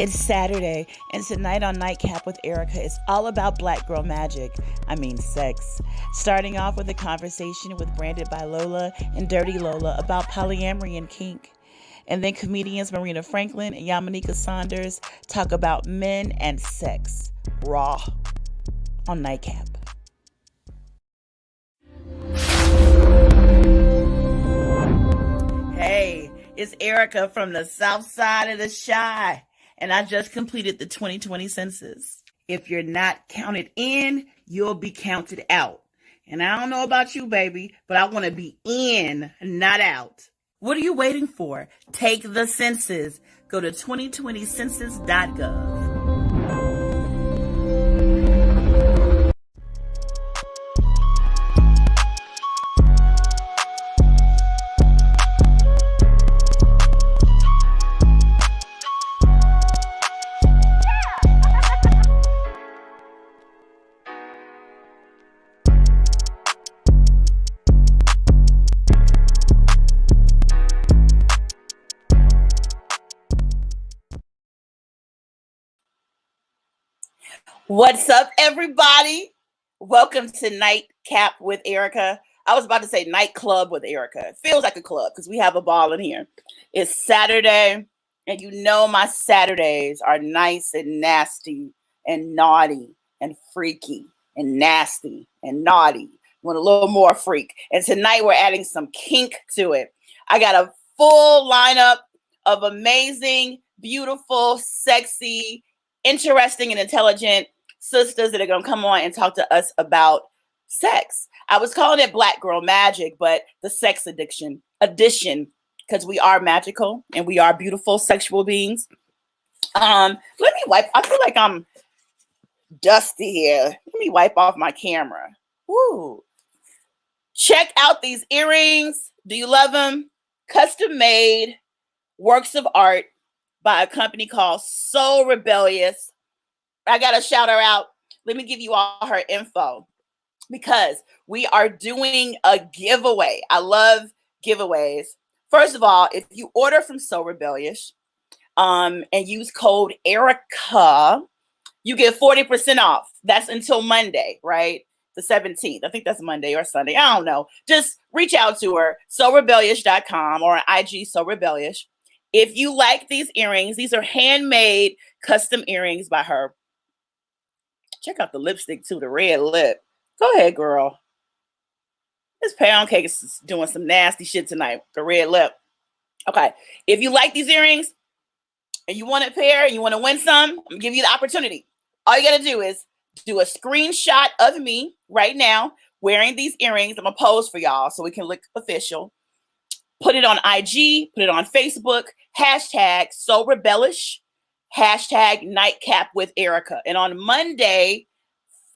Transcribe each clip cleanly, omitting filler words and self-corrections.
It's Saturday, and tonight on Nightcap with Erica is all about black girl magic. I mean, sex. Starting off with a conversation with Branded by Lola and Dirty Lola about polyamory and kink. And then comedians Marina Franklin and Yamaneika Saunders talk about men and sex. Raw. On Nightcap. Hey, it's Erica from the south side of the Chi, and I just completed the 2020 census. If you're not counted in, you'll be counted out. And I don't know about you, baby, but I want to be in, not out. What are you waiting for? Take the census. Go to 2020census.gov. What's up, everybody? Welcome to Nightcap with Erica. I was about to say nightclub with Erica. It feels like a club because we have a ball in here. It's Saturday, and you know my Saturdays are nice and nasty and naughty and freaky and nasty and naughty. Want a little more freak. And tonight we're adding some kink to it. I got a full lineup of amazing, beautiful, sexy, interesting, and intelligent sisters that are going to come on and talk to us about sex. I was calling it Black Girl Magic, but the sex addition, because we are magical and we are beautiful sexual beings. Let me wipe. I feel like I'm dusty here. Let me wipe off my camera. Woo. Check out these earrings. Do you love them? Custom made works of art by a company called So Rebellious. I got to shout her out. Let me give you all her info because we are doing a giveaway. I love giveaways. First of all, if you order from So Rebellious and use code Erica, you get 40% off. That's until Monday, right? The 17th. I think that's Monday or Sunday. I don't know. Just reach out to her, sorebellious.com or on IG So Rebellious. If you like these earrings, these are handmade custom earrings by her. Check out the lipstick too, the red lip. Go ahead, girl. This pound cake is doing some nasty shit tonight. The red lip. Okay. If you like these earrings and you want a pair and you want to win some, I'm going to give you the opportunity. All you got to do is do a screenshot of me right now wearing these earrings. I'm going to pose for y'all so we can look official. Put it on IG, put it on Facebook, hashtag So Rebellious, hashtag Nightcap with Erica. And on Monday,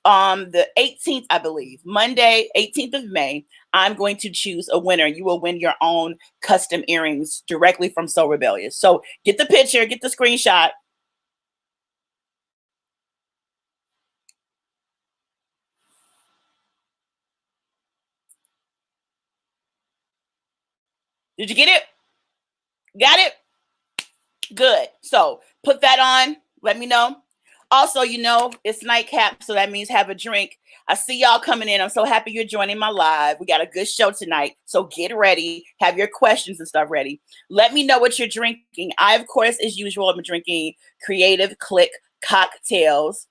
the 18th, I believe, Monday, 18th of May, I'm going to choose a winner. You will win your own custom earrings directly from So Rebellious. So get the picture, get the screenshot. Did you get it? Got it? Good. So put that on. Let me know. Also, you know, it's nightcap, so that means have a drink. I see y'all coming in. I'm so happy you're joining my live. We got a good show tonight, so get ready. Have your questions and stuff ready. Let me know what you're drinking. I, of course, as usual, I'm drinking Creative Click cocktails.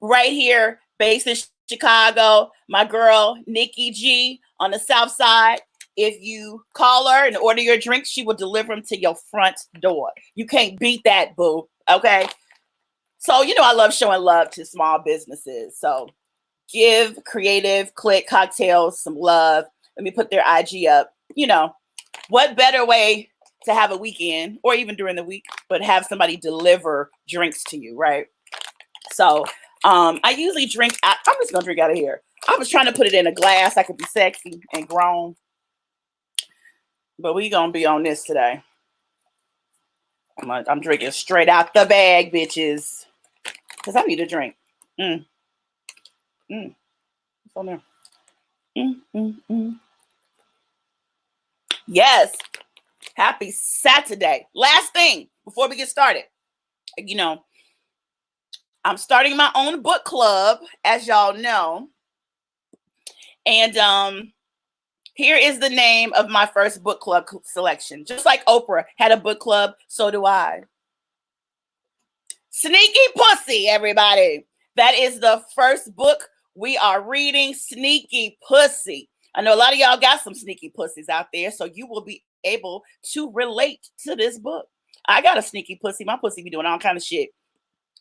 Right here, based in Chicago, my girl, Nikki G on the South Side. If you call her and order your drinks, she will deliver them to your front door. You can't beat that, boo. Okay? So, you know, I love showing love to small businesses. So give Creative Click Cocktails some love. Let me put their IG up. You know, what better way to have a weekend or even during the week, but have somebody deliver drinks to you, right? So I usually drink. I'm just going to drink out of here. I was trying to put it in a glass. I could be sexy and grown. But we going to be on this today. I'm drinking straight out the bag, bitches. Because I need a drink. What's on there? Yes. Happy Saturday. Last thing before we get started. you know, I'm starting my own book club, as y'all know. And here is the name of my first book club selection. Just like Oprah had a book club, so do I. Sneaky Pussy, everybody. That is the first book we are reading, Sneaky Pussy. I know a lot of y'all got some sneaky pussies out there, so you will be able to relate to this book. I got a sneaky pussy. My pussy be doing all kind of shit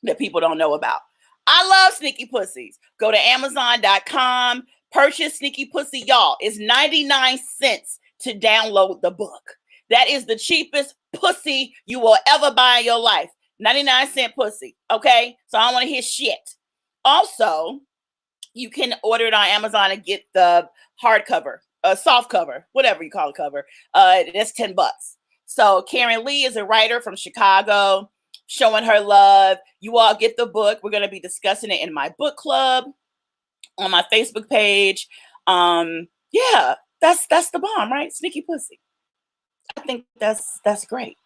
that people don't know about. I love sneaky pussies. Go to Amazon.com, purchase Sneaky Pussy, y'all. It's 99 cents to download the book. That is the cheapest pussy you will ever buy in your life. 99-cent pussy. Okay? So I don't want to hear shit. Also, you can order it on Amazon and get the hardcover, soft cover, whatever you call a cover. That's $10. So Karen Lee is a writer from Chicago, showing her love. You all get the book. We're going to be discussing it in my book club on my Facebook page. Yeah, that's the bomb, right? Sneaky Pussy. I think that's great.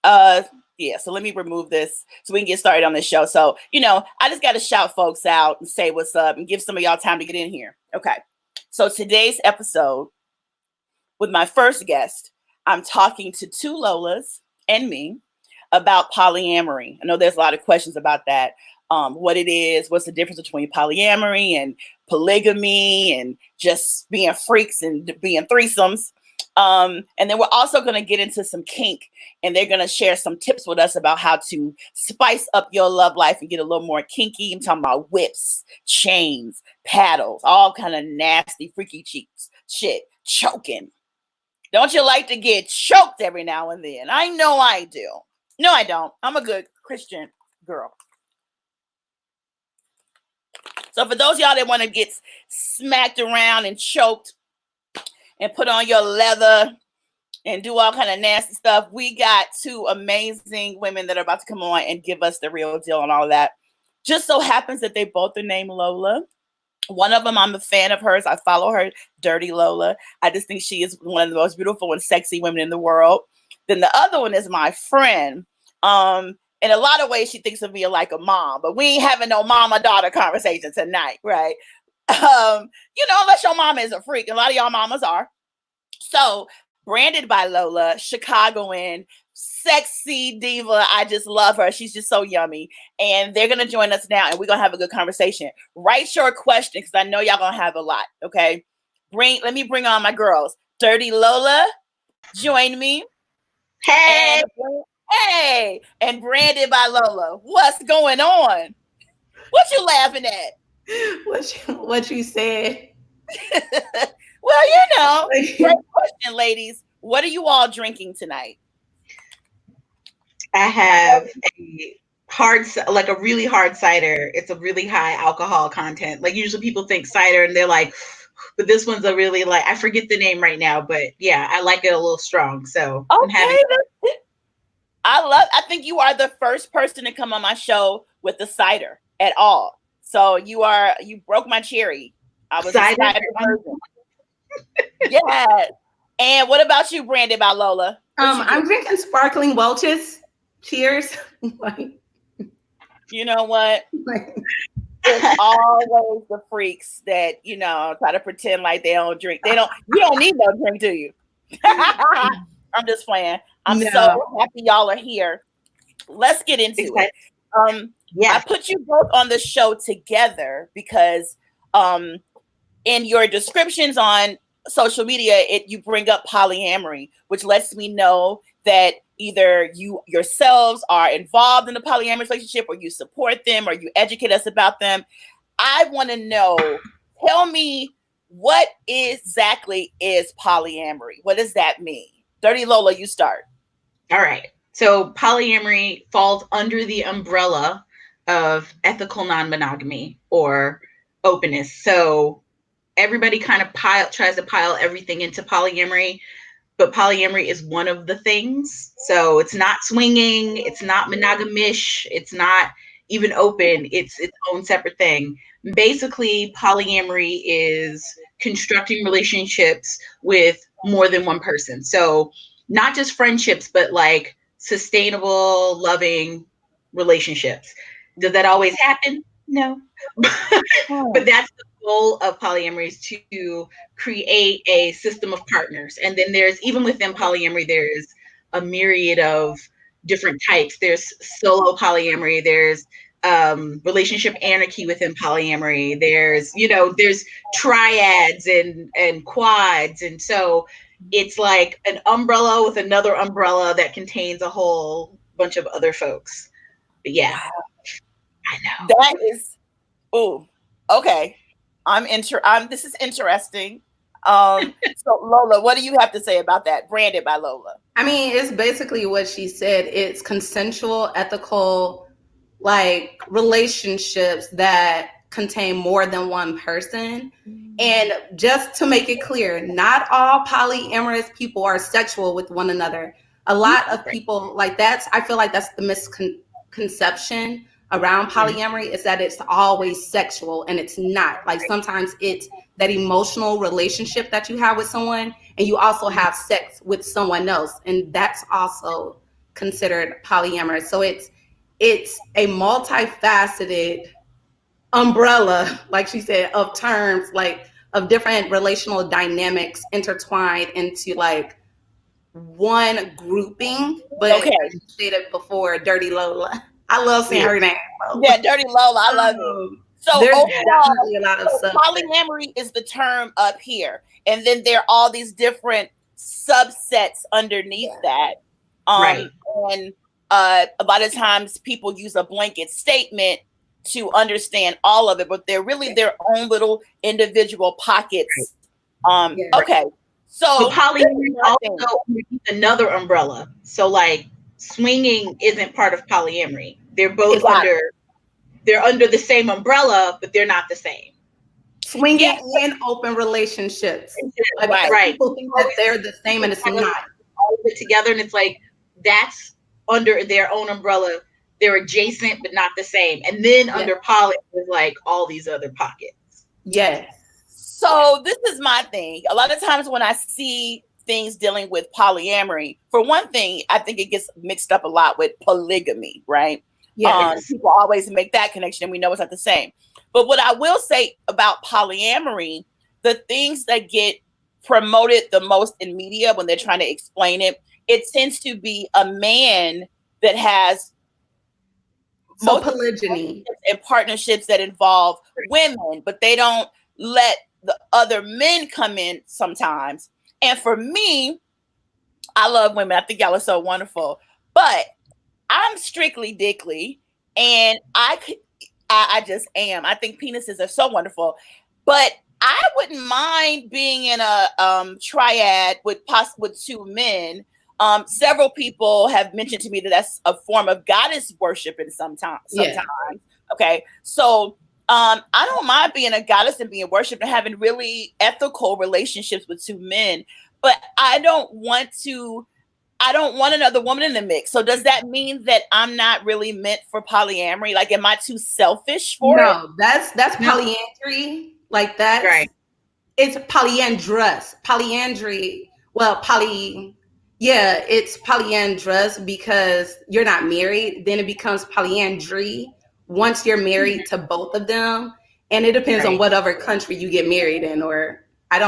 Yeah, so let me remove this so we can get started on this show. So, I just got to shout folks out and say what's up and give some of y'all time to get in here. Okay. So today's episode with my first guest, I'm talking to two Lolas and me about polyamory. I know there's a lot of questions about that. What it is, what's the difference between polyamory and polygamy and just being freaks and being threesomes. And then we're also going to get into some kink, and they're going to share some tips with us about how to spice up your love life and get a little more kinky. I'm talking about whips, chains, paddles, all kind of nasty, freaky cheeks, shit, choking. Don't you like to get choked every now and then? I know I do. No, I don't. I'm a good Christian girl. So for those of y'all that want to get smacked around and choked and put on your leather and do all kind of nasty stuff, we got two amazing women that are about to come on and give us the real deal and all that. Just so happens that they both are named Lola. One of them, I'm a fan of hers. I follow her, Dirty Lola. I just think she is one of the most beautiful and sexy women in the world. Then the other one is my friend. In a lot of ways, she thinks of me like a mom, but we ain't having no mama-daughter conversation tonight, right? Unless your mama is a freak. A lot of y'all mamas are. So, branded by Lola, Chicagoan, sexy diva. I just love her. She's just so yummy. And they're going to join us now, and we're going to have a good conversation. Write your question, because I know y'all going to have a lot, okay? Let me bring on my girls. Dirty Lola, join me. Hey! And branded by Lola. What's going on? What you laughing at? What you said. Well, great question, ladies. What are you all drinking tonight? I have a really hard cider. It's a really high alcohol content. Like usually people think cider and they're like, but this one's a really I forget the name right now, but yeah, I like it a little strong. So okay, I'm having I think you are the first person to come on my show with the cider at all. So you broke my cherry. I was a cider person. Yes. And what about you, branded by Lola? I'm drinking sparkling Welch's. Cheers. You know what? It's always the freaks that, try to pretend like they don't drink. You don't need no drink, do you? I'm just playing. I'm so happy y'all are here. Let's get into it. I put you both on the show together because in your descriptions on social media, you bring up polyamory, which lets me know that either you yourselves are involved in a polyamorous relationship, or you support them, or you educate us about them. I want to know, tell me, what exactly is polyamory? What does that mean? Dirty Lola, you start. All right. So polyamory falls under the umbrella of ethical non-monogamy or openness. So everybody kind of tries to pile everything into polyamory, but polyamory is one of the things. So it's not swinging, it's not monogamish, it's not even open, it's its own separate thing. Basically, polyamory is constructing relationships with more than one person. So not just friendships, but like sustainable, loving relationships. Does that always happen? No. But that's the goal of polyamory, is to create a system of partners. And then there's, even within polyamory, there's a myriad of different types. There's solo polyamory, there's relationship anarchy within polyamory, there's, there's triads and quads. And so it's like an umbrella with another umbrella that contains a whole bunch of other folks. But yeah, Wow. I know. That is, oh, okay. This is interesting. So Lola, what do you have to say about that? Branded by Lola. I mean, it's basically what she said. It's consensual, ethical, like relationships that contain more than one person. And just to make it clear, not all polyamorous people are sexual with one another. A lot of people, like, I feel like that's the misconception around polyamory, is that it's always sexual, and it's not. Like, sometimes it's that emotional relationship that you have with someone, and you also have sex with someone else, and that's also considered polyamorous. So it's a multifaceted umbrella, like she said, of terms, like of different relational dynamics intertwined into like one grouping. But Okay. as you stated before, Dirty Lola. I love saying her name. Yeah, Dirty Lola. I love it. So there's overall, definitely a lot of stuff. polyamory is the term up here, and then there are all these different subsets underneath that. Right. And a lot of times people use a blanket statement to understand all of it, but they're really their own little individual pockets. Okay. So polyamory also another umbrella. So like swinging isn't part of polyamory. They're both they're under the same umbrella, but they're not the same. Swinging and open relationships. Right. People think that they're the same, and it's not. All of it together, and it's like that's under their own umbrella. They're adjacent, but not the same. And then under poly is like all these other pockets. Yes. So this is my thing. A lot of times when I see things dealing with polyamory, for one thing, I think it gets mixed up a lot with polygamy, right? Yes. People always make that connection, and we know it's not the same. But what I will say about polyamory, the things that get promoted the most in media when they're trying to explain it, it tends to be a man that has polygyny and partnerships that involve women, but they don't let the other men come in sometimes. And for me, I love women. I think y'all are so wonderful, but I'm strictly dickly, and I just am. I think penises are so wonderful, but I wouldn't mind being in a triad with two men. Several people have mentioned to me that that's a form of goddess worship in sometimes. Okay. So I don't mind being a goddess and being worshipped and having really ethical relationships with two men, but I don't want another woman in the mix. So does that mean that I'm not really meant for polyamory? Like, am I too selfish for it? No, that's polyandry. Like that. Right. It's polyandrous. Polyandry. Well, it's polyandrous because you're not married. Then it becomes polyandry once you're married to both of them. And it depends on whatever country you get married in. Or I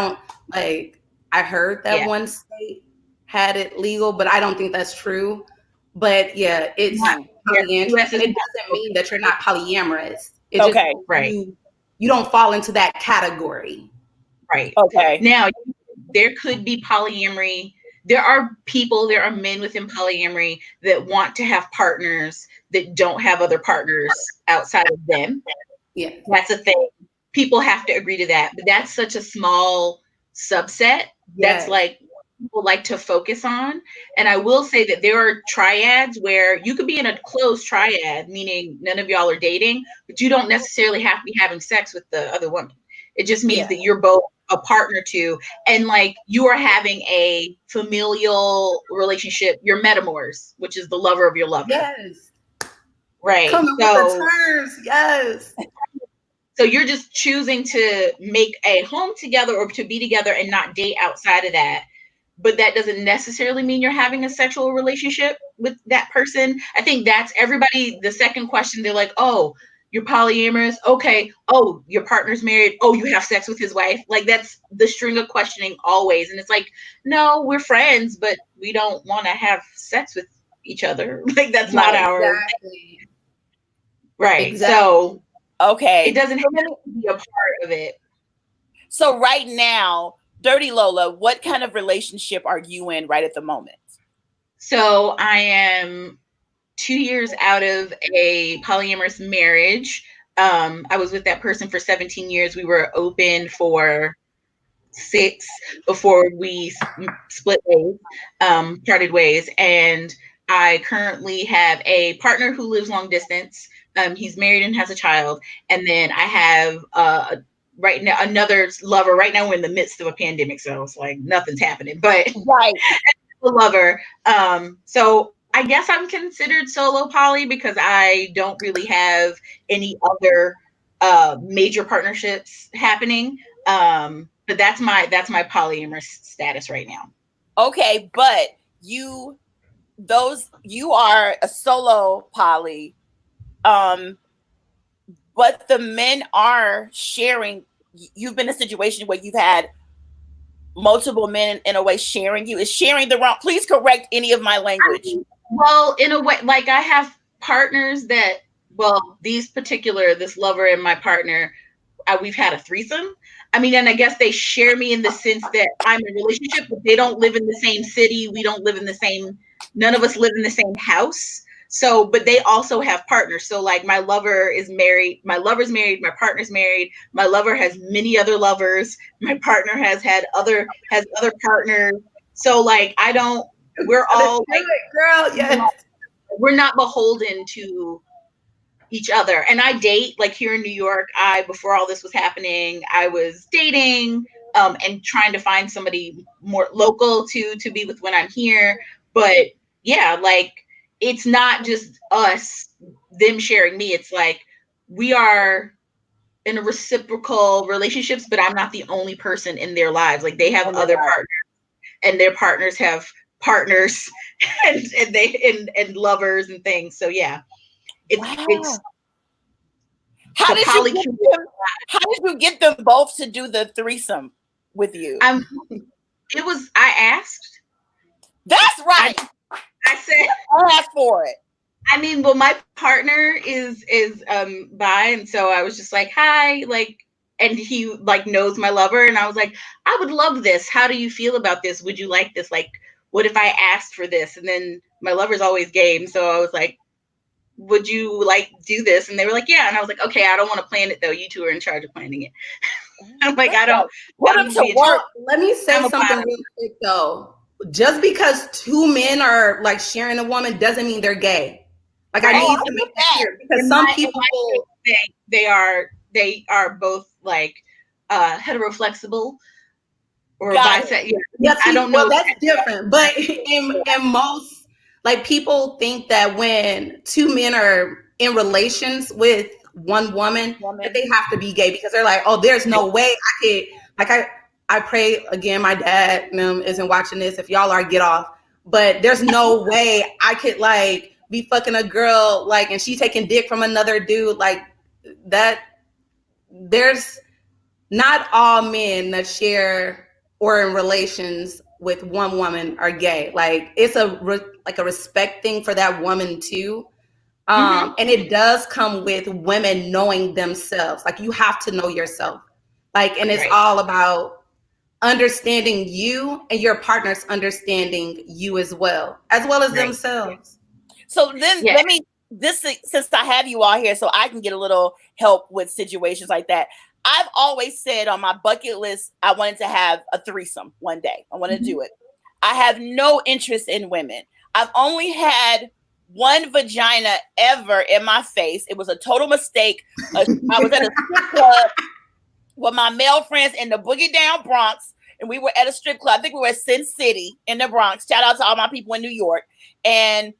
heard that one state had it legal, but I don't think that's true. But it's polyandry. And it doesn't mean that you're not polyamorous. It just, you don't fall into that category. Right. Okay. Now, there could be polyamory. There are men within polyamory that want to have partners that don't have other partners outside of them. Yeah. That's a thing. People have to agree to that. But that's such a small subset. That's like people like to focus on. And I will say that there are triads where you could be in a closed triad, meaning none of y'all are dating, but you don't necessarily have to be having sex with the other woman. It just means that you're both a partner to, and like you are having a familial relationship. You're metamors, which is the lover of your lover. Yes. Right. Coming with the terms. Yes. So you're just choosing to make a home together or to be together and not date outside of that. But that doesn't necessarily mean you're having a sexual relationship with that person. I think that's everybody. The second question, they're like, oh, you're polyamorous. Okay. Oh, your partner's married. Oh, you have sex with his wife. Like that's the string of questioning always. And it's like, no, we're friends, but we don't want to have sex with each other. Like that's not our right. Exactly. So okay, it doesn't have to be a part of it. So right now, Dirty Lola, what kind of relationship are you in right at the moment? So I am 2 years out of a polyamorous marriage. I was with that person for 17 years. We were open for 6 before we split ways, parted ways. And I currently have a partner who lives long distance. He's married and has a child. And then I have right now another lover. Right now we're in the midst of a pandemic, so it's like nothing's happening. But right, a lover. So I guess I'm considered solo poly because I don't really have any other major partnerships happening. But that's my polyamorous status right now. Okay, but you are a solo poly, but the men are sharing. You've been in a situation where you've had multiple men in a way sharing you. Is sharing the wrong? Please correct any of my language. Well, in a way, like I have partners that, this lover and my partner, we've had a threesome. I mean, and I guess they share me in the sense that I'm in a relationship, but they don't live in the same city. We don't live in the same, none of us live in the same house. So, but they also have partners. So like my lover is married, my lover's married, my partner's married. My lover has many other lovers. My partner has other partners. So like, we're all like, girl, yes. We're not beholden to each other. And I date, like here in New York, before all this was happening, I was dating and trying to find somebody more local to be with when I'm here. But yeah, like it's not just them sharing me. It's like we are in a reciprocal relationships, but I'm not the only person in their lives. Like they have other partners and their partners have partners and lovers and things. So yeah. It's how did you get them both to do the threesome with you? I asked. That's right. I said I asked for it. I mean, well, my partner is bi, and so I was just like, hi, like, and he like knows my lover, and I was like, I would love this. How do you feel about this? Would you like this? Like, what if I asked for this? And then my lover's always game, so I was like, would you like do this? And they were like, yeah. And I was like, okay, I don't want to plan it though. You two are in charge of planning it. I'm like, I don't want them to work. Let me say something real quick though. Just because 2 men are like sharing a woman doesn't mean they're gay. Like I need to make that clear because some people they are both like heteroflexible or bisexual. Yeah, I don't know. Well, that's different. But in most, like like think that when 2 men are in relations with one woman, that they have to be gay because they're like, oh, there's no way I could. I pray again. My dad isn't watching this. If y'all are, get off. But there's no way I could like be fucking a girl like, and she taking dick from another dude like that. There's not all men that share or in relations with one woman are gay. Like it's a respect thing for that woman too. And it does come with women knowing themselves. Like you have to know yourself. Like, and it's all about understanding you and your partner's understanding you as well as themselves. So then since I have you all here, so I can get a little help with situations like that. I've always said on my bucket list, I wanted to have a threesome one day. I want to do it. I have no interest in women. I've only had one vagina ever in my face. It was a total mistake. I was at a strip club with my male friends in the Boogie Down Bronx, and we were at a strip club. I think we were at Sin City in the Bronx. Shout out to all my people in New York. And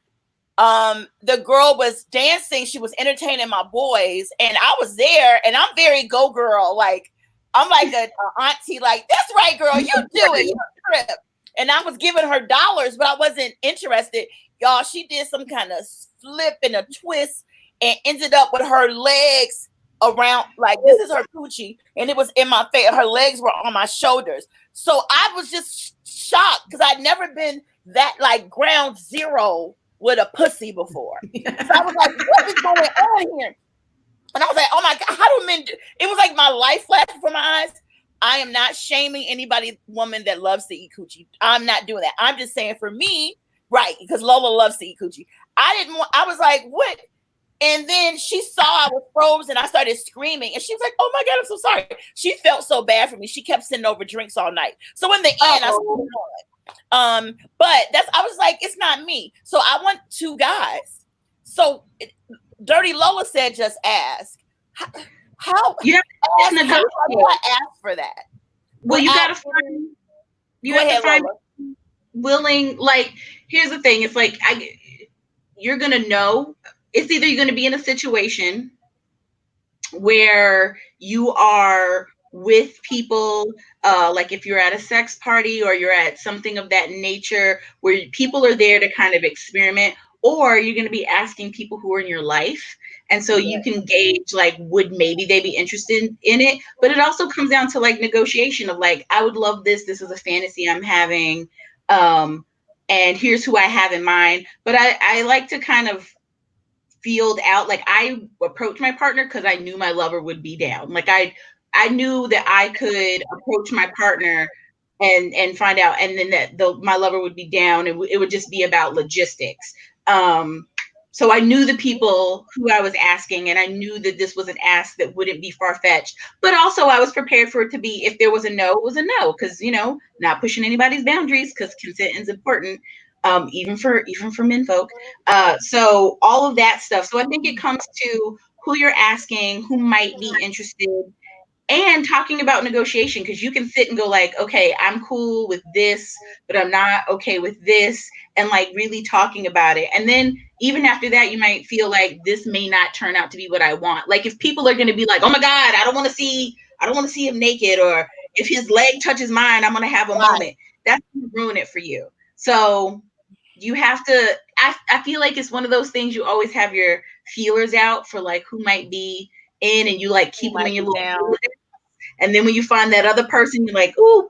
the girl was dancing. She was entertaining my boys, and I was there. And I'm very go girl. Like I'm like an auntie. Like that's right, girl. You do it. You trip. And I was giving her dollars, but I wasn't interested. Y'all, she did some kind of flip and a twist and ended up with her legs around, like this is her coochie, and it was in my face. Her legs were on my shoulders. So I was just shocked because I'd never been that like ground zero with a pussy before. So I was like, what is going on here? And I was like, oh my God, how do men do? It was like my life flashed before my eyes. I am not shaming anybody, woman that loves to eat coochie. I'm not doing that. I'm just saying for me, right, because Lola loves to eat coochie. I was like, what? And then she saw I was froze and I started screaming. And she was like, oh my God, I'm so sorry. She felt so bad for me. She kept sending over drinks all night. So in the end, I said, but I was like, it's not me. So I want 2 guys. So Dirty Lola said, just ask. How do I ask for that? Well, you got to find, you have to find willing, like, here's the thing. It's like, you're going to know. It's either you're going to be in a situation where you are with people, like if you're at a sex party or you're at something of that nature where people are there to kind of experiment, or you're going to be asking people who are in your life. And so you can gauge, like, would maybe they be interested in it? But it also comes down to like negotiation of like, I would love this. This is a fantasy I'm having. And here's who I have in mind. But I like to kind of field out, like I approached my partner because I knew my lover would be down. Like I knew that I could approach my partner and find out, and then that my lover would be down, and it would just be about logistics. So I knew the people who I was asking, and I knew that this was an ask that wouldn't be far-fetched, but also I was prepared for it to be, if there was a no, it was a no, because, you know, not pushing anybody's boundaries, because consent is important, even for menfolk. So all of that stuff. So I think it comes to who you're asking, who might be interested, and talking about negotiation, because you can sit and go like, okay, I'm cool with this, but I'm not okay with this, and like really talking about it. And then even after that, you might feel like this may not turn out to be what I want. Like if people are going to be like, oh my God, I don't want to see him naked, or if his leg touches mine, I'm going to have a moment. That's going to ruin it for you. So you have to, I feel like it's one of those things, you always have your feelers out for like who might be in, and you like keep them in your little, and then when you find that other person, you're like, ooh.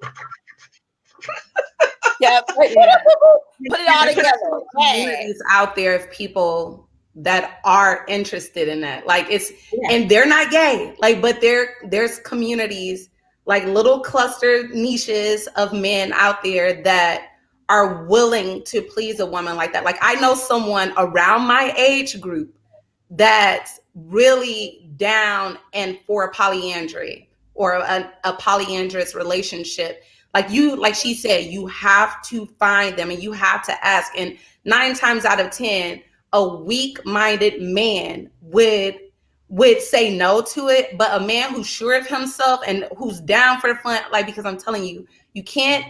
Yeah, put it all together. Communities out there of people that are interested in that. Like and they're not gay. Like, but there's communities, like little cluster niches of men out there that are willing to please a woman like that. Like I know someone around my age group that's really down and for polyandry or a polyandrous relationship. Like she said, you have to find them and you have to ask. And 9 times out of 10, a weak-minded man would say no to it. But a man who's sure of himself and who's down for the fun, like, because I'm telling you, you can't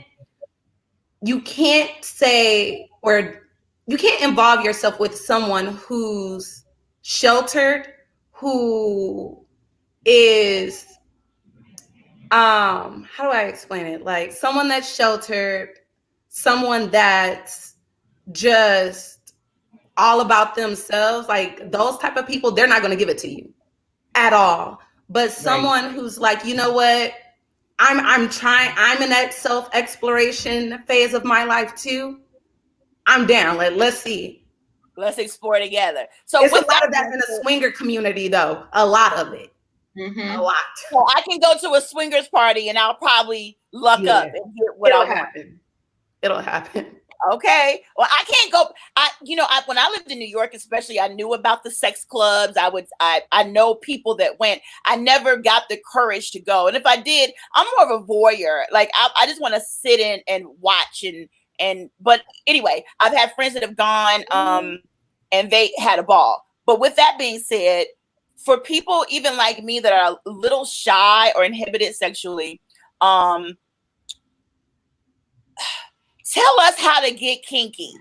say, or you can't involve yourself with someone who's sheltered, who is, how do I explain it? Like someone that's sheltered, someone that's just all about themselves, like those type of people, they're not going to give it to you at all. But someone who's like, you know what? I'm in that self-exploration phase of my life too. I'm down. Like, let's see. Let's explore together. So it's a lot of that in the swinger community, though. A lot of it. Mm-hmm. A lot. So I can go to a swingers party and I'll probably luck up and get what I want. It'll happen. Okay. Well, I can't go. When I lived in New York, especially, I knew about the sex clubs. I know people that went. I never got the courage to go. And if I did, I'm more of a voyeur. Like I just want to sit in and watch but anyway, I've had friends that have gone, and they had a ball. But with that being said, for people even like me that are a little shy or inhibited sexually, tell us how to get kinky.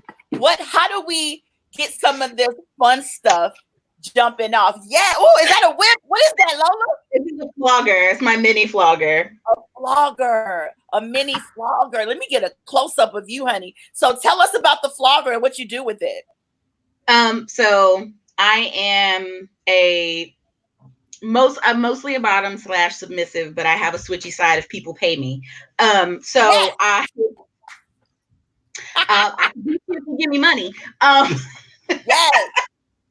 How do we get some of this fun stuff jumping off. Yeah. Oh, is that a whip? What is that, Lola? It's a flogger. It's my mini flogger. A flogger, a mini flogger. Let me get a close up of you, honey. So tell us about the flogger and what you do with it. So I am I'm mostly a bottom / submissive, but I have a switchy side if people pay me. So yes. I people give me money. Yes.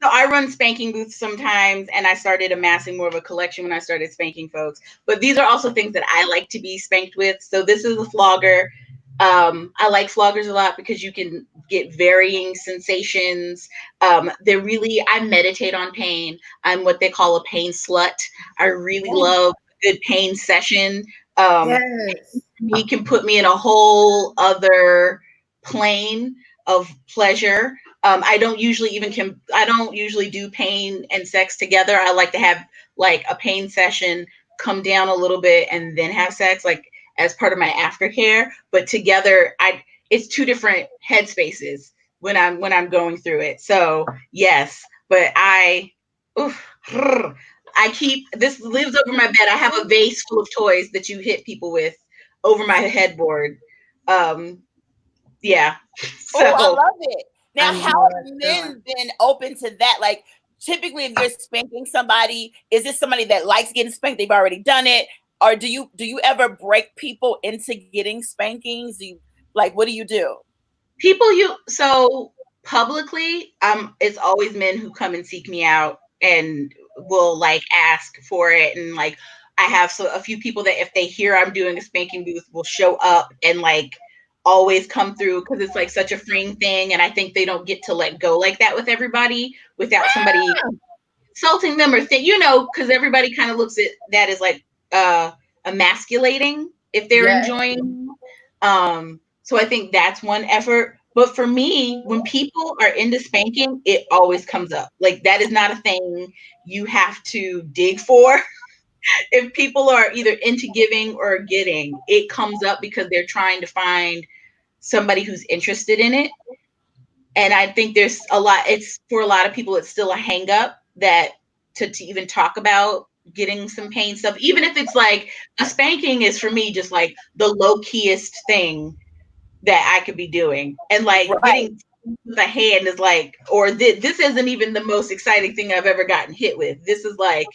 So I run spanking booths sometimes, and I started amassing more of a collection when I started spanking folks. But these are also things that I like to be spanked with. So this is a flogger. I like floggers a lot because you can get varying sensations. I meditate on pain. I'm what they call a pain slut. I really love a good pain session. Yes. He can put me in a whole other plane of pleasure. I don't usually do pain and sex together. I like to have like a pain session, come down a little bit, and then have sex, like as part of my aftercare. But together, it's two different headspaces when I'm going through it. So yes, but this lives over my bed. I have a vase full of toys that you hit people with over my headboard. Yeah. So I love it. Now, how have men been open to that? Like, typically, if you're spanking somebody, is this somebody that likes getting spanked? They've already done it, or do you ever break people into getting spankings? What do you do? So publicly, it's always men who come and seek me out and will like ask for it, and like I have a few people that if they hear I'm doing a spanking booth will show up and like always come through because it's like such a freeing thing, and I think they don't get to let go like that with everybody without somebody insulting them or because everybody kind of looks at that as like emasculating if they're enjoying. So I think that's one effort. But for me, when people are into spanking, it always comes up. Like that is not a thing you have to dig for. If people are either into giving or getting, it comes up because they're trying to find somebody who's interested in it. And I think there's for a lot of people, it's still a hang up that to even talk about getting some pain stuff, even if it's like a spanking is for me, just like the low keyest thing that I could be doing. And like getting with a hand is like, or this isn't even the most exciting thing I've ever gotten hit with. This is like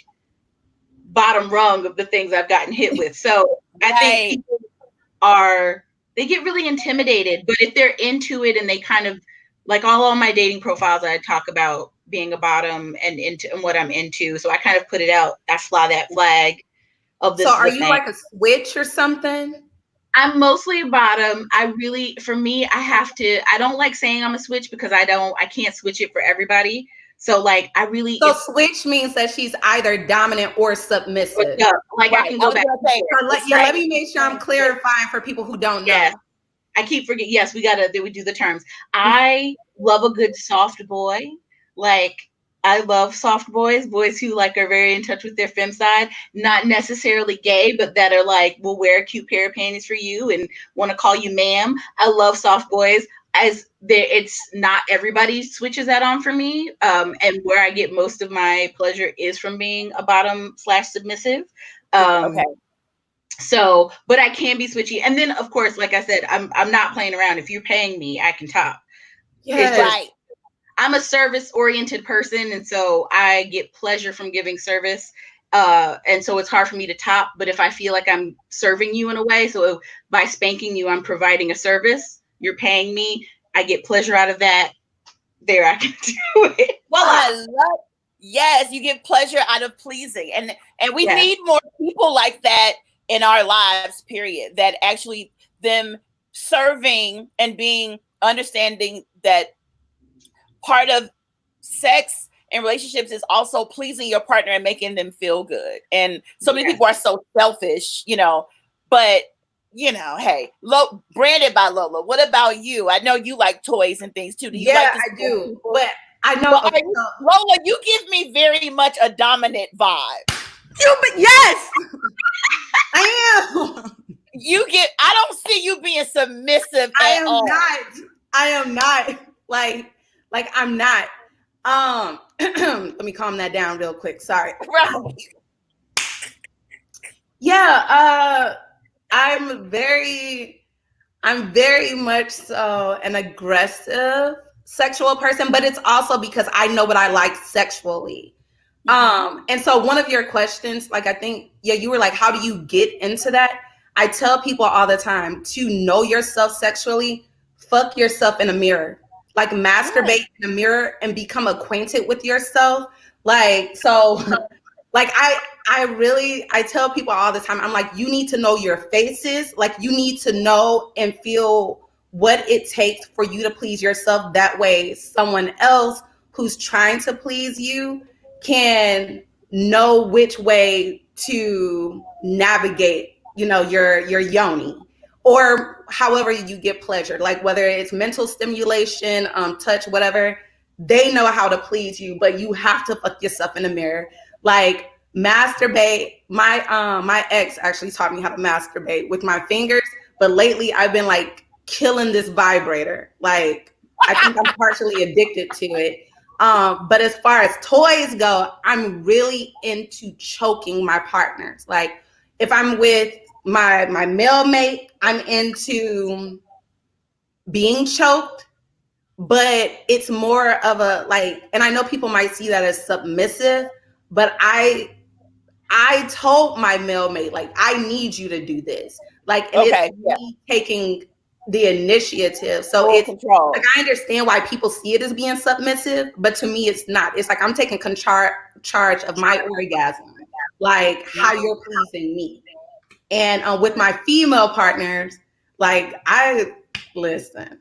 bottom rung of the things I've gotten hit with. So I think people they get really intimidated, but if they're into it and they kind of like all my dating profiles, I talk about being a bottom and what I'm into. So I kind of put it out. I fly that flag of this. So are you like a switch or something? I'm mostly a bottom. I don't like saying I'm a switch because I can't switch it for everybody. So like switch means that she's either dominant or submissive. I can go back. Let me make sure I'm clarifying for people who don't know. Yes. I keep forgetting. Yes, we do the terms. I love a good soft boy. Like I love soft boys who like are very in touch with their femme side, not necessarily gay, but that are like will wear a cute pair of panties for you and want to call you ma'am. I love soft boys. It's not everybody switches that on for me. And where I get most of my pleasure is from being a bottom / submissive. Okay. So, but I can be switchy. And then of course, like I said, I'm not playing around. If you're paying me, I can top. Yes. Right. I'm a service oriented person. And so I get pleasure from giving service. And so it's hard for me to top, but if I feel like I'm serving you in a way, so by spanking you, I'm providing a service, you're paying me, I get pleasure out of that. There, I can do it. Yes, you get pleasure out of pleasing. And we need more people like that in our lives, period, that actually them serving and being understanding that part of sex and relationships is also pleasing your partner and making them feel good. And so many people are so selfish, but hey, branded by Lola. What about you? I know you like toys and things too. Do you like I do. But I know Lola, you give me very much a dominant vibe. Yes. I am. I don't see you being submissive at all. I am not. Like I'm not. Let me calm that down real quick. Sorry. Right. Yeah, I'm very much so an aggressive sexual person, but it's also because I know what I like sexually. And so one of your questions, like I think, yeah, you were like, how do you get into that? I tell people all the time, to know yourself sexually, fuck yourself in a mirror. Like masturbate in a mirror and become acquainted with yourself. Like, so like I tell people all the time, I'm like, you need to know your faces. Like you need to know and feel what it takes for you to please yourself. That way someone else who's trying to please you can know which way to navigate, your yoni, or however you get pleasure, like whether it's mental stimulation, touch, whatever. They know how to please you, but you have to fuck yourself in the mirror. Like masturbate. My ex actually taught me how to masturbate with my fingers, but lately I've been like killing this vibrator. Like I think I'm partially addicted to it. But as far as toys go, I'm really into choking my partners. Like if I'm with my male mate, I'm into being choked, but it's more of a like, and I know people might see that as submissive, but I told my male mate, like, I need you to do this. Like, and it's me taking the initiative. So full it's control. like, I understand why people see it as being submissive, but to me, it's not. It's like, I'm taking charge of my orgasm, like how you're pleasing me. And with my female partners, like, listen.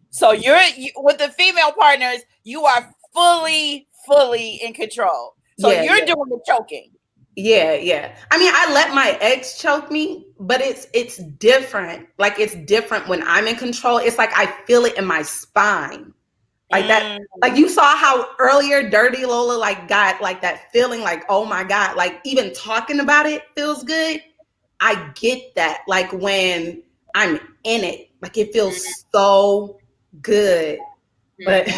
So you're with the female partners, you are fully in control. So you're doing the choking. Yeah. I mean, I let my ex choke me, but it's different. Like it's different when I'm in control. It's like I feel it in my spine. Like that, like you saw how earlier Dirty Lola like got like that feeling like, oh my God, like even talking about it feels good. I get that. Like when I'm in it, like it feels so good. But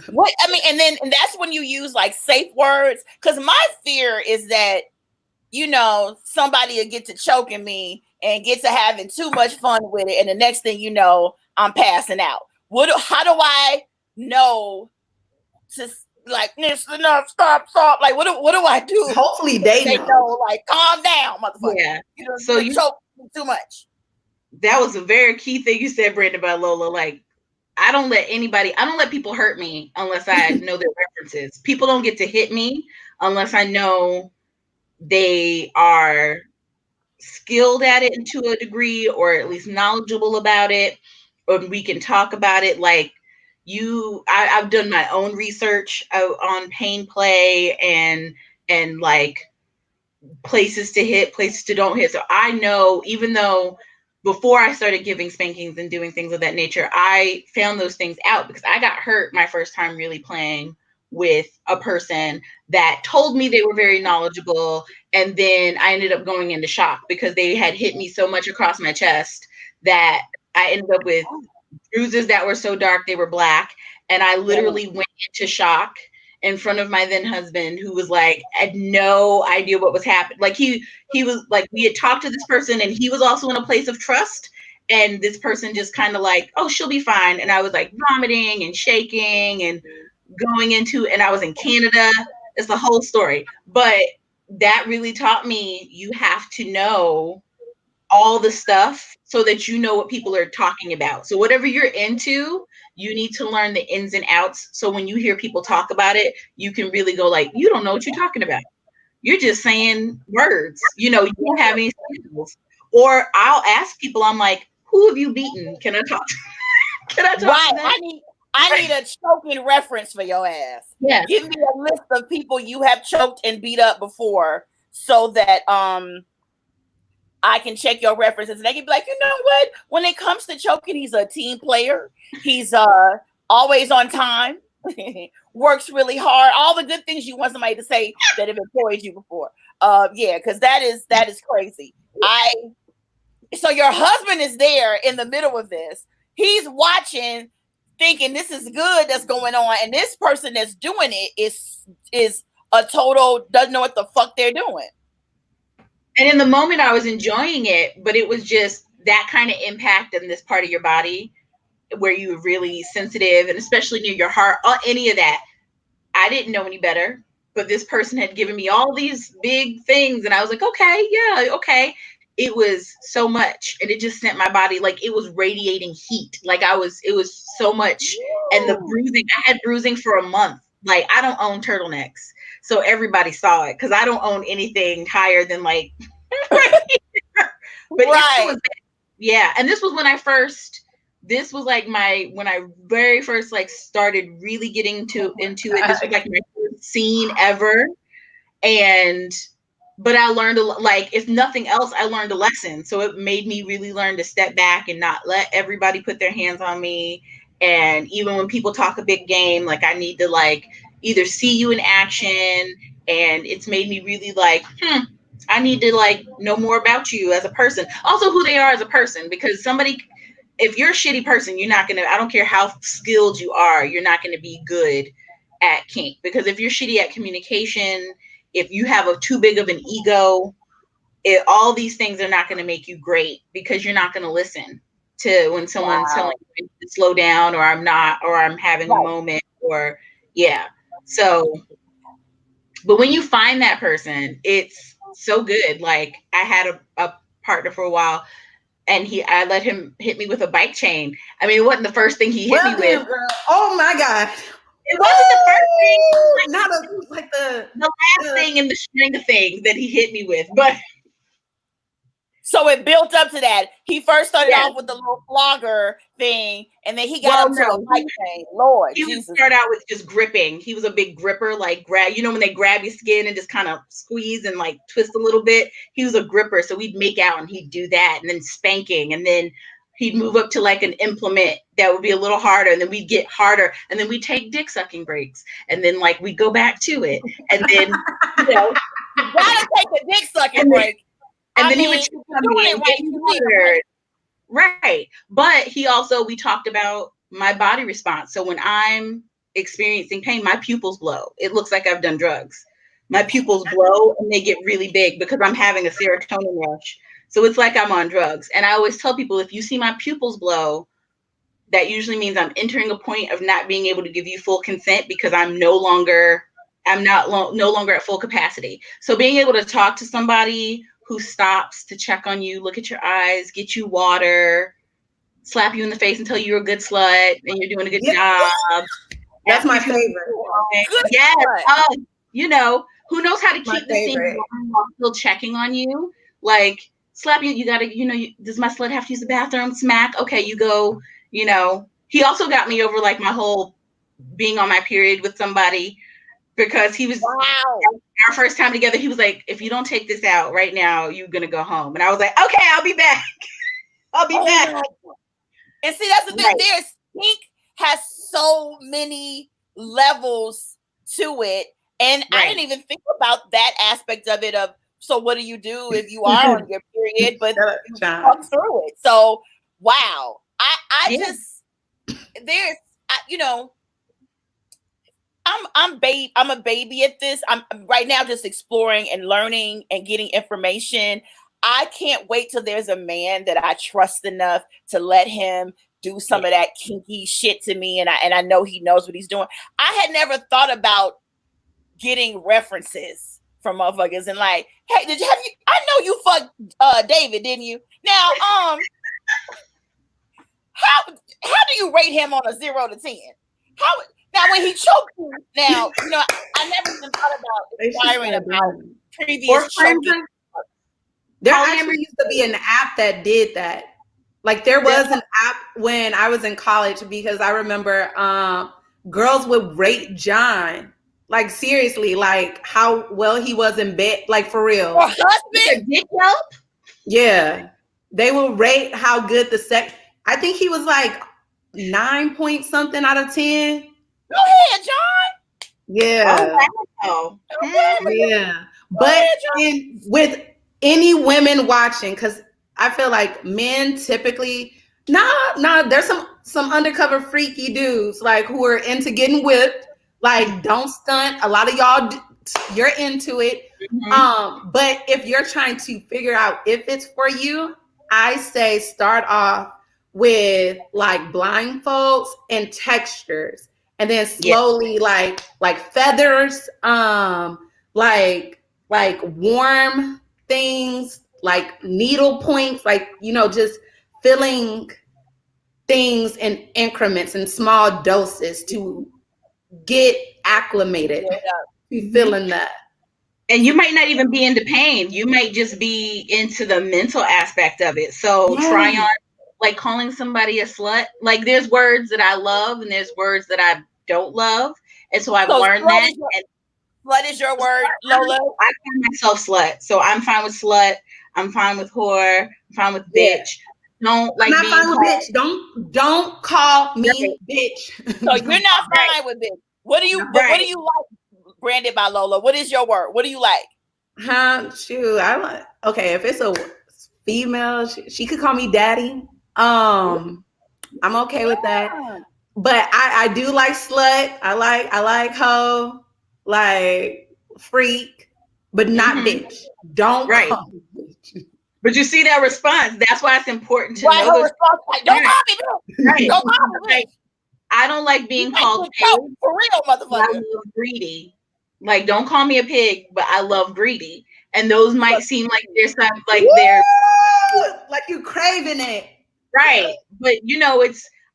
what I mean, and that's when you use like safe words. Because my fear is that, somebody will get to choking me and get to having too much fun with it, and the next thing you know, I'm passing out. How do I know to like this enough? Stop. Like what do I do? Hopefully they know. Like calm down, motherfucker. Yeah. So you choke too much. That was a very key thing you said, Brandon, about Lola. Like, I don't let people hurt me unless I know their references. People don't get to hit me unless I know they are skilled at it to a degree, or at least knowledgeable about it, or we can talk about it. Like I've done my own research on pain play and like places to hit, places to don't hit. So I know, even though before I started giving spankings and doing things of that nature, I found those things out because I got hurt my first time really playing with a person that told me they were very knowledgeable. And then I ended up going into shock because they had hit me so much across my chest that I ended up with bruises that were so dark, they were black. And I literally went into shock in front of my then husband, who was like, had no idea what was happening. Like he was like, we had talked to this person and he was also in a place of trust. And this person just kind of like, oh, she'll be fine. And I was like vomiting and shaking and going into, and I was in Canada. It's the whole story. But that really taught me you have to know all the stuff so that you know what people are talking about. So whatever you're into, you need to learn the ins and outs. So when you hear people talk about it, you can really go like, you don't know what you're talking about. You're just saying words. You don't have any skills. Or I'll ask people, I'm like, who have you beaten? Can I talk? Can I talk to them? I need a choking reference for your ass. Yeah. Give me a list of people you have choked and beat up before so that I can check your references, and they can be like, you know what? When it comes to choking, he's a team player. He's always on time, works really hard. All the good things you want somebody to say that have employed you before. Because that is crazy. So your husband is there in the middle of this. He's watching thinking this is good that's going on, and this person that's doing it is a total doesn't know what the fuck they're doing. And in the moment I was enjoying it, but it was just that kind of impact in this part of your body where you were really sensitive, and especially near your heart, any of that. I didn't know any better, but this person had given me all these big things, and I was like, okay, yeah, okay. It was so much, and it just sent my body, like it was radiating heat. Like it was so much. And the bruising, I had bruising for a month. Like, I don't own turtlenecks, so everybody saw it, because I don't own anything higher than like right here. But right. It was, yeah. And this was when this was like when I very first like started really getting into it. This was like my first scene ever. But I learned like, if nothing else, I learned a lesson. So it made me really learn to step back and not let everybody put their hands on me. And even when people talk a big game, like I need to like either see you in action. And it's made me really like, I need to like know more about you as a person. Also who they are as a person, because if you're a shitty person, I don't care how skilled you are, you're not going to be good at kink. Because if you're shitty at communication, if you have too big of an ego, all these things are not going to make you great, because you're not going to listen to when someone's telling you to slow down, or I'm having a moment, or yeah. So, but when you find that person, it's so good. Like I had a partner for a while, and I let him hit me with a bike chain. I mean, it wasn't the first thing he hit me with. Girl. Oh my God. It wasn't the first thing. Not like the last thing in the string of things that he hit me with. But so it built up to that. He first started off with the little flogger thing, and then he got up to a bike chain. Lord, he Jesus. would start out with just gripping. He was a big gripper, like when they grab your skin and just kind of squeeze and like twist a little bit. He was a gripper, so we'd make out and he'd do that, and then spanking, and then he'd move up to like an implement that would be a little harder, and then we'd get harder, and then we'd take dick sucking breaks, and then like we'd go back to it, and then you gotta take a dick sucking break. And then he would check on me and get me weird. Right. But we talked about my body response. So when I'm experiencing pain, my pupils blow. It looks like I've done drugs. My pupils blow and they get really big because I'm having a serotonin rush. So it's like I'm on drugs. And I always tell people, if you see my pupils blow, that usually means I'm entering a point of not being able to give you full consent, because I'm no longer at full capacity. So being able to talk to somebody who stops to check on you, look at your eyes, get you water, slap you in the face and tell you you're a good slut and you're doing a good job. That's my favorite. Yes. Who knows how to keep the scene going while still checking on you? Like, slap you, you gotta, does my slut have to use the bathroom? Smack. Okay, you go, He also got me over like my whole being on my period with somebody, because he was our first time together. He was like, if you don't take this out right now, you're going to go home. And I was like, okay, I'll be back. I'll be back. And see, that's the thing. Kink has so many levels to it. And I didn't even think about that aspect of it so what do you do if you are on your period, but you talk through it. So, wow. I'm a baby at this. I'm right now just exploring and learning and getting information. I can't wait till there's a man that I trust enough to let him do some of that kinky shit to me, and I know he knows what he's doing. I had never thought about getting references from motherfuckers and like, hey, I know you fucked David, didn't you? Now, how do you rate him on a 0 to 10? Now, when he choked you, I never even thought about inquiring about previous choking. There actually used to be an app that did that. Like, there was an app when I was in college, because I remember girls would rate John. Like, seriously, like how well he was in bed, like for real. Or husband? Yeah. They will rate how good the sex. I think he was like 9 point something out of 10. Go ahead, John. Yeah. Oh, yeah. But with any women watching, because I feel like men typically No, there's some undercover freaky dudes like who are into getting whipped. Like, don't stunt. A lot of y'all, you're into it. Mhm. But if you're trying to figure out if it's for you, I say start off with like blindfolds and textures, and then Yeah. slowly like feathers, like warm things, like needle points, like just filling things in increments and small doses to get acclimated to feeling that. And you might not even be into pain. You might just be into the mental aspect of it. So try Yes. on, like, calling somebody a slut. Like, there's words that I love and there's words that I don't love. And so I've So learned that. And slut is your word, Lola? I call myself slut. So I'm fine with slut. I'm fine with whore. I'm fine with Yeah. bitch. Don't like I'm not being fine with called. bitch. Don't call me bitch. So you're not fine with it. What do you like branded by Lola? What is your word? What do you like? Shoot, okay, if it's a female, she could call me daddy. I'm okay with that. But I do like slut. I like hoe, like freak, but not bitch. Don't call me bitch. But you see that response. That's why it's important to Why know her this. response like, don't call me bitch. Right. Don't call me bitch. I don't like being called pig. For real, I motherfucker. love greedy. Like, don't call me a pig, but I love greedy. And those might seem like there's some they're like you craving it. right. But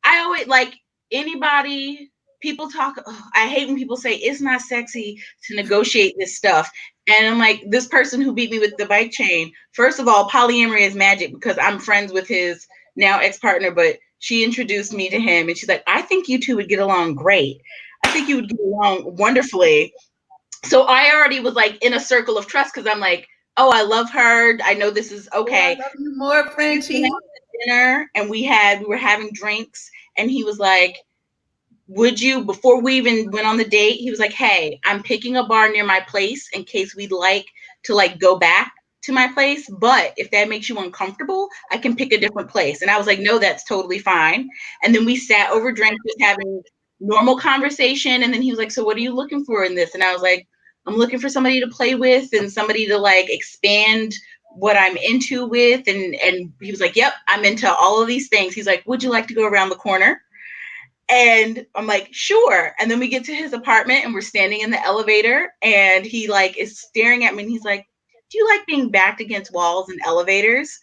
I always like anybody. People talk. I hate when people say it's not sexy to negotiate this stuff. And I'm like, this person who beat me with the bike chain. First of all, polyamory is magic because I'm friends with his now ex-partner, but she introduced me to him and she's like, I think you two would get along great. I think you would get along wonderfully. So I already was like in a circle of trust because I'm like, oh, I love her. I know this is okay. Oh, I love you more, Frenchie. Dinner and we were having drinks and he was like, would you, before we even went on the date, he was like, hey, I'm picking a bar near my place in case we'd like to like go back to my place, but if that makes you uncomfortable, I can pick a different place. And I was like, no, that's totally fine. And then we sat over drinks just having normal conversation. And then he was like, so what are you looking for in this? And I was like, I'm looking for somebody to play with and somebody to like expand what I'm into with. And he was like, yep, I'm into all of these things. He's like, would you like to go around the corner? And I'm like, sure. And then we get to his apartment and we're standing in the elevator and he like is staring at me and he's like, do you like being backed against walls and elevators?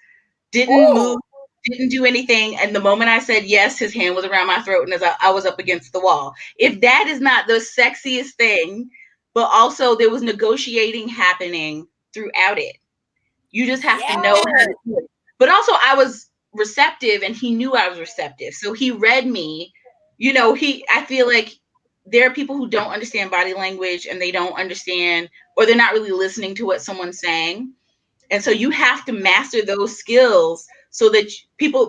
Didn't move, didn't do anything. And the moment I said yes, his hand was around my throat and as I was up against the wall. If that is not the sexiest thing, but also there was negotiating happening throughout it. You just have to know how to do it. But also I was receptive and he knew I was receptive. So he read me. I feel like there are people who don't understand body language and they don't understand or they're not really listening to what someone's saying. And so you have to master those skills so that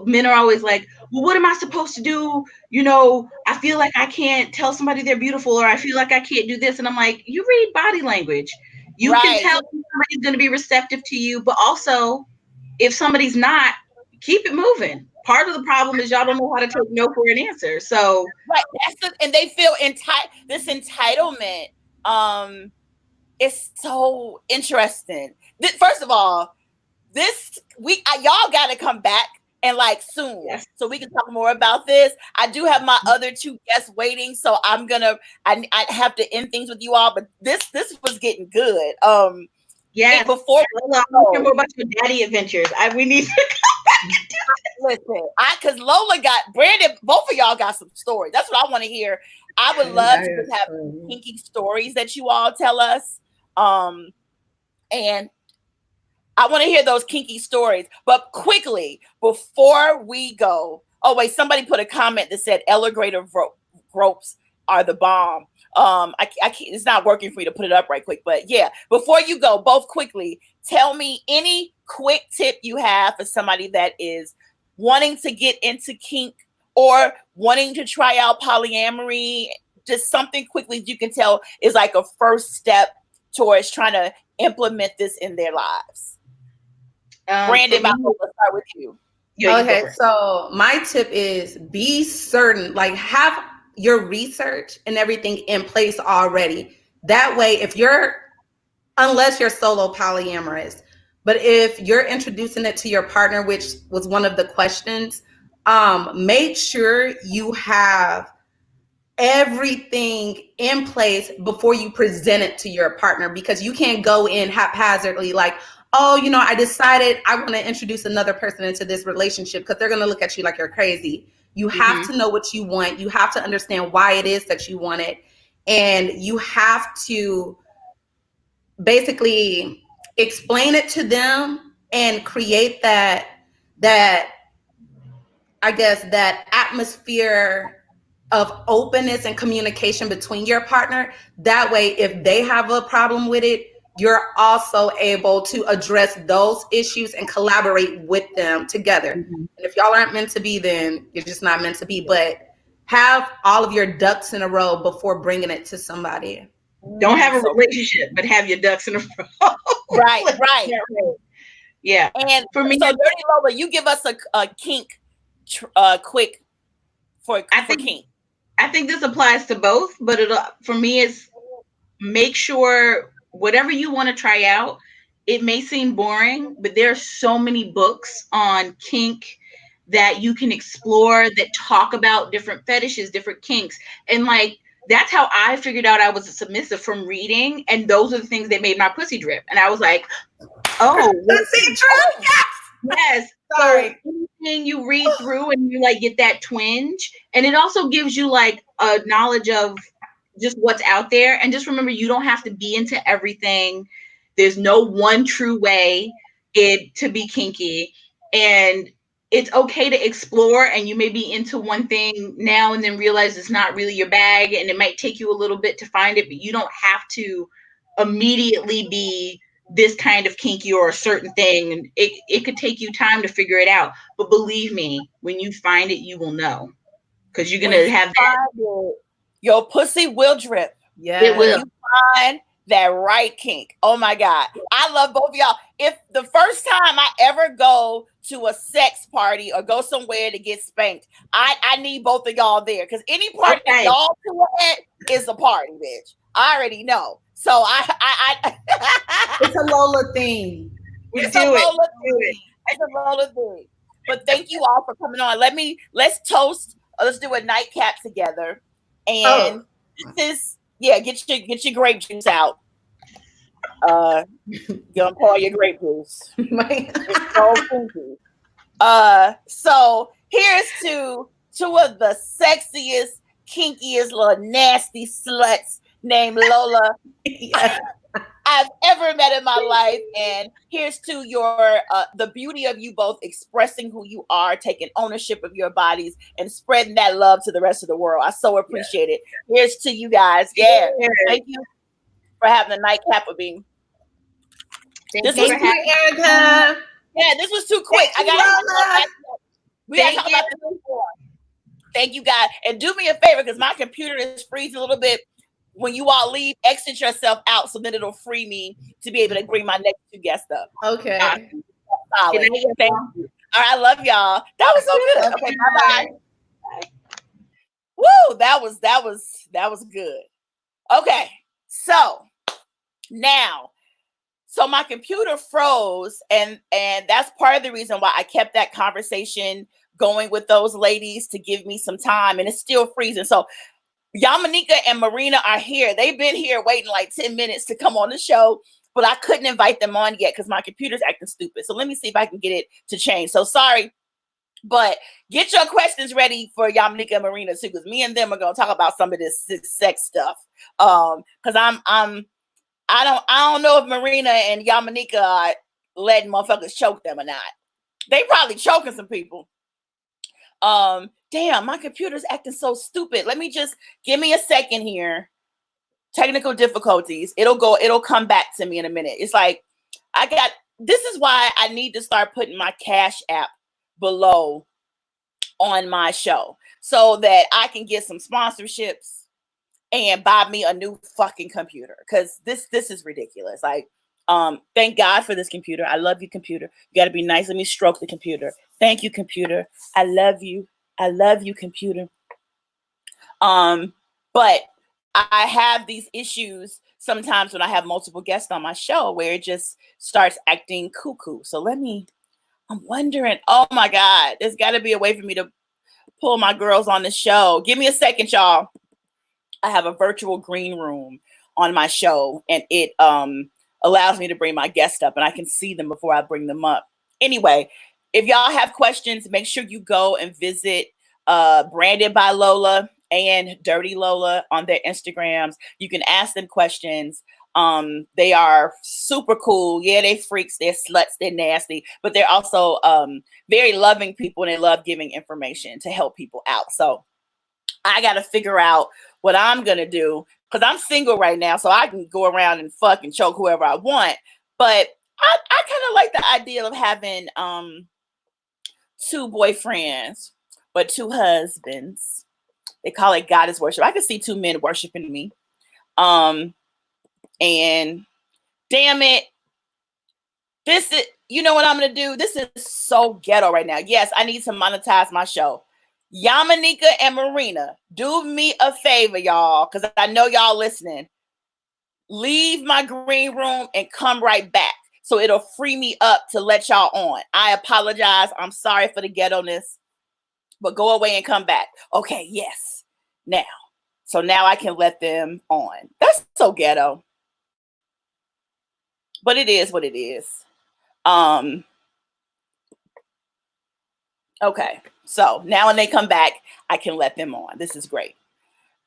men are always like, well, what am I supposed to do? I feel like I can't tell somebody they're beautiful or I feel like I can't do this. And I'm like, you read body language. You can tell if somebody's going to be receptive to you, but also if somebody's not, keep it moving. Part of the problem is y'all don't know how to take no for an answer. So and they feel this entitlement. It's so interesting. First of all, this week y'all got to come back and like soon, so we can talk more about this. I do have my other two guests waiting, so I have to end things with you all. But this was getting good. Yeah. Before I want to hear more about your daddy adventures. We need to come back and do this. Listen, because Lola Brandon, both of y'all got some stories. That's what I want to hear. I would love to have kinky stories that you all tell us. And I want to hear those kinky stories. But quickly, before we go, oh wait, somebody put a comment that said elevator ropes are the bomb. I can't, it's not working for me to put it up right quick, but yeah, before you go, both quickly, tell me any quick tip you have for somebody that is wanting to get into kink or wanting to try out polyamory. Just something quickly you can tell is like a first step towards trying to implement this in their lives. Brandon, I'll start with you. Yeah, you go Okay, first. so my tip is be certain, like have your research and everything in place already. That way, unless you're solo polyamorous, but if you're introducing it to your partner, which was one of the questions, make sure you have everything in place before you present it to your partner, because you can't go in haphazardly like, oh, I decided I want to introduce another person into this relationship, because they're going to look at you like you're crazy. You have to know what you want. You have to understand why it is that you want it. And you have to basically explain it to them and create that I guess that atmosphere of openness and communication between your partner. That way, if they have a problem with it, you're also able to address those issues and collaborate with them together. And if y'all aren't meant to be, then you're just not meant to be. But have all of your ducks in a row before bringing it to somebody. Don't have a relationship, but have your ducks in a row. Right. Yeah. And for me, so Dirty Lola, you give us a kink quick for kink. I think this applies to both, but for me it's make sure whatever you want to try out, it may seem boring, but there are so many books on kink that you can explore that talk about different fetishes, different kinks. And like, that's how I figured out I was a submissive, from reading. And those are the things that made my pussy drip. And I was like, oh, pussy drip? Yes. Sorry. So anything you read through and you like get that twinge, and it also gives you like a knowledge of just what's out there. And just remember, you don't have to be into everything. There's no one true way to be kinky, and it's okay to explore. And you may be into one thing now and then realize it's not really your bag, and it might take you a little bit to find it, but you don't have to immediately be this kind of kinky or a certain thing. It could take you time to figure it out, but believe me, when you find it, you will know, because you're gonna have that. Your pussy will drip. Yeah, it will. You find that right kink. Oh my God, I love both of y'all. If the first time I ever go to a sex party or go somewhere to get spanked, I need both of y'all there, because any party that y'all two at is a party, bitch. I already know. So I it's a Lola thing. It's a Lola thing. But thank you all for coming on. Let's toast. Let's do a nightcap together. And get your grape juice out. Gonna pour your grape juice. It's so kinky. So here's to two of the sexiest, kinkiest, little nasty sluts named Lola I've ever met in my life. And here's to your the beauty of you both expressing who you are, taking ownership of your bodies, and spreading that love to the rest of the world. I so appreciate it. Here's to you guys. Yeah. Thank you for having a nightcap with me. Thank you, Erica. Yeah, this was too quick. We gotta talk about this before. Thank you, guys. And do me a favor, because my computer is freezing a little bit. When you all leave, exit yourself out so that it'll free me to be able to bring my next two guests up. Okay. Thank you. All right, I love y'all. That was so good. Okay, bye-bye. Woo, that was good. Okay, so now, so my computer froze, and that's part of the reason why I kept that conversation going with those ladies, to give me some time, and it's still freezing. So Yamaneika and Marina are here. They've been here waiting like 10 minutes to come on the show, but I couldn't invite them on yet because my computer's acting stupid. So let me see if I can get it to change. So sorry, but get your questions ready for Yamaneika and Marina too, because me and them are going to talk about some of this sex stuff. Because I don't know if Marina and Yamaneika are letting motherfuckers choke them or not. They probably choking some people. Damn, my computer's acting so stupid. Let me just give me a second here. Technical difficulties. It'll come back to me in a minute. It's like this is why I need to start putting my Cash App below on my show, so that I can get some sponsorships and buy me a new fucking computer, because this is ridiculous. Like, Thank God for this computer. I love you, computer. You got to be nice. Let me stroke the computer. Thank you, computer. I love you. I love you, computer. But I have these issues sometimes when I have multiple guests on my show where it just starts acting cuckoo. So I'm wondering, oh my God, there's got to be a way for me to pull my girls on the show. Give me a second, y'all. I have a virtual green room on my show, and it allows me to bring my guests up, and I can see them before I bring them up. Anyway, if y'all have questions, make sure you go and visit Branded by Lola and Dirty Lola on their Instagrams. You can ask them questions. They are super cool. Yeah, they freaks, they're sluts, they're nasty, but they're also very loving people, and they love giving information to help people out. So I got to figure out what I'm going to do, because I'm single right now, so I can go around and fuck and choke whoever I want. But I kind of like the idea of having 2 boyfriends, but 2 husbands. They call it goddess worship. I can see 2 men worshiping me. And damn it, this is, you know what I'm going to do? This is so ghetto right now. Yes, I need to monetize my show. Yamaneika and Marina, do me a favor, y'all, because I know y'all listening. Leave my green room and come right back, so it'll free me up to let y'all on. I apologize. I'm sorry for the ghetto-ness, but go away and come back. Okay, yes. Now. So now I can let them on. That's so ghetto. But it is what it is. Okay. So now when they come back, I can let them on. This is great.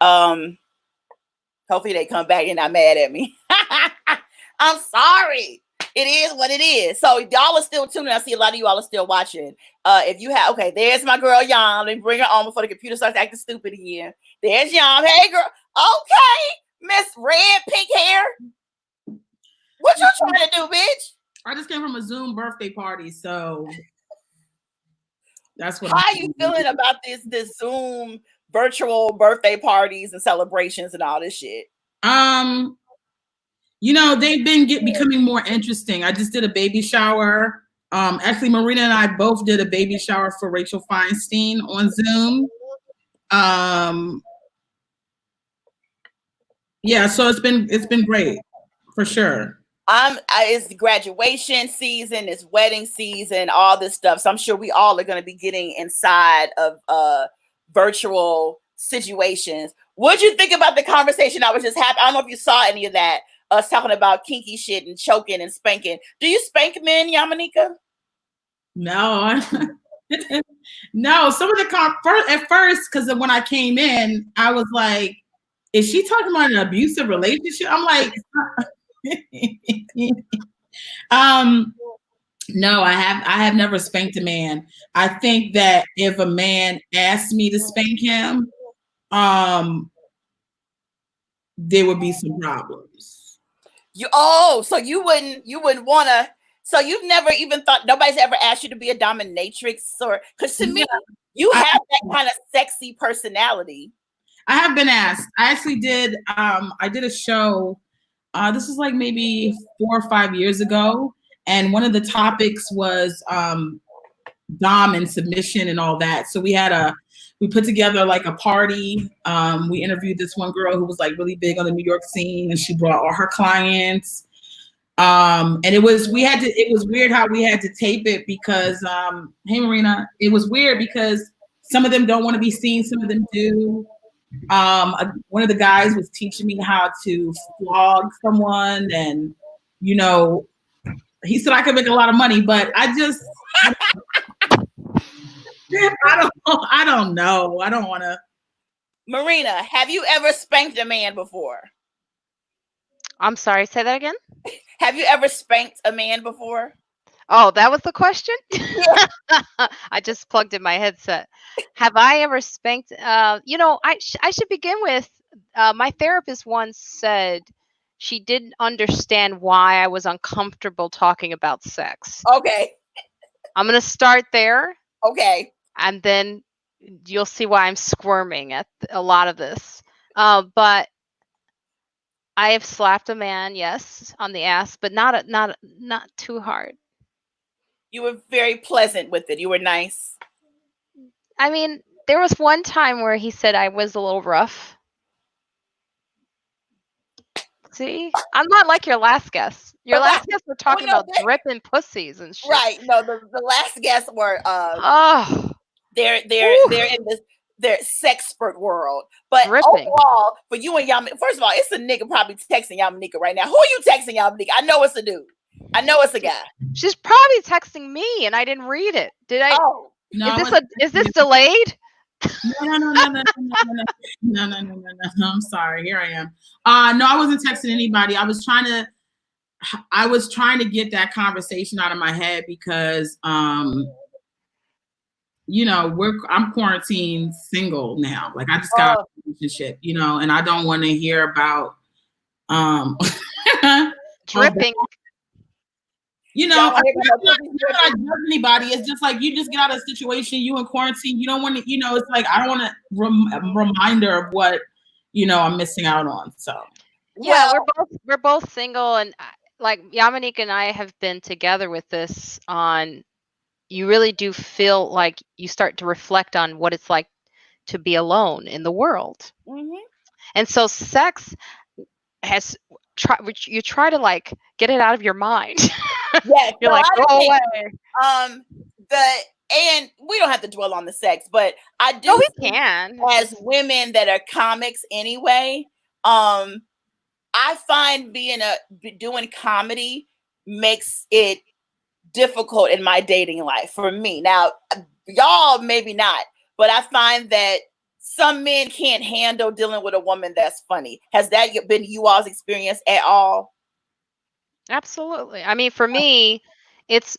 Hopefully they come back and not mad at me. I'm sorry. It is what it is. So y'all are still tuning. I see a lot of you all are still watching. If you have, okay, there's my girl Yam. Let me bring her on before the computer starts acting stupid again. There's Yam. Hey girl. Okay, Miss Red Pink Hair. What you trying to do, bitch? I just came from a Zoom birthday party, so that's what. How are you feeling about this Zoom virtual birthday parties and celebrations and all this shit? You know, they've been becoming more interesting. I just did a baby shower. Actually, Marina and I both did a baby shower for Rachel Feinstein on Zoom. Yeah, so it's been great for sure. It's graduation season, it's wedding season, all this stuff. So I'm sure we all are going to be getting inside of virtual situations. What'd you think about the conversation I was just having? I don't know if you saw any of that. Us talking about kinky shit and choking and spanking. Do you spank men, Yamaneika? No, no. Some of the at first, because when I came in, I was like, "Is she talking about an abusive relationship?" I'm like, no, I have never spanked a man. I think that if a man asked me to spank him, there would be some problems. So you wouldn't want to. So you've never even thought, nobody's ever asked you to be a dominatrix, or because to me, you have that kind of sexy personality. I have been asked. I actually did. I did a show. This was like maybe 4 or 5 years ago, and one of the topics was dom and submission and all that. So we put together like a party. We interviewed this one girl who was like really big on the New York scene, and she brought all her clients. And it was weird how we had to tape it because hey Marina, it was weird because some of them don't want to be seen, some of them do. One of the guys was teaching me how to flog someone, and you know, he said I could make a lot of money, but I don't know. I don't want to. Marina, have you ever spanked a man before? I'm sorry, say that again? Have you ever spanked a man before? Oh, that was the question? I just plugged in my headset. Have I ever spanked? You know, I should begin with, my therapist once said she didn't understand why I was uncomfortable talking about sex. Okay. I'm going to start there. Okay. And then you'll see why I'm squirming at a lot of this. But I have slapped a man, yes, on the ass, but not too hard. You were very pleasant with it. You were nice. I mean, there was one time where he said I was a little rough. See, I'm not like your last guest. Your last guest were talking about dripping pussies and shit. Right. No, the last guests were oh, they're in their sexpert world. But dripping. overall, for you and Yamaneika, first of all, it's a nigga probably texting Yamaneika right now. Who are you texting, Yamaneika? I know it's a dude. I know it's a guy. She's probably texting me, and I didn't read it. Did I? Oh, No, is this delayed? No. I'm sorry. Here I am. No, I wasn't texting anybody. I was trying to get that conversation out of my head because I'm quarantined single now. Like I just got a relationship, and I don't want to hear about dripping. I'm not judging anybody. It's just like you just get out of a situation, you in quarantine. You don't want to, it's like I don't want a reminder of what I'm missing out on. So yeah, we're both single, and like Yamaneika and I have been together with this on. You really do feel like you start to reflect on what it's like to be alone in the world, and so sex has you try to like get it out of your mind. Yeah, you're like, go away. And we don't have to dwell on the sex, but I do. No, we can. As women that are comics anyway, I find doing comedy makes it difficult in my dating life for me. Now, y'all maybe not, but I find that some men can't handle dealing with a woman that's funny. Has that been you all's experience at all? Absolutely. I mean, for me, it's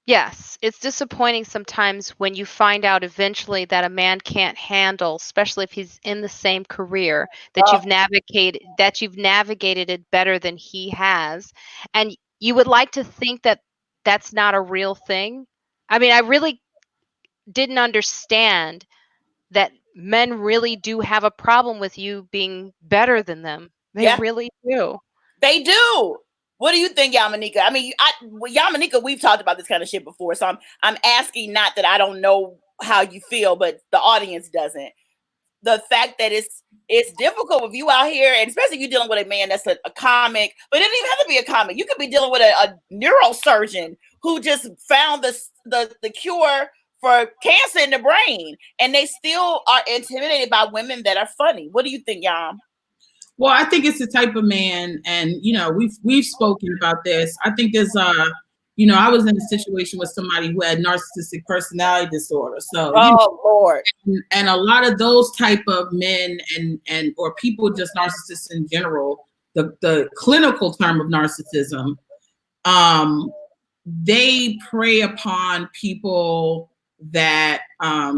yes, it's disappointing sometimes when you find out eventually that a man can't handle, especially if he's in the same career that you've navigated it better than he has, and you would like to think that that's not a real thing. I mean, I really didn't understand that men really do have a problem with you being better than them. They really do. They do. What do you think, Yamaneika? I mean, Yamaneika, we've talked about this kind of shit before, so I'm asking, not that I don't know how you feel, but the audience doesn't. The fact that it's difficult with you out here, and especially if you're dealing with a man that's a comic, but it doesn't even have to be a comic. You could be dealing with a neurosurgeon who just found the cure for cancer in the brain, and they still are intimidated by women that are funny. What do you think, Yam? Well, I think it's the type of man, and we've spoken about this. I think there's I was in a situation with somebody who had narcissistic personality disorder. So Lord. And a lot of those type of men and or people, just narcissists in general, the clinical term of narcissism, they prey upon people that are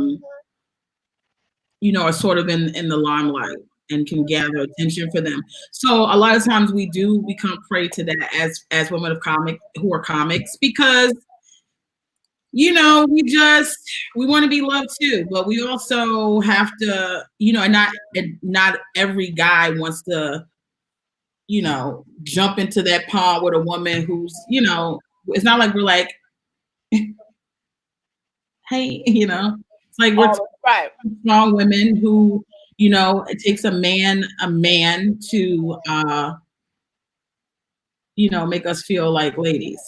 sort of in the limelight and can gather attention for them. So a lot of times we do become prey to that as women of who are comics, because we want to be loved too, but we also have to, and not every guy wants to, jump into that pond with a woman who's, it's not like we're like, hey, it's like we're strong women who, it takes a man to, make us feel like ladies.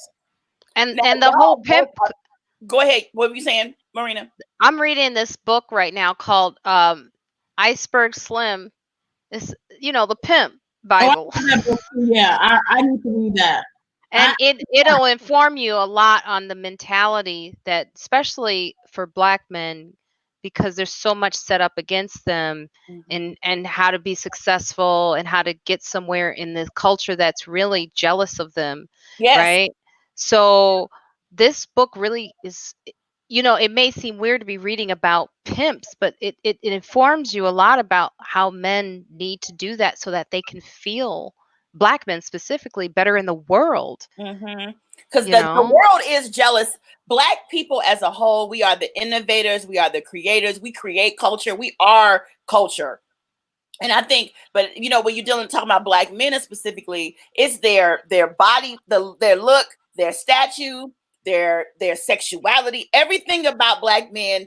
And the whole pimp. Go ahead. What were you saying, Marina? I'm reading this book right now called Iceberg Slim. It's the pimp Bible. Yeah, I need to read that. And it'll inform you a lot on the mentality that, especially for Black men, because there's so much set up against them, and how to be successful and how to get somewhere in this culture that's really jealous of them. Yes. Right. So this book really is, it may seem weird to be reading about pimps, but it informs you a lot about how men need to do that so that they can feel, Black men specifically, better in the world. Because the world is jealous. Black people as a whole, we are the innovators, we are the creators, we create culture, we are culture. And I think, but you know, when you're talking about Black men specifically, it's their body, their look, their statue, their sexuality, everything about Black men,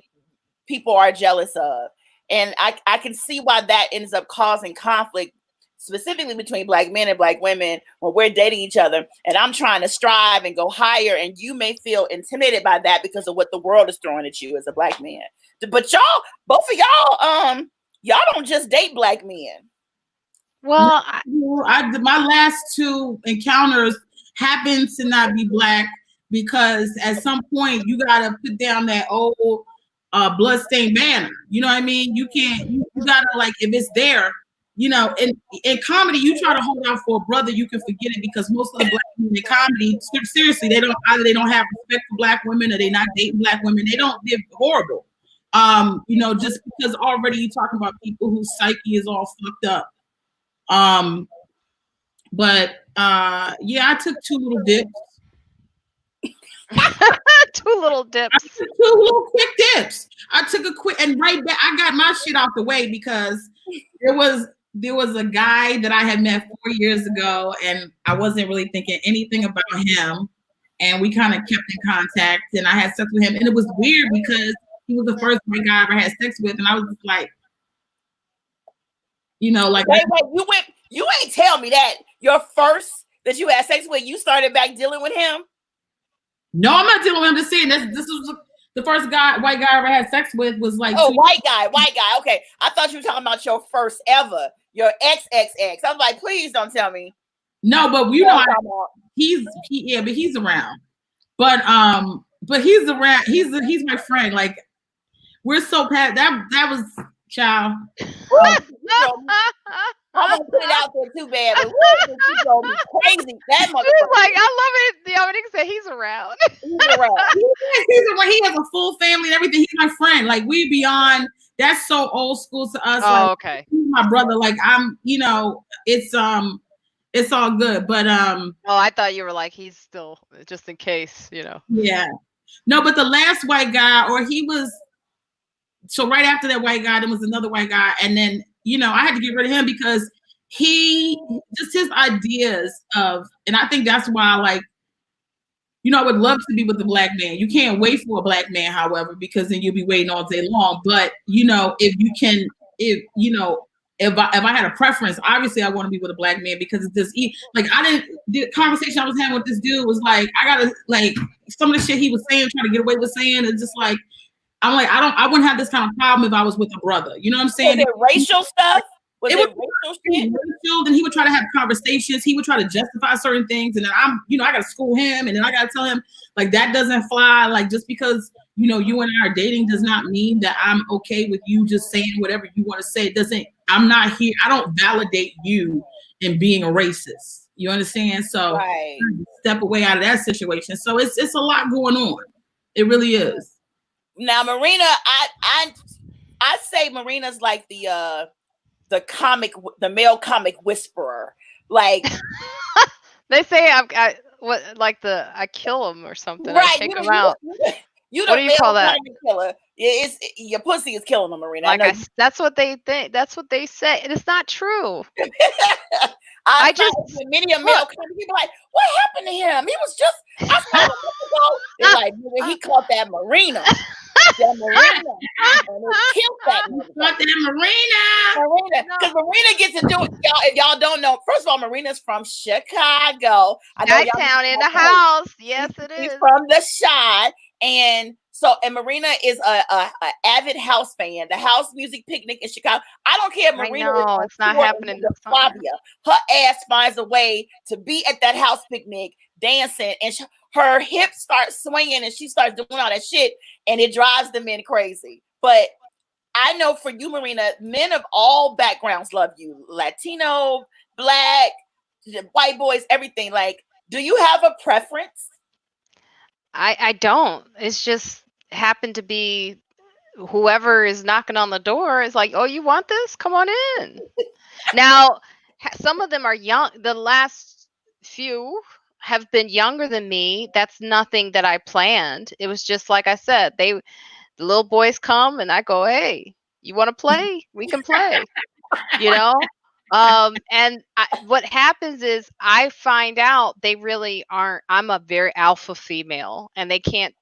people are jealous of. And I can see why that ends up causing conflict, specifically between Black men and Black women when we're dating each other. And I'm trying to strive and go higher, and you may feel intimidated by that because of what the world is throwing at you as a Black man. But y'all, both of y'all don't just date Black men. Well, my last two encounters happened to not be Black, because at some point you gotta put down that old bloodstained banner. You know what I mean? You can't. You gotta, like, if it's there, you know. In comedy, you try to hold out for a brother, you can forget it, because most of the Black women in comedy, seriously, they don't have respect for Black women, or they not dating Black women. They're horrible. You know, just because already you're talking about people whose psyche is all fucked up. But yeah, I took two little dips. Two little dips. I took two little quick dips. I took a quick, and right back, I got my shit out the way, because there was a guy that I had met 4 years ago, and I wasn't really thinking anything about him, and we kind of kept in contact, and I had sex with him, and it was weird because he was the first white guy I ever had sex with, and I was just like, you know, like, wait, you ain't tell me that your first that you had sex with, you started back dealing with him? No, I'm not dealing with him. I'm just saying this was the first white guy I ever had sex with was like. Oh, white guy. Okay, I thought you were talking about your first ever, your ex. I was like, please don't tell me. No, but you know, but he's around. But he's around. He's my friend. Like, we're so past that was child. I'm gonna put it out there too bad, but he's gonna be crazy. That She's like, I love it. The Yamaneika said he's around. He's around. He has a full family and everything. He's my friend. Like, we beyond. That's so old school to us. Oh, like, okay. He's my brother. Like, I'm. You know, it's all good. But Oh, I thought you were like, he's still, just in case, you know. Yeah. No, but the last white guy, or he was. So right after that white guy, there was another white guy, and then, you know, I had to get rid of him because his ideas of, and I think that's why, like, you know, I would love to be with a Black man. You can't wait for a Black man, however, because then you'll be waiting all day long. But, you know, if I had a preference, obviously I want to be with a Black man, because it's just the conversation I was having with this dude was like, I gotta, like, some of the shit he was saying, trying to get away with saying, it's just like, I'm like, I wouldn't have this kind of problem if I was with a brother. You know what I'm saying? Was it racial stuff? Was it racial shit? Then he would try to have conversations. He would try to justify certain things. And then I got to school him. And then I got to tell him, like, that doesn't fly. Like, just because, you know, you and I are dating does not mean that I'm okay with you just saying whatever you want to say. It doesn't, I'm not here. I don't validate you in being a racist. You understand? So right. Step away out of that situation. So it's a lot going on. It really is. Now, Marina, I say Marina's like the male comic whisperer. Like, they say I kill him or something. Right, I take him out. You what do you call that? Killer. It's your pussy is killing them, Marina. Like, that's what they think. That's what they say, and it's not true. I just many a male comic people like, what happened to him? He was just I saw him ago. They're like, he caught that Marina. That Marina. And he killed that Marina. Because Marina gets to do it. Y'all, if y'all don't know, first of all, Marina's from Chicago. I know Chi-town in the house. Yes, it is. She's from the Chi. And Marina is a avid house fan. The house music picnic in Chicago. I don't care if Marina is it's not happening this summer. Her ass finds a way to be at that house picnic dancing, and her hips start swinging, and she starts doing all that shit, and it drives the men crazy. But I know for you, Marina, men of all backgrounds love you. Latino, Black, white boys, everything. Like, do you have a preference? I don't. It's just happened to be whoever is knocking on the door is like, oh, you want this? Come on in. Now, some of them are young. The last few have been younger than me. That's nothing that I planned. It was just like I said, the little boys come and I go, hey, you want to play? We can play. you know? And what happens is I find out they really aren't. I'm a very alpha female, and they can't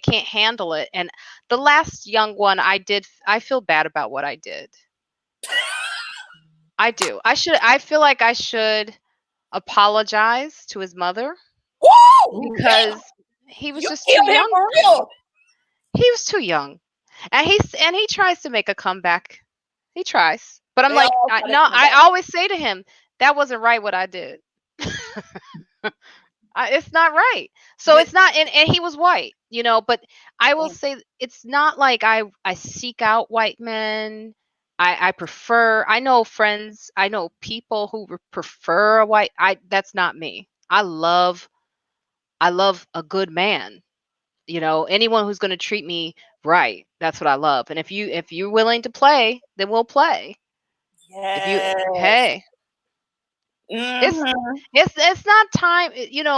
handle it. And the last young one I feel bad about what I did. I do. I feel like I should apologize to his mother Woo! because he was You just killed too him young. for real. He was too young, and he tries to make a comeback. He tries, but I'm They like, all try to no. come I back. always say to him, that wasn't right what I did. It's not right. So But- it's not, and he was white, but I will Mm. say it's not like I seek out white men. I know friends, I know people who prefer a white. That's not me. I love a good man. Anyone who's going to treat me right. That's what I love. And if you're willing to play, then we'll play. If you Yes. Hey, Mhm. it's not time.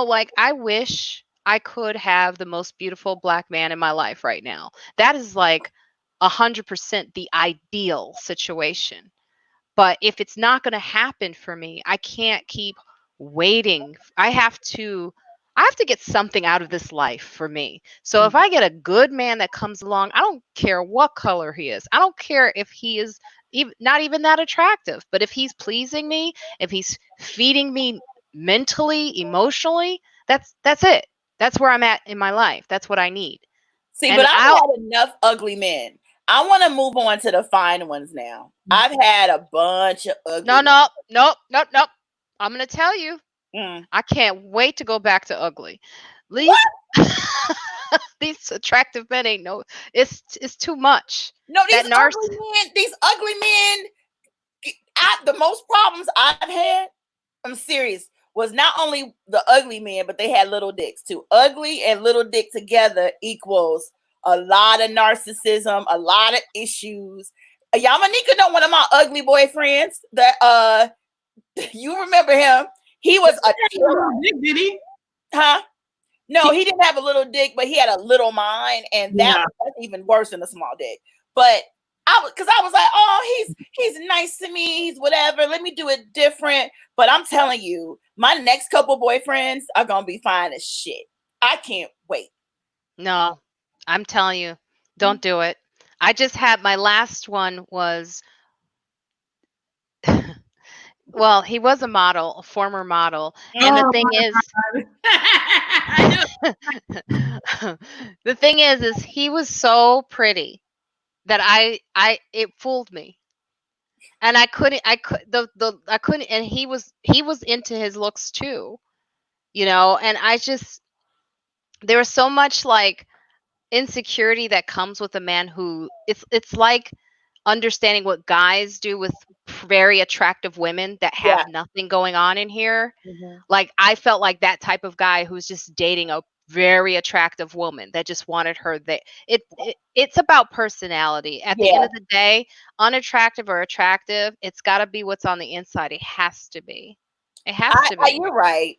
Like, I wish I could have the most beautiful black man in my life right now. That is like 100% the ideal situation. But if it's not going to happen for me, I can't keep waiting. I have to get something out of this life for me. So if I get a good man that comes along, I don't care what color he is. I don't care if he is not even that attractive, but if he's pleasing me, if he's feeding me mentally, emotionally, that's it. That's where I'm at in my life. That's what I need. See, And but I've had enough ugly men. I want to move on to the fine ones now. I've had a bunch of ugly men. Nope. I'm going to tell you. Mm. I can't wait to go back to ugly. These attractive men ain't it's too much. No, these ugly men, the most problems I've had, I'm serious, was not only the ugly men, but they had little dicks too. Ugly and little dick together equals a lot of narcissism, a lot of issues. Yamaneika know one of my ugly boyfriends that you remember him. He was a dick, did he? Huh? No, he didn't have a little dick, but he had a little mind, and that's even worse than a small dick. But I was like, oh, he's nice to me, he's whatever. Let me do it different. But I'm telling you, my next couple boyfriends are gonna be fine as shit. I can't wait. No, I'm telling you, don't do it. I just had my last one was. Well, he was a model, a former model. And the thing is he was so pretty that it fooled me. And I couldn't, and he was into his looks too, and there was so much like insecurity that comes with a man who it's like understanding what guys do with very attractive women that have nothing going on in here. Mm-hmm. Like, I felt like that type of guy who's just dating a very attractive woman that just wanted her. It's about personality. At the end of the day, unattractive or attractive, it's got to be what's on the inside. It has to be. It has to be.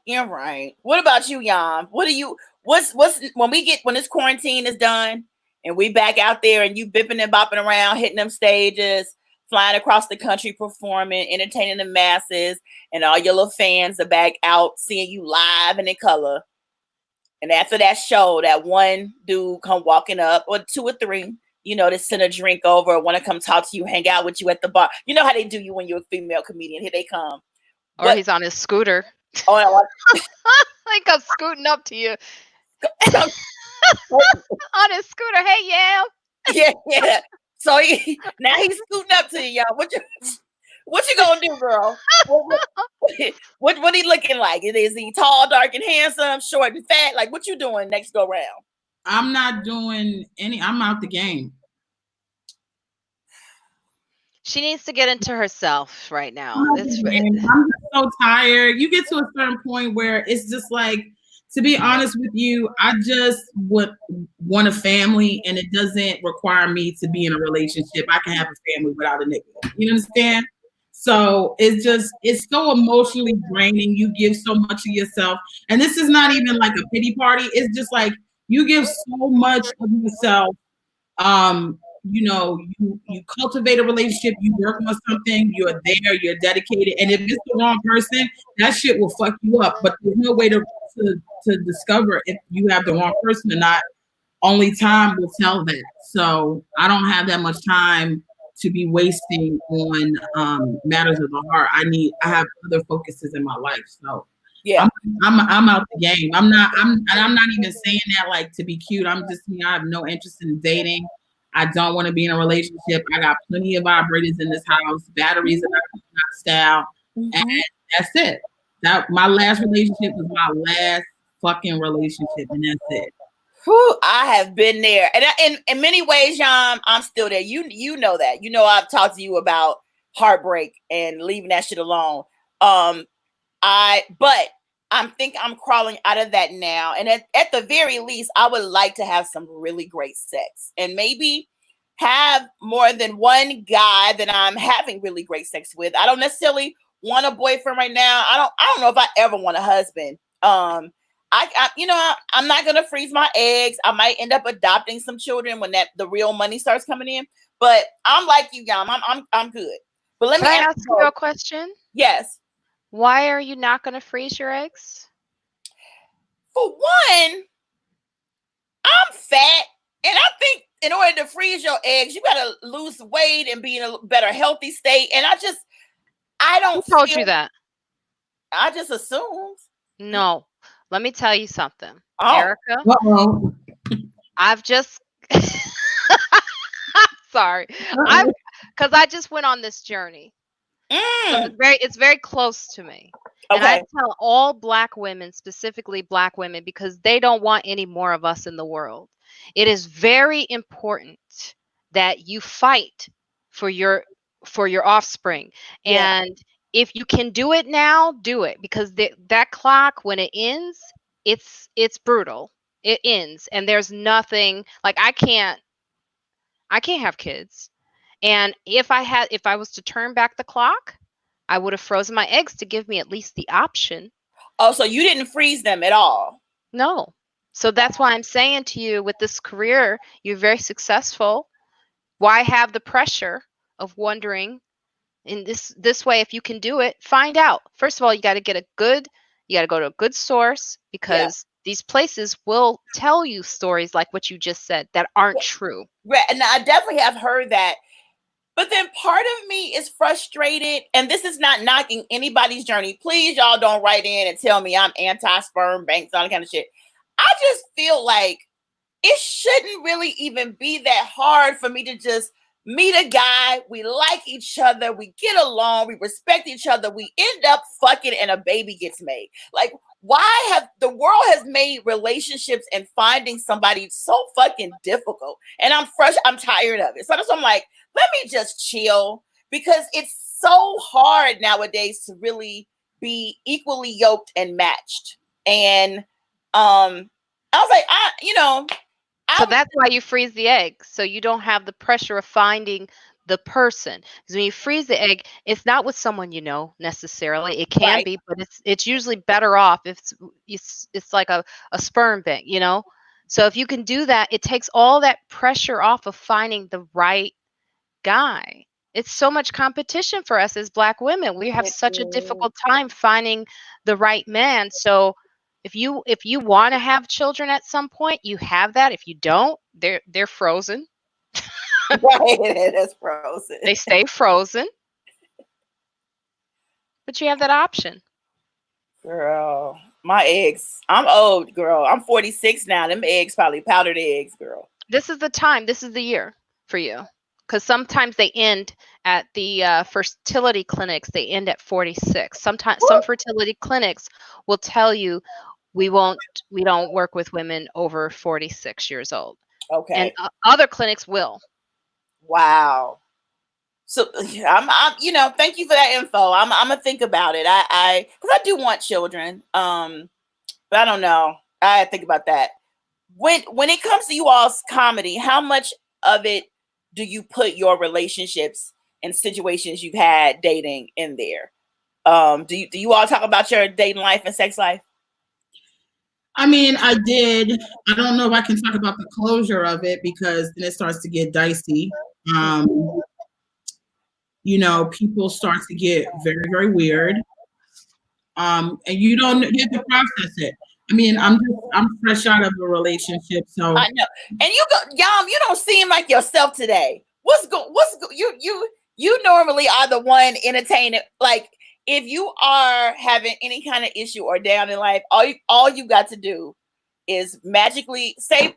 You're right. What about you, Yam? What's when this quarantine is done and we back out there and you bipping and bopping around, hitting them stages, flying across the country, performing, entertaining the masses, and all your little fans are back out seeing you live and in color. And after that show, that one dude come walking up, or two or three, to send a drink over, or want to come talk to you, hang out with you at the bar. You know how they do you when you're a female comedian. Here they come. Or he's on his scooter. Oh, I come scooting up to you. On his scooter. Hey, yeah. So now he's scooting up to you, y'all. What you gonna do, girl? What he looking like? Is he tall, dark, and handsome, short and fat? Like, what you doing next go round? I'm not doing any. I'm out the game. She needs to get into herself right now. I'm just so tired. You get to a certain point where it's just like, to be honest with you, I just would want a family, and it doesn't require me to be in a relationship. I can have a family without a nigga. You understand? So it's so emotionally draining. You give so much of yourself. And this is not even like a pity party. It's just like you give so much of yourself you cultivate a relationship, you work on something, you're there, you're dedicated, and if it's the wrong person, that shit will fuck you up. But there's no way to discover if you have the wrong person or not. Only time will tell that. So I don't have that much time to be wasting on matters of the heart. I have other focuses in my life. So yeah, I'm out the game. I'm not even saying that like to be cute. I'm just I have no interest in dating. I don't want to be in a relationship. I got plenty of vibrators in this house, batteries that I not style, and that's it. That my last relationship was my last fucking relationship, and that's it. Whew, I have been there, and in many ways, Yam, I'm still there. You know that. You know I've talked to you about heartbreak and leaving that shit alone. But I think I'm crawling out of that now, and at the very least, I would like to have some really great sex, and maybe have more than one guy that I'm having really great sex with. I don't necessarily want a boyfriend right now. I don't know if I ever want a husband. I'm not gonna freeze my eggs. I might end up adopting some children when the real money starts coming in. But I'm like you, Yam. I'm good. But let me ask you a question. Yes. Why are you not going to freeze your eggs? For one, I'm fat, and I think in order to freeze your eggs, you gotta lose weight and be in a better healthy state. And I don't. Who told you that? I just assumed. No. Let me tell you something, Erica. Uh-oh. I've just sorry. Because I just went on this journey. So it's very close to me. Okay. And I tell all Black women, specifically Black women, because they don't want any more of us in the world. It is very important that you fight for your offspring. Yeah. And if you can do it now, do it, because that clock, when it ends, it's brutal. It ends, and there's nothing like I can't have kids. And if I was to turn back the clock, I would have frozen my eggs to give me at least the option. Oh, so you didn't freeze them at all? No. So that's why I'm saying to you, with this career, you're very successful. Why have the pressure of wondering? In this way, if you can do it, find out. First of all, you got to go to a good source, because these places will tell you stories like what you just said that aren't true. Right. And I definitely have heard that. But then part of me is frustrated, and this is not knocking anybody's journey. Please, y'all don't write in and tell me I'm anti-sperm banks, all that kind of shit. I just feel like it shouldn't really even be that hard for me to just meet a guy. We like each other. We get along. We respect each other. We end up fucking and a baby gets made. Like, why have the world has made relationships and finding somebody so fucking difficult? And I'm tired of it. So I'm like, let me just chill, because it's so hard nowadays to really be equally yoked and matched. And I was like, so that's why you freeze the egg, so you don't have the pressure of finding the person. Because when you freeze the egg, it's not with someone you know necessarily. It can be, but it's usually better off if it's like a sperm bank, So if you can do that, it takes all that pressure off of finding the right guy. It's so much competition for us as Black women. We have such a difficult time finding the right man. So if you want to have children at some point, you have that. If you don't, they're frozen. Right, it is frozen. They stay frozen. But you have that option. Girl, my eggs. I'm old, girl. I'm 46 now. Them eggs probably powdered eggs, girl. This is the time. This is the year for you. Because sometimes they end at the fertility clinics. They end at 46. Sometimes some fertility clinics will tell you we don't work with women over 46 years old. Okay. And other clinics will. Wow. So I'm thank you for that info. I'm gonna think about it. Because I do want children. But I don't know. I think about that. When it comes to you all's comedy, how much of it do you put your relationships and situations you've had dating in there? Do you all talk about your dating life and sex life? I mean, I did. I don't know if I can talk about the closure of it because then it starts to get dicey. You know, people start to get very, very weird. And you have to process it. I mean, I'm fresh out of a relationship, so I know. And you don't seem like yourself today. You normally are the one entertaining. Like, if you are having any kind of issue or down in life, all you got to do is magically say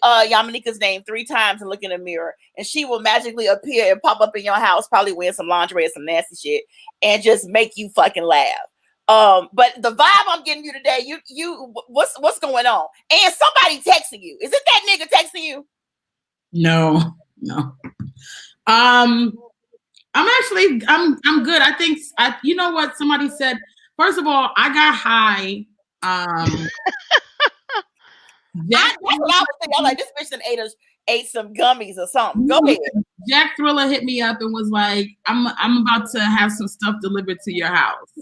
Yamaneika's name 3 times and look in the mirror, and she will magically appear and pop up in your house, probably wearing some lingerie or some nasty shit, and just make you fucking laugh. But the vibe I'm getting you today, what's going on? And somebody texting you. Is it that nigga texting you? No. I'm good. I think you know what somebody said. First of all, I got high. That's what I was thinking. I was like, this bitch ate some gummies or something. Go ahead. Jack Thriller hit me up and was like, I'm about to have some stuff delivered to your house.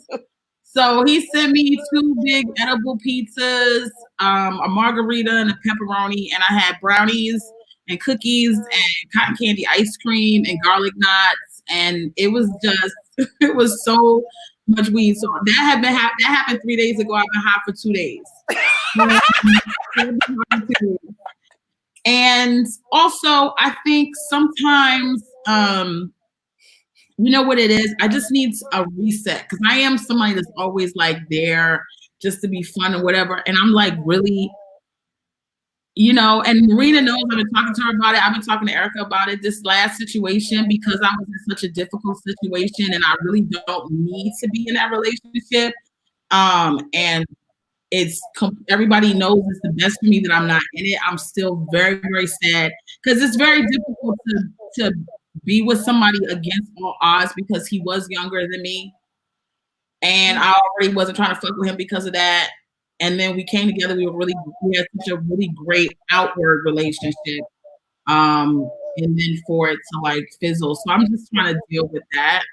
So he sent me 2 big edible pizzas, a margarita and a pepperoni, and I had brownies and cookies and cotton candy ice cream and garlic knots, and it was so much weed. So that happened 3 days ago. I've been high for 2 days. And also, I think sometimes, you know what it is? I just need a reset because I am somebody that's always like there just to be fun or whatever. And I'm like really, you know, and Marina knows I've been talking to her about it. I've been talking to Erica about it, this last situation, because I was in such a difficult situation and I really don't need to be in that relationship. And everybody knows it's the best for me that I'm not in it. I'm still very, very sad because it's very difficult to be with somebody against all odds because he was younger than me. And I already wasn't trying to fuck with him because of that. And then we came together. We had such a really great outward relationship. And then for it to like fizzle. So I'm just trying to deal with that.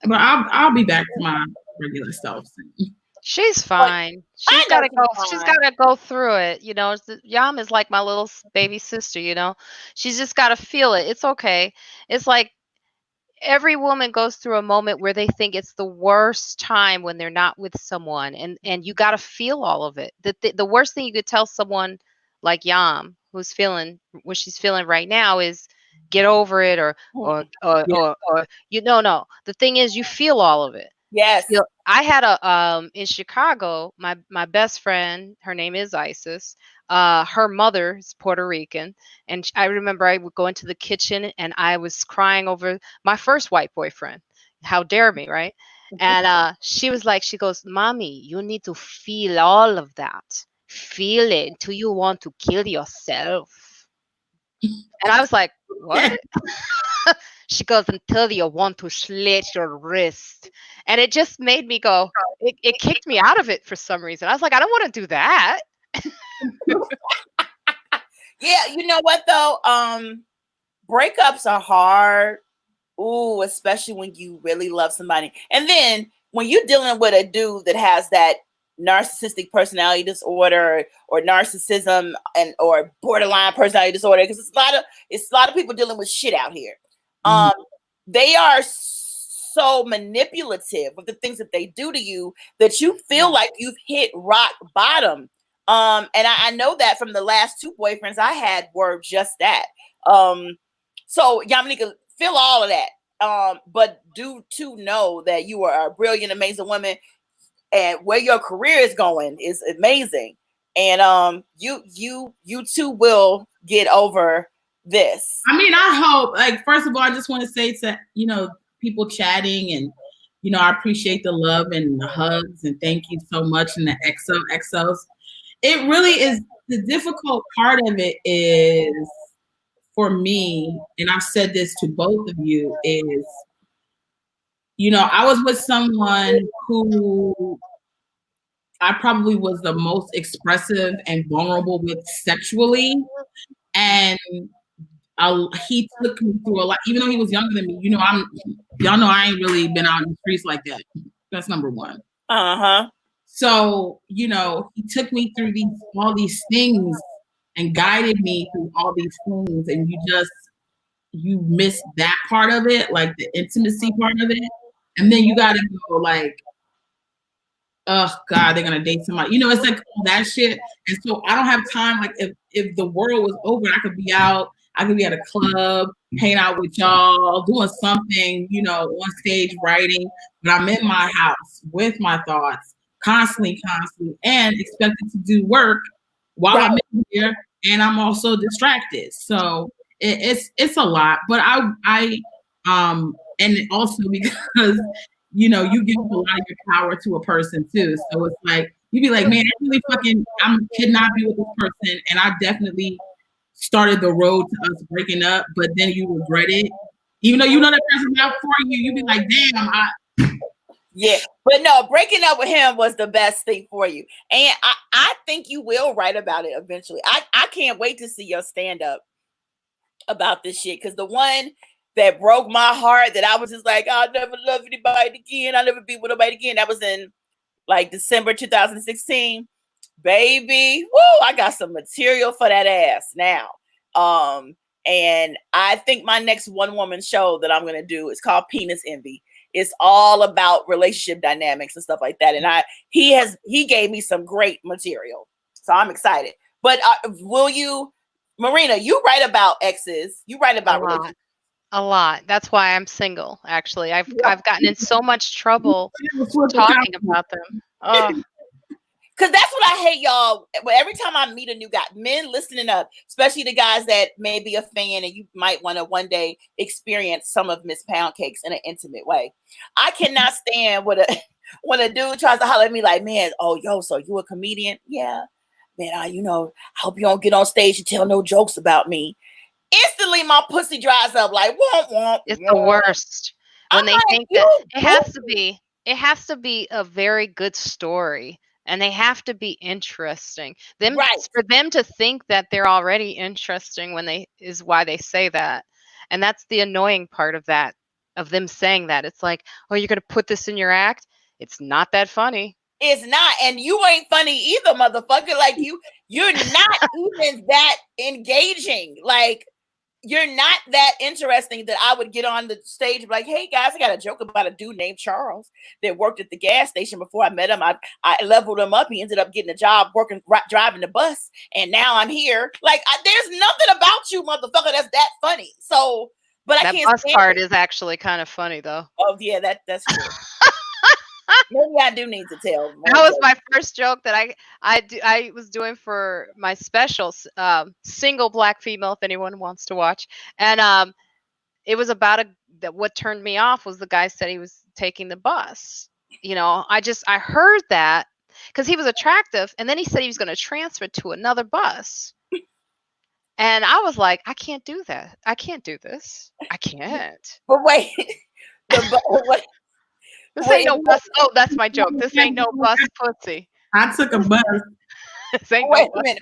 But I'll be back to my regular self soon. She's fine. She's got to go through it. You know, Yam is like my little baby sister, you know. She's just got to feel it. It's okay. It's like every woman goes through a moment where they think it's the worst time when they're not with someone, and you got to feel all of it. The worst thing you could tell someone like Yam, who's feeling what she's feeling right now, is get over it or you know, no. The thing is, you feel all of it. Yes. I had in Chicago, my best friend, her name is Isis. Her mother is Puerto Rican. And I remember I would go into the kitchen and I was crying over my first white boyfriend. How dare me, right? And she goes, Mommy, you need to feel all of that. Feel it until you want to kill yourself. And I was like, what? She goes, until you want to slit your wrist. And it just made me go, it kicked me out of it for some reason. I was like, I don't want to do that. Yeah, you know what though? Breakups are hard. Ooh, especially when you really love somebody. And then when you're dealing with a dude that has that narcissistic personality disorder or narcissism or borderline personality disorder, because it's a lot of people dealing with shit out here. They are so manipulative with the things that they do to you that you feel like you've hit rock bottom. And I know that from the last 2 boyfriends I had were just that. So Yamaneika, feel all of that. But do to know that you are a brilliant, amazing woman, and where your career is going is amazing. And you too will get over this. I mean, I hope, like, first of all, I just want to say to, you know, people chatting and, you know, I appreciate the love and the hugs and thank you so much. And the XOXOs. It really is, the difficult part of it is for me, and I've said this to both of you, is, you know, I was with someone who I probably was the most expressive and vulnerable with sexually. And he took me through a lot, even though he was younger than me. You know, y'all know I ain't really been out in the streets like that. That's number one. So, you know, he took me through all these things and guided me through all these things, and you miss that part of it, like the intimacy part of it. And then you gotta go like, oh God, they're gonna date somebody. You know, it's like all that shit. And so I don't have time. Like if the world was open, I could be out, I could be at a club, hanging out with y'all, doing something, you know, on stage writing. But I'm in my house with my thoughts, constantly, and expected to do work while I'm in here, and I'm also distracted. So it's a lot. But I and also because you know, you give a lot of your power to a person too. So it's like, you be like, man, I could not be with this person. And I definitely started the road to us breaking up, but then you regret it. Even though you know that person's not for you, you be like, damn, yeah. But no, breaking up with him was the best thing for you. And I think you will write about it eventually. I can't wait to see your stand-up about this shit. Because the one that broke my heart, that I was just like, I'll never love anybody again, I'll never be with nobody again, that was in like December 2016. Baby, woo, I got some material for that ass now. And I think my next one-woman show that I'm going to do is called Penis Envy. It's all about relationship dynamics and stuff like that. And he gave me some great material. So I'm excited. But will you, Marina, you write about exes. You write about relationships. A lot. That's why I'm single, actually. I've gotten in so much trouble talking about them. Oh. Because that's what I hate, y'all. Every time I meet a new guy, men listening up, especially the guys that may be a fan and you might want to one day experience some of Miss Poundcake's in an intimate way. I cannot stand when a dude tries to holler at me like, man, oh, yo, so you a comedian? Yeah. Man, I hope you don't get on stage and tell no jokes about me. Instantly, my pussy dries up like, womp, womp. It's the worst. When they think that it has to be a very good story. And they have to be interesting. For them to think that they're already interesting is why they say that. And that's the annoying part of them saying that. It's like, oh, you're going to put this in your act? It's not that funny. It's not. And you ain't funny either, motherfucker. Like you're not even that engaging. Like, you're not that interesting that I would get on the stage and be like, hey guys, I got a joke about a dude named Charles that worked at the gas station before I met him. I leveled him up. He ended up getting a job driving the bus. And now I'm here. Like, there's nothing about you, motherfucker, that's that funny. So, but that I can't. Bus part is actually kind of funny though. Oh yeah, that's true. Maybe I do need to tell. That was my first joke that I was doing for my specials, single Black female, if anyone wants to watch. And it was about what turned me off was the guy said he was taking the bus. You know, I heard that because he was attractive, and then he said he was going to transfer to another bus. And I was like, I can't do that. I can't do this. I can't. But wait. This ain't no bus. Oh, that's my joke. This ain't no bus pussy. I took a bus. This ain't wait no a minute.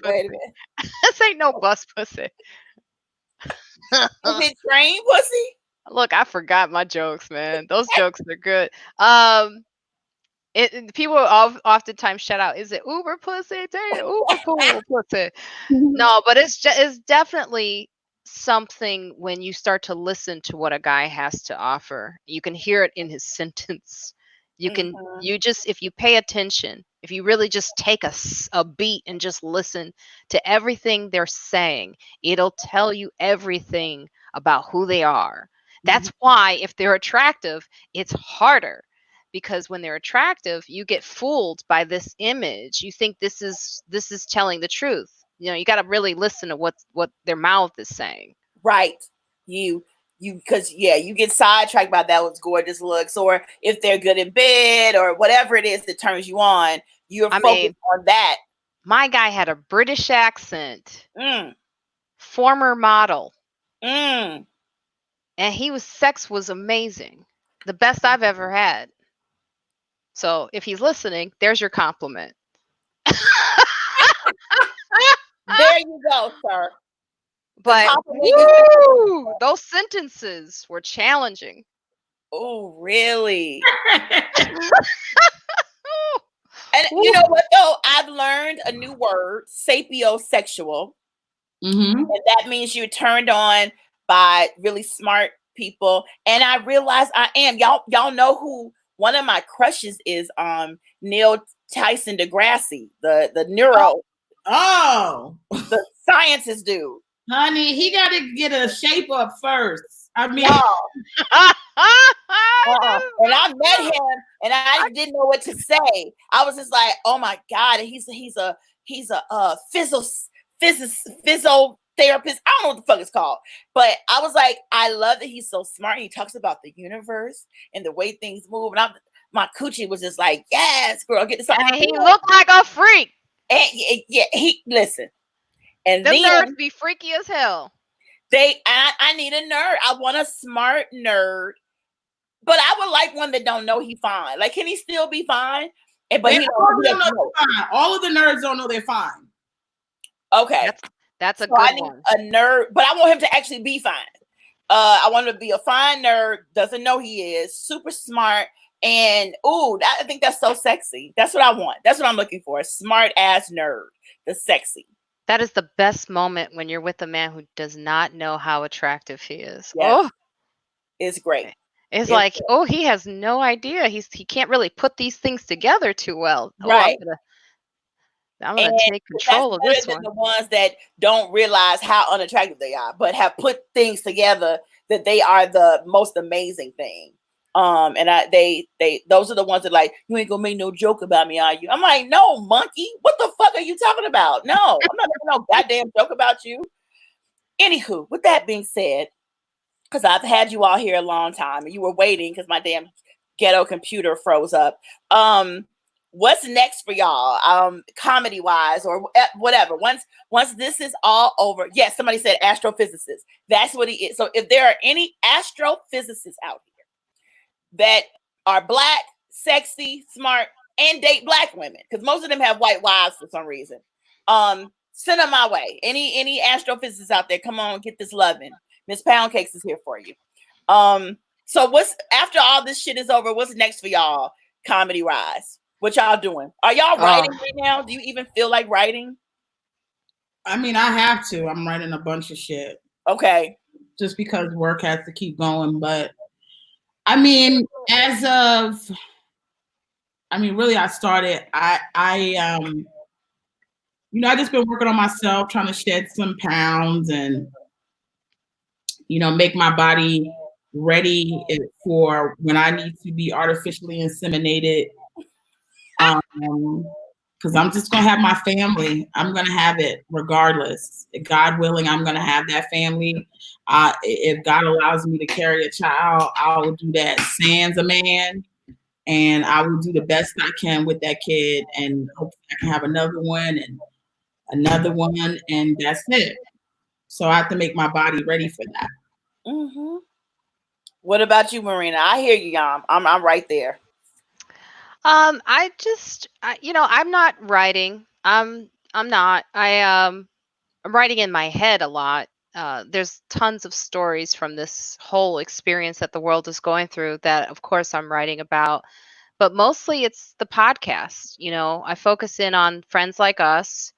This ain't no bus pussy. Is it train pussy? Look, I forgot my jokes, man. Those jokes are good. People oftentimes shout out, "Is it Uber pussy? Uber pool pussy?" No, but it's definitely something when you start to listen to what a guy has to offer. You can hear it in his sentence. If you pay attention, if you really just take a beat and just listen to everything they're saying, it'll tell you everything about who they are. That's why if they're attractive, it's harder. Because when they're attractive, you get fooled by this image. You think this is telling the truth. You know, you got to really listen to what their mouth is saying. Right. Because you get sidetracked by that one's gorgeous looks, or if they're good in bed, or whatever it is that turns you on. You're focused on that. My guy had a British accent. Former model. And sex was amazing. The best I've ever had. So if he's listening, there's your compliment. There you go, sir. But those sentences were challenging. Oh, really? And And you know what though? I've learned a new word, sapiosexual. Mm-hmm. And that means you're turned on by really smart people. And I realize I am. Y'all know who one of my crushes is Neil Tyson deGrasse, the neuro the scientist dude. Honey, he got to get a shape up first. I mean, No. And I met him, and I didn't know what to say. I was just like, "Oh my god!" And he's a physiotherapist. I don't know what the fuck it's called, but I was like, I love that he's so smart. He talks about the universe and the way things move, and my coochie was just like, "Yes, girl, get this." And he looked like a freak. And yeah, he listen. And them then nerds be freaky as hell. I need a nerd. I want a smart nerd. But I would like one that don't know he fine. Like, can he still be fine? But he don't know fine. All of the nerds don't know they're fine. Okay. That's a good one. A nerd, but I want him to actually be fine. I want him to be a fine nerd, doesn't know he is, super smart, and I think that's so sexy. That's what I want. That's what I'm looking for. A smart ass nerd. The sexy. That is the best moment when you're with a man who does not know how attractive he is. Yes. Oh, it's great. It's like, great. He has no idea. He can't really put these things together too well. Right. I'm gonna take control of this one. The ones that don't realize how unattractive they are, but have put things together that they are the most amazing thing. And those are the ones that like, you ain't gonna make no joke about me, are you? I'm like, no, monkey. What the fuck are you talking about? No, I'm not making no goddamn joke about you. Anywho, with that being said, because I've had you all here a long time and you were waiting because my damn ghetto computer froze up. What's next for y'all? Comedy wise or whatever. Once this is all over, yes, somebody said astrophysicist. That's what he is. So if there are any astrophysicists out here that are black, sexy, smart, and date black women, because most of them have white wives for some reason, send them my way. Any astrophysicists out there, come on, get this loving. Miss Poundcakes is here for you. So what's after all this shit is over? What's next for y'all? Comedy wise, what y'all doing? Are y'all writing right now? Do you even feel like writing? I mean, I have to. I'm writing a bunch of shit. Okay. Just because work has to keep going, but I mean, really, I started. I just been working on myself, trying to shed some pounds and make my body ready for when I need to be artificially inseminated. Because I'm just gonna have my family. I'm gonna have it regardless. God willing, I'm gonna have that family. If God allows me to carry a child, I will do that sans a man, and I will do the best I can with that kid, and hopefully I can have another one and another one, and that's it. So I have to make my body ready for that. Mm-hmm. What about you, Marina? I hear you, Yam. I'm right there. I'm not writing. I'm not. I'm writing in my head a lot. There's tons of stories from this whole experience that the world is going through that, of course, I'm writing about. But mostly it's the podcast. I focus in on friends like us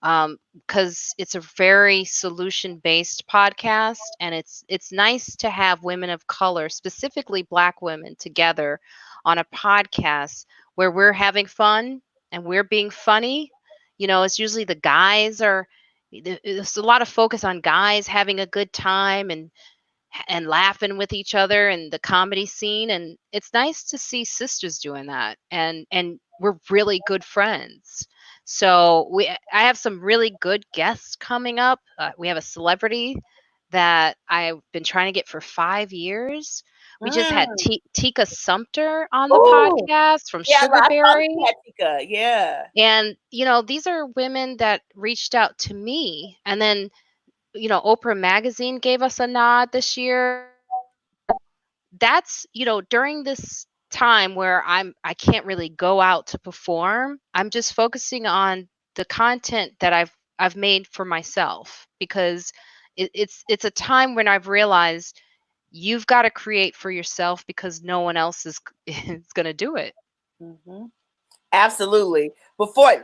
because it's a very solution-based podcast, and it's nice to have women of color, specifically Black women, together on a podcast where we're having fun and we're being funny. It's usually the guys there's a lot of focus on guys having a good time and laughing with each other and the comedy scene, and it's nice to see sisters doing that, and we're really good friends. So I have some really good guests coming up. We have a celebrity that I've been trying to get for 5 years. We just had Tika Sumpter on the podcast from Sugarberry. Tika, yeah. And, these are women that reached out to me. And then, Oprah Magazine gave us a nod this year. That's, during this time where I can't really go out to perform, I'm just focusing on the content that I've made for myself, because it's a time when I've realized you've got to create for yourself because no one else is going to do it. Mm-hmm. Absolutely. Before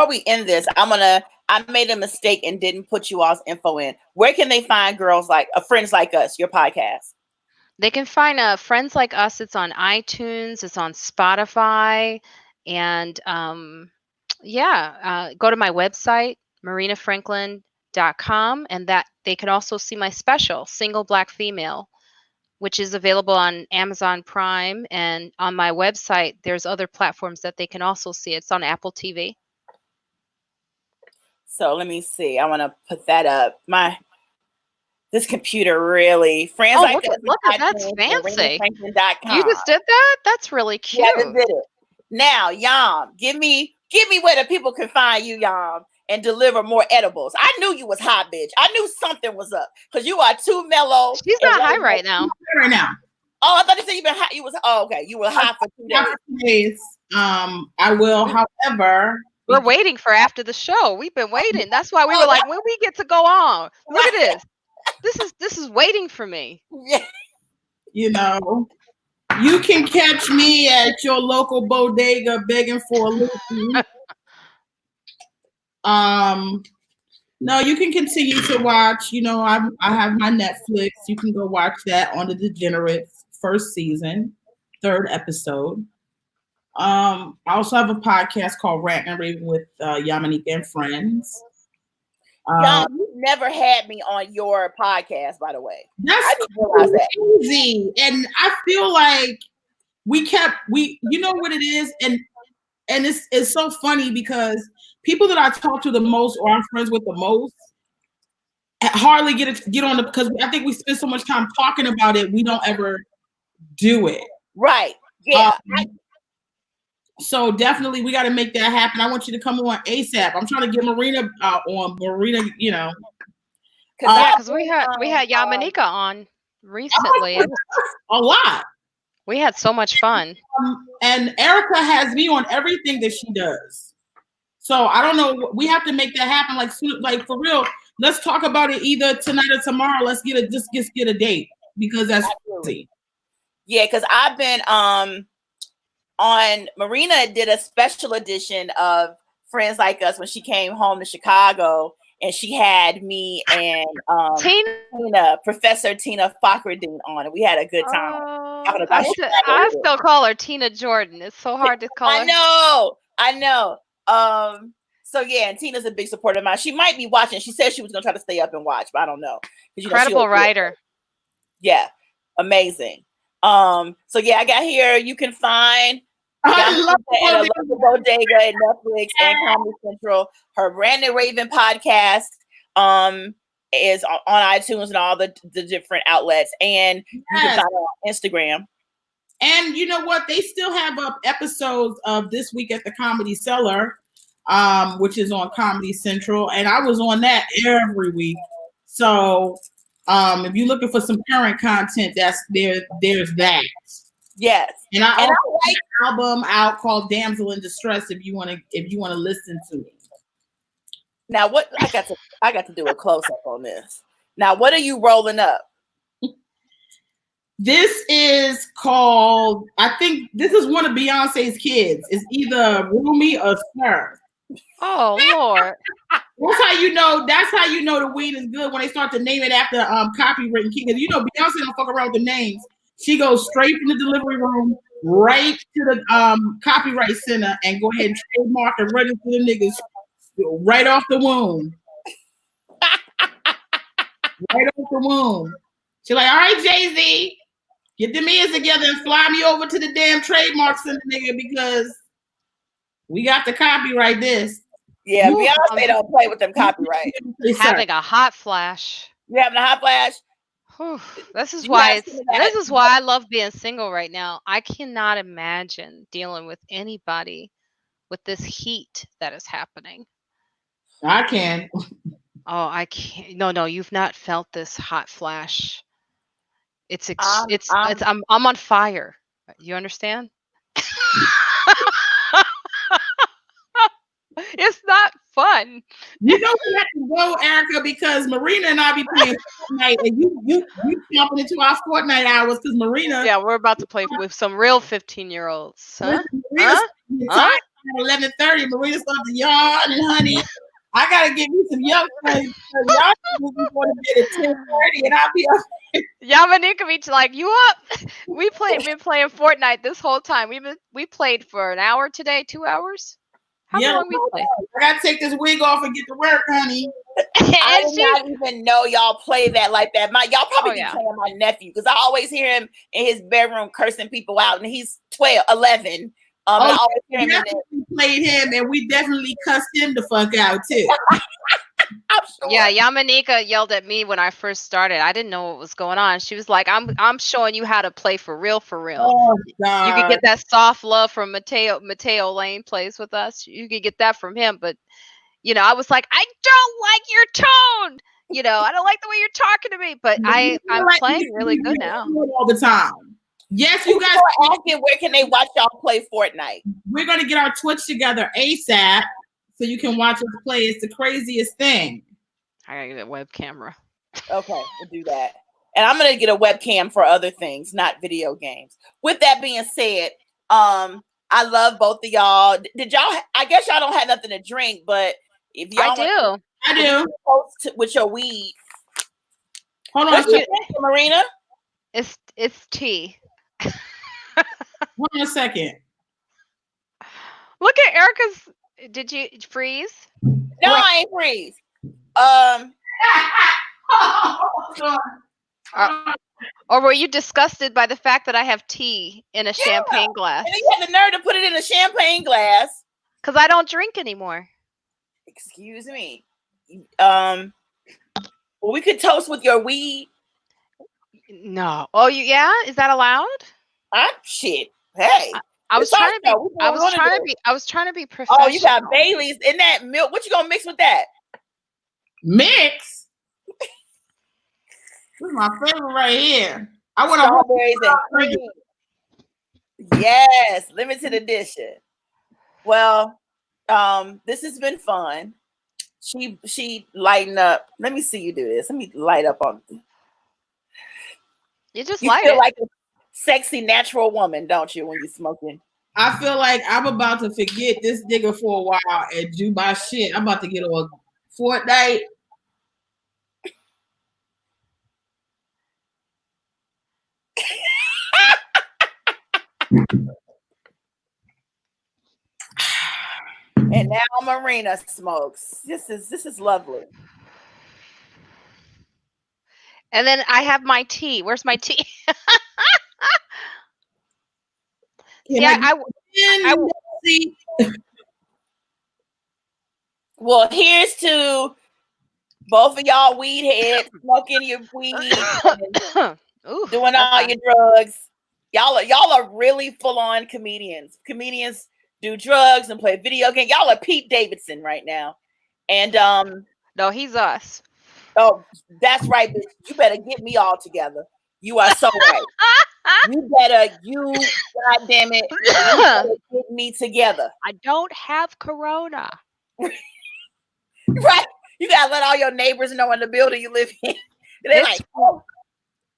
we end this, I made a mistake and didn't put you all's info in. Where can they find girls like Friends Like Us, your podcast? They can find Friends Like Us. It's on iTunes. It's on Spotify. And go to my website, marinafranklin.com. And that they can also see my special, Single Black Female, which is available on Amazon Prime. And on my website, there's other platforms that they can also see. It's on Apple TV. So let me see. I want to put that up. This computer really. Friends Like Us. Look at that's fancy. MarinaFranklin.com. You just did that? That's really cute. Yeah, I just did it. Now, Yam, give me where the people can find you, Yam, and deliver more edibles. I knew you was hot, bitch. I knew something was up because you are too mellow. She's not high right now. Right now. Oh, I thought you said you've been hot. Okay. You were hot for 2 days. I will, however. We're waiting for after the show. We've been waiting. That's why we were like, when we get to go on. Look at this. This is waiting for me. Yeah. You know, you can catch me at your local bodega begging for a little. No, you can continue to watch. You know, I have my Netflix. You can go watch that on The Degenerates first season, 3rd episode. I also have a podcast called Rant and Raving with Yamaneika and Friends. You never had me on your podcast, by the way. That's crazy. And I feel like you know what it is, and it's so funny because people that I talk to the most or I'm friends with the most hardly get on because I think we spend so much time talking about it, we don't ever do it. Right. Yeah. So definitely we got to make that happen. I want you to come on ASAP. I'm trying to get Marina on. Marina, you know. Because we had Yamaneika on recently. A lot. We had so much fun. And Erica has me on everything that she does. So I don't know. We have to make that happen. Like for real. Let's talk about it either tonight or tomorrow. Let's get a date because that's crazy. Yeah, because I've been on Marina did a special edition of Friends Like Us when she came home to Chicago, and she had me and Professor Tina Fakhreddin on, and we had a good time. I still call her Tina Jordan. It's so hard to call her. I know. So yeah, and Tina's a big supporter of mine. She might be watching. She said she was gonna try to stay up and watch, but I don't know. Incredible writer. Yeah, amazing. So yeah, I got here. You can find I love at a local bodega at Netflix and Comedy Central. Her Rant and Raving podcast is on iTunes and all the different outlets, and you can find her on Instagram. And you know what? They still have up episodes of This Week at the Comedy Cellar, which is on Comedy Central, and I was on that every week. So if you're looking for some current content, there's that. Yes. And I also have an album out called Damsel in Distress if you want to listen to me. Now what I got to do a close up on this. Now what are you rolling up? This is called, I think this is one of Beyonce's kids. It's either Rumi or Sir. Oh Lord. That's how you know the weed is good when they start to name it after copywritten key. Because you know Beyonce don't fuck around with the names. She goes straight from the delivery room right to the copyright center and go ahead and trademark and register the niggas right off the womb. Right off the womb. She's like, all right, Jay-Z, get the meals together and fly me over to the damn trademark center, nigga, because we got to copyright this. Yeah, Beyonce don't play with them copyright. Having a hot flash. You having a hot flash? This is why I love being single right now. I cannot imagine dealing with anybody with this heat that is happening. I can. Oh, I can't. No, you've not felt this hot flash. I'm on fire. You understand? It's not fun. You know we have to go, Erica, because Marina and I be playing Fortnite, and you jumping into our Fortnite hours because Marina. Yeah, we're about to play with some real 15-year-olds. Huh? at 11:30. Marina starts to yawn and honey. I gotta give you some young friends. Y'all will be going to bed at 10:30, and I'll be up. Yamaneika be like, you up? Been playing Fortnite this whole time. We played for an hour today, 2 hours. How long we play? I gotta take this wig off and get to work, honey. I did not even know y'all play that like that. Y'all probably be yeah. playing my nephew because I always hear him in his bedroom cursing people out, and he's 12, 11. I always hear him in there. We played him, and we definitely cussed him the fuck out too. I'm sure. Yeah, Yamaneika yelled at me when I first started. I didn't know what was going on. She was like, I'm showing you how to play for real, for real. Oh, God. You could get that soft love from Mateo Lane plays with us. You could get that from him, but I was like, I don't like your tone. I don't like the way you're talking to me, but I'm playing really good now. All the time. Yes, you guys are asking where can they watch y'all play Fortnite? We're gonna get our Twitch together ASAP so you can watch us play. It's the craziest thing. I gotta get a web camera. Okay, we'll do that. And I'm gonna get a webcam for other things, not video games. With that being said, I love both of y'all. Did y'all? I guess y'all don't have nothing to drink, but if y'all I do. With your weed. Hold on, Marina. It's tea. Hold on a second. Look at Erica's. Did you freeze? No, I ain't freeze. Or were you disgusted by the fact that I have tea in a champagne glass? And you had the nerve to put it in a champagne glass. Because I don't drink anymore. Excuse me. Well, we could toast with your weed. No. Oh, yeah? Is that allowed? Shit. Hey. I was trying to be professional. Oh, you got Bailey's in that milk. What you gonna mix with that? Mix. This is my favorite right here. I want strawberries and cream. Yes, limited edition. Well, this has been fun. She lighten up. Let me see you do this. Let me light up on. You just feel like a sexy natural woman, don't you, when you're smoking? I feel like I'm about to forget this nigga for a while and do my shit. I'm about to get on Fortnite. And now Marina smokes. This is lovely. And then I have my tea. Where's my tea? Well, here's to both of y'all weed heads smoking your weed, doing all your drugs. Y'all are really full on comedians. Comedians do drugs and play video games. Y'all are Pete Davidson right now. And no, he's us. Oh, that's right, bitch. You better get me all together. You are so right. You goddamn it, you better get me together. I don't have corona. Right. You gotta let all your neighbors know in the building you live in. They're like, oh,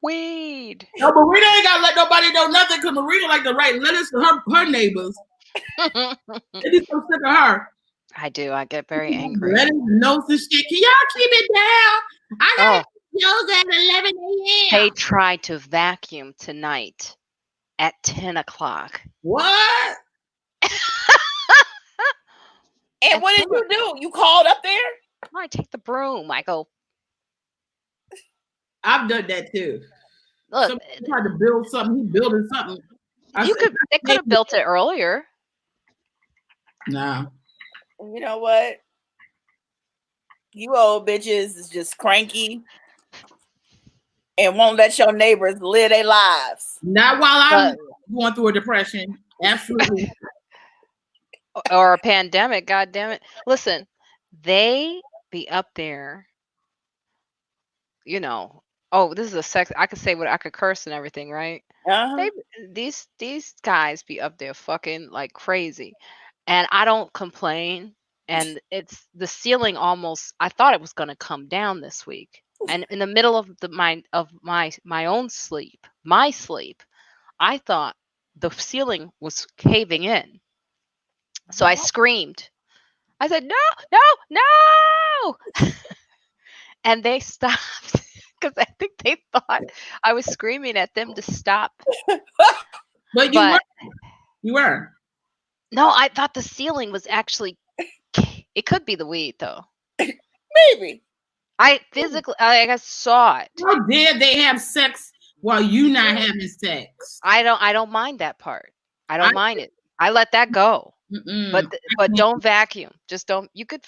weed. No, Marina ain't gotta let nobody know nothing because Marina like to write letters to her neighbors. They just so sick of her. I do. I get very angry. Letters, notes and shit. Can y'all keep it down? I got yoga at 11 a.m. They tried to vacuum tonight at 10 o'clock. What? And what did you do? You called up there? I take the broom. I go. I've done that too. Look, somebody tried to build something. He building something. They could have built it earlier. No. You know what? You old bitches is just cranky and won't let your neighbors live their lives. Not while I'm going through a depression. Absolutely. Or a pandemic. God damn it. Listen, they be up there. Oh, this is a sex. I could say what I could curse and everything, right? Uh-huh. These guys be up there fucking like crazy. And I don't complain. And it's the ceiling almost. I thought it was going to come down this week. And in the middle of my own sleep, I thought the ceiling was caving in. So I screamed. I said, no, no, no. And they stopped because I think they thought I was screaming at them to stop. But you were. No, I thought the ceiling was actually, it could be the weed though. Maybe. I saw it. How dare they have sex while you not having sex? I don't mind that part. I don't mind it. I let that go. But don't vacuum. Just don't. You could.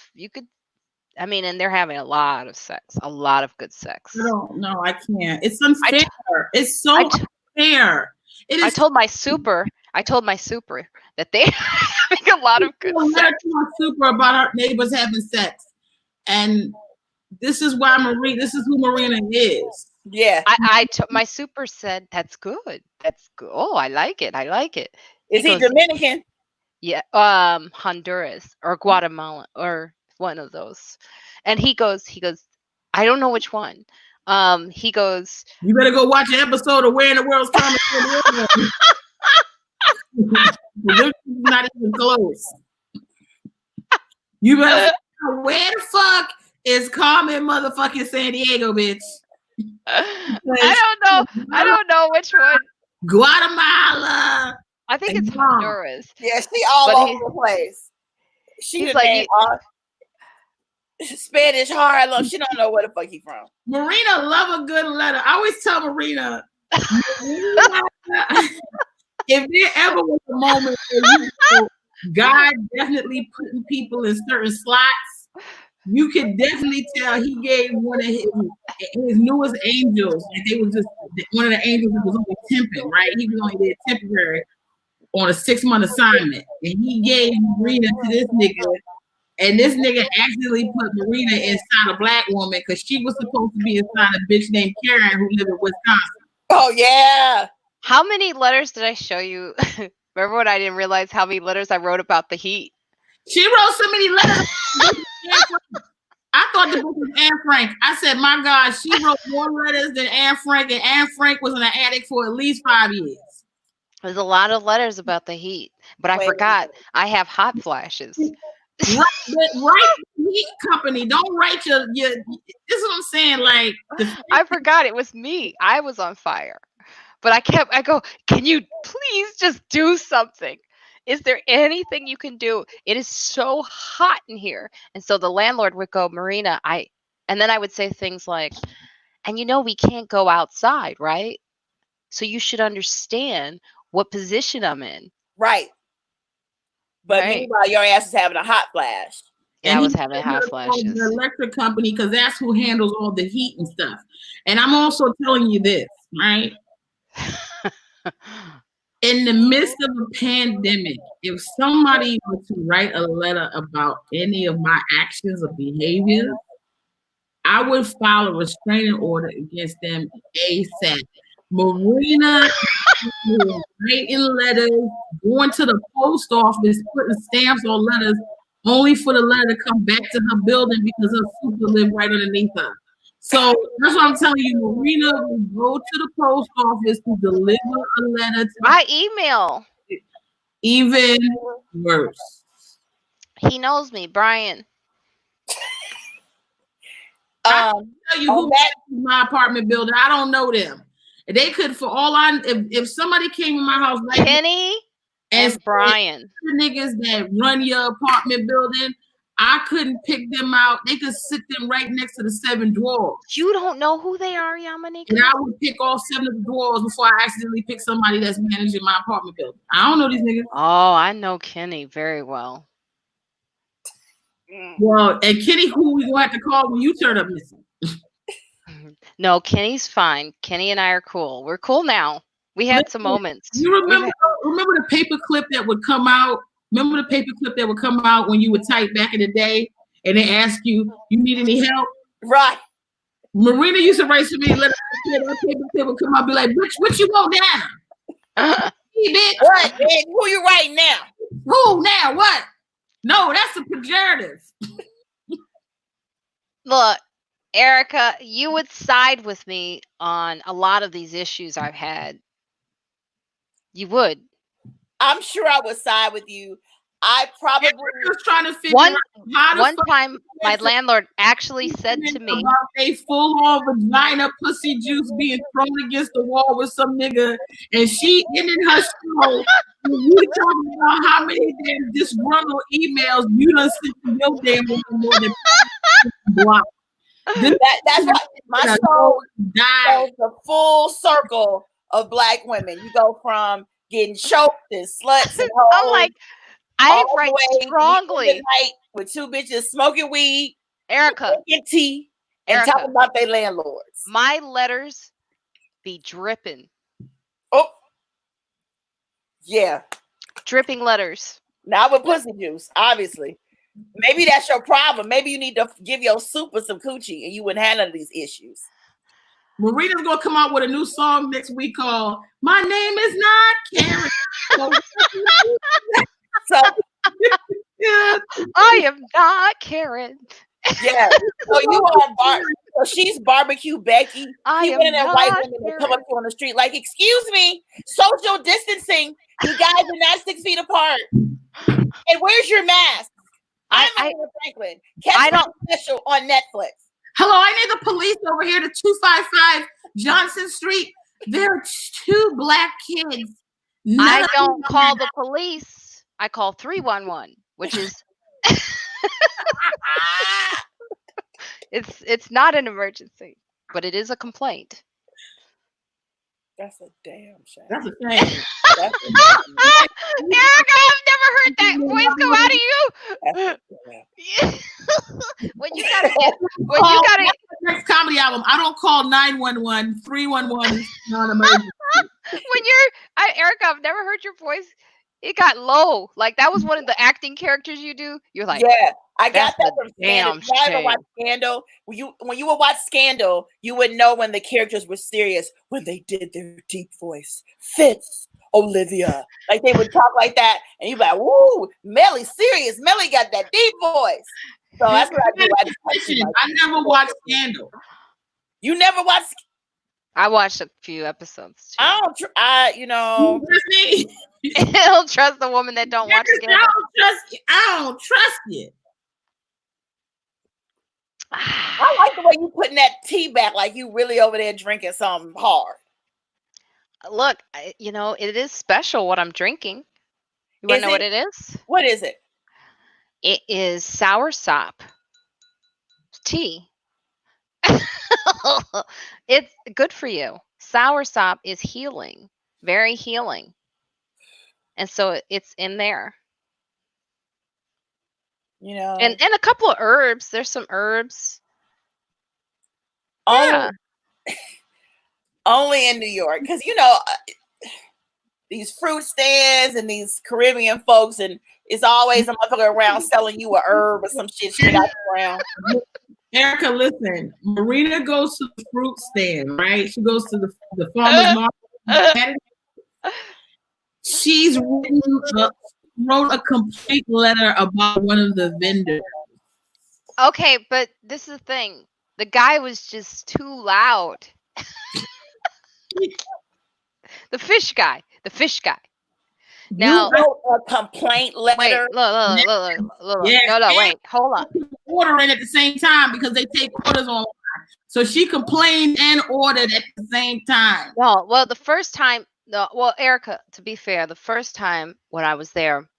I mean, and they're having a lot of sex, a lot of good sex. No, I can't. It's unfair. It's so unfair. It is. I told my super that they having a lot of good sex. My super about our neighbors having sex, and this is why this is who Marina is. Yeah. My super said, that's good. That's good. Oh, I like it. Is he Dominican? Yeah. Honduras or Guatemala or one of those. And he goes, I don't know which one. He goes, you better go watch an episode of Where in the World's Coming. This is not even close. You better where the fuck is Carmen motherfucking San Diego, bitch? I don't know which one. Guatemala. I think it's Honduras. Yeah, she all over the place. She's like Spanish Harlem. She don't know where the fuck he from. Marina love a good letter. I always tell Marina, if there ever was a moment where God definitely putting people in certain slots, you could definitely tell he gave one of his newest angels, and they was just one of the angels that was only temping, right? He was only there temporary on a 6-month assignment, and he gave Marina to this nigga, and this nigga accidentally put Marina inside a black woman because she was supposed to be inside a bitch named Karen who lived in Wisconsin. Oh yeah. How many letters did I show you? Remember when I didn't realize how many letters I wrote about the heat? She wrote so many letters. I thought the book was Anne Frank. I said, my God, she wrote more letters than Anne Frank, and Anne Frank was in an attic for at least 5 years. There's a lot of letters about the heat, but I forgot I have hot flashes. Write heat company. Don't write your. This is what I'm saying. Like I forgot it was me. I was on fire, but I go. Can you please just do something? Is there anything you can do? It is so hot in here. And so the landlord would go, Marina, and then I would say things like, and we can't go outside, right? So you should understand what position I'm in. Right. But meanwhile, your ass is having a hot flash. Yeah, I was having hot flashes. The electric company, because that's who handles all the heat and stuff. And I'm also telling you this, right? In the midst of a pandemic, if somebody were to write a letter about any of my actions or behaviors, I would file a restraining order against them ASAP. Marina writing letters, going to the post office, putting stamps on letters, only for the letter to come back to her building because her super lived right underneath her. So that's what I'm telling you. Marina will go to the post office to deliver a letter to my email. Even worse. He knows me, Brian. I tell you who my apartment building. I don't know them. They could, for all I, if somebody came in my house, like Kenny and Brian, the niggas that run your apartment building, I couldn't pick them out. They could sit them right next to the 7 drawers. You don't know who they are, Yamaneika? And I would pick all 7 of the drawers before I accidentally pick somebody that's managing my apartment building. I don't know these niggas. Oh, I know Kenny very well. Well, and Kenny, who we gonna have to call when you turn up missing? No, Kenny's fine. Kenny and I are cool. We're cool now. We had some moments. You remember the paper clip that would come out? Remember the paper clip that would come out when you would type back in the day and they ask you need any help? Right. Marina used to write so many letters. That paper clip would come out and be like, bitch, what you want now? Hey, bitch. What? Who you writing now? Who now? What? No, that's a pejorative. Look, Erica, you would side with me on a lot of these issues I've had. You would. I'm sure I would side with you. I probably was trying to figure One out how to one time, my landlord actually said to me, about a full-on vagina pussy juice being thrown against the wall with some nigga, and she ended her show. You talking about how many damn disgruntled emails you done sent to your damn woman more than block. that's what my show died. shows the full circle of Black women. You go from getting choked and sluts and hoes. I'm like, I all write the way to the end of strongly, the night with two bitches smoking weed, Erica. drinking tea, and Erica. talking about their landlords. My letters be dripping. Oh, yeah, dripping letters. not with pussy juice, obviously. Maybe that's your problem. Maybe you need to give your super some coochie, and you wouldn't have none of these issues. Marina's gonna come out with a new song next week called "My Name Is Not Karen." So Yeah. I am not Karen. yeah, so you are so she's barbecue Becky. I She am one of them white not women that come up to you on the street like, "Excuse me, social distancing. You guys are not 6 feet apart. And where's your mask?" I'm Marina Franklin. Catch my special on Netflix. Hello, I need the police over here to 255 Johnson Street. There are 2 Black kids. I don't call the police. I call 311, which is it's not an emergency, but it is a complaint. That's a damn shame. That's a shame. Erica, I've never heard that voice come out of you. When you gotta next comedy album, I don't call 911. 311 is not an emergency. Erica, I've never heard your voice. It got low. Like that was one of the acting characters you do. You're like, yeah, I got that from damn Scandal. You ever watch Scandal? When you would watch Scandal, you would know when the characters were serious when they did their deep voice. Fitz, Olivia, like they would talk like that, and you'd be like, "Woo, Melly's serious. Melly got that deep voice." So that's what I do. I never watched Scandal. You never watched? I watched a few episodes. Too. I don't trust the woman that don't watch Scandal. I don't trust you. I like the way you putting that tea back, like you really over there drinking something hard. Look, it is special what I'm drinking. You want to know what it is? What is it? It is soursop tea. It's good for you. Soursop is healing, very healing. And so it's in there. And a couple of herbs. There's some herbs. Yeah. Only in New York. Because, these fruit stands and these Caribbean folks, and it's always a motherfucker around selling you a herb or some shit straight out the ground. Erica, listen. Marina goes to the fruit stand, right? She goes to the farmer's market. She's wrote a complaint letter about one of the vendors. Okay, but this is the thing. The guy was just too loud. The fish guy. Now, you wrote a complaint letter. Wait, look. Yeah, no, wait, hold on. Ordering at the same time because they take orders online. So she complained and ordered at the same time. No, well, the first time, Erica, to be fair, the first time when I was there,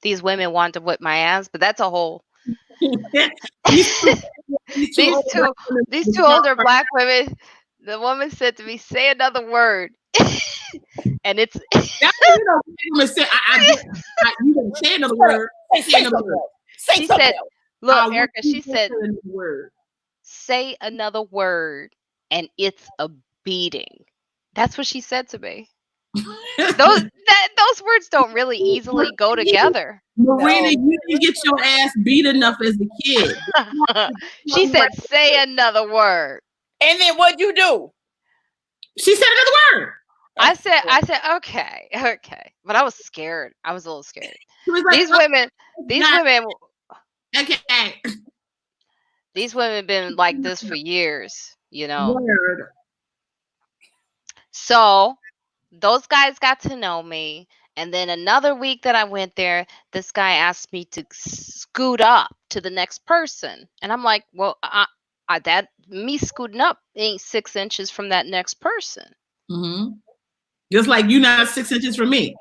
these women wanted to whip my ass, but that's a whole. these two older Black women. The woman said to me, "Say another word," and it's. You don't say another word. Say another word. She said, "Look, Erica." She said, "Say another word, and it's a beating." That's what she said to me. Those words don't really easily go together. Marina, you didn't get your ass beat enough as a kid. She said, "Say another word." And then what'd you do? She said another word. I said, okay. But I was scared. I was a little scared. Like, these women, okay. These women been like this for years, Word. So those guys got to know me, And then another week that I went there, this guy asked me to scoot up to the next person. And I'm like, well, that me scooting up ain't 6 inches from that next person. Mm-hmm. Just like you not 6 inches from me.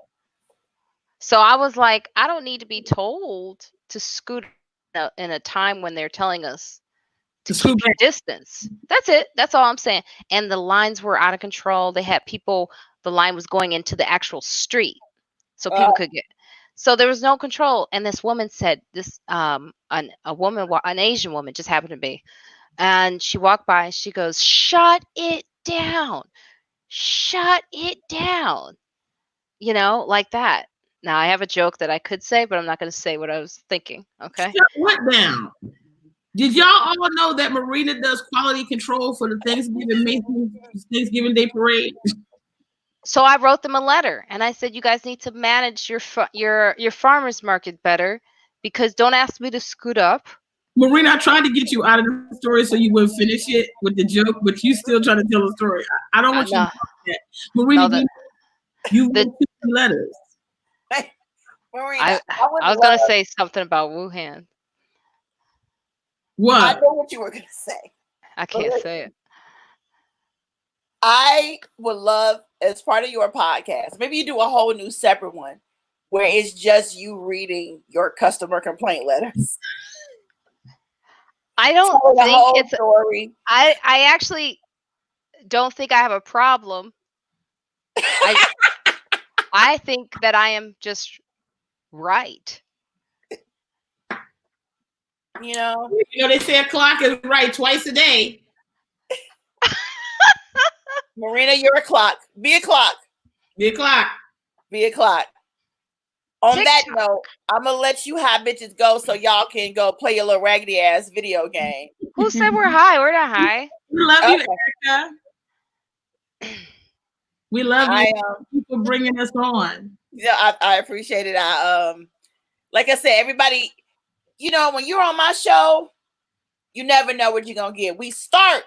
So I was like, I don't need to be told to scoot in a time when they're telling us to keep your distance. That's it. That's all I'm saying. And the lines were out of control. They had people, the line was going into the actual street. So people could get, so there was no control. And this woman said, this, an Asian woman just happened to be, and she walked by and she goes, shut it down. Shut it down. You know, like that. Now I have a joke that I could say, but I'm not going to say what I was thinking. Okay. Shut what down? Did y'all all know that Marina does quality control for the Thanksgiving Day parade? So I wrote them a letter and I said, you guys need to manage your farmers market better, because don't ask me to scoot up. Marina, I tried to get you out of the story so you wouldn't finish it with the joke, but you still trying to tell a story. I don't want you to talk that. Marina, you wrote 2 letters. Marina, I was going to say something about Wuhan. What? I know what you were going to say. I can't say it. I would love, as part of your podcast, maybe you do a whole new separate one where it's just you reading your customer complaint letters. I don't think it's story. I actually don't think I have a problem. I think that I am just right. You know, they say a clock is right twice a day. Marina, you're a clock. Be a clock. Be a clock. Be a clock. On that note, I'm gonna let you high bitches go so y'all can go play your little raggedy ass video game. Who said we're high? We're not high. We love you, Erica. We love you. Thank you for bringing us on. Yeah, I appreciate it. Like I said, everybody, you know, when you're on my show, you never know what you're gonna get. We start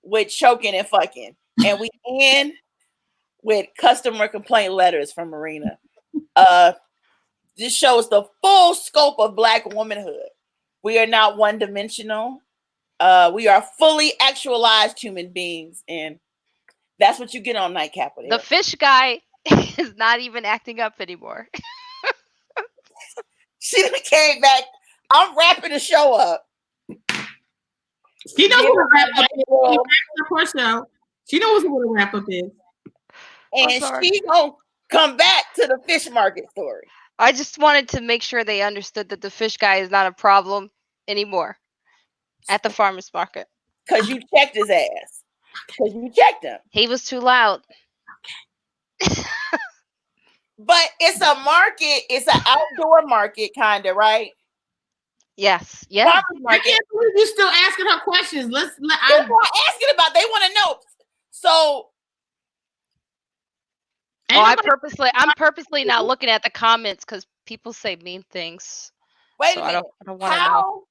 with choking and fucking, and we end with customer complaint letters from Marina. This shows the full scope of Black womanhood. We are not one-dimensional. We are fully actualized human beings, and that's what you get on Nightcap with the fish guy is not even acting up anymore. She came back. I'm wrapping the show up. She knows what a wrap up is. She knows what a wrap up is. And she's gonna come back to the fish market story. I just wanted to make sure they understood that the fish guy is not a problem anymore at the farmer's market. Because you checked his ass. Because you checked him. He was too loud. But it's a market. It's an outdoor market, kind of, right? Yes. Yeah. I can't believe you're still asking her questions. I'm asking about. They want to know. So. I'm purposely not looking at the comments because people say mean things. Wait a minute. I don't want to know.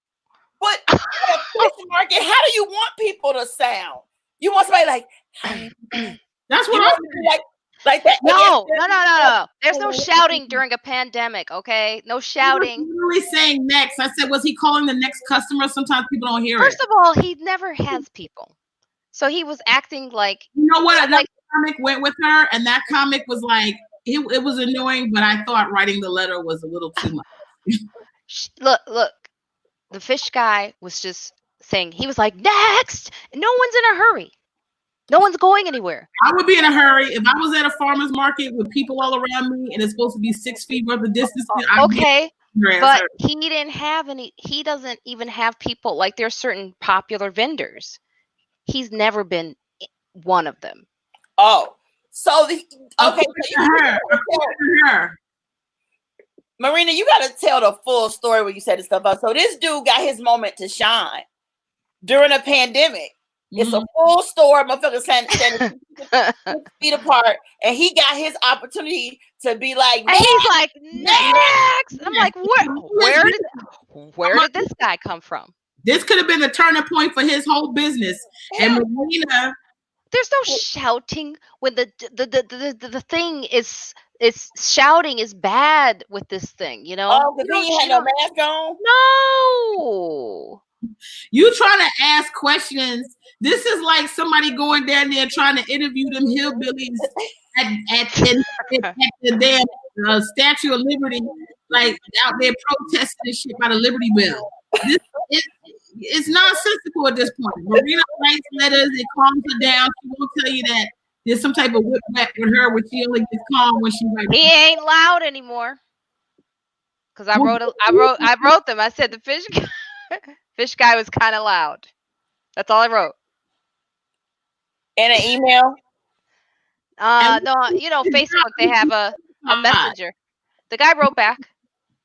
But at a fish market, how do you want people to sound? You want somebody like. That's what I'm like that. No. There's no shouting during a pandemic, okay? No shouting. He was really saying next. I said, was he calling the next customer? Sometimes people don't hear First of all, he never has people. So he was acting like... You know what? Another comic went with her, and that comic was like, it was annoying, but I thought writing the letter was a little too much. Look. The fish guy was just saying, he was like, next! No one's in a hurry. No one's going anywhere. I would be in a hurry if I was at a farmer's market with people all around me and it's supposed to be 6 feet worth of distance. Okay, but he didn't have any. He doesn't even have people. Like, there's certain popular vendors. He's never been one of them. Oh, so her. Marina, you got to tell the full story when you set this stuff up. So this dude got his moment to shine during a pandemic. It's a full store, motherfucker, standing 6 feet apart, and he got his opportunity to be like, and he's like, next. I'm like, where did this guy come from? This could have been the turning point for his whole business. And Marina There's no shouting when the thing is shouting is bad with this thing, you know? Oh, because he had no mask on? No. You trying to ask questions. This is like somebody going down there trying to interview them hillbillies at the damn Statue of Liberty, like out there protesting and shit by the Liberty Bell. It's nonsensical at this point. Marina writes letters, it calms her down. She won't tell you that there's some type of whip back with her where she only gets calm when she writes. He ain't loud anymore. Because I wrote them. I said the fish guy was kind of loud. That's all I wrote. And an email? No, you know, Facebook, they have a messenger. The guy wrote back.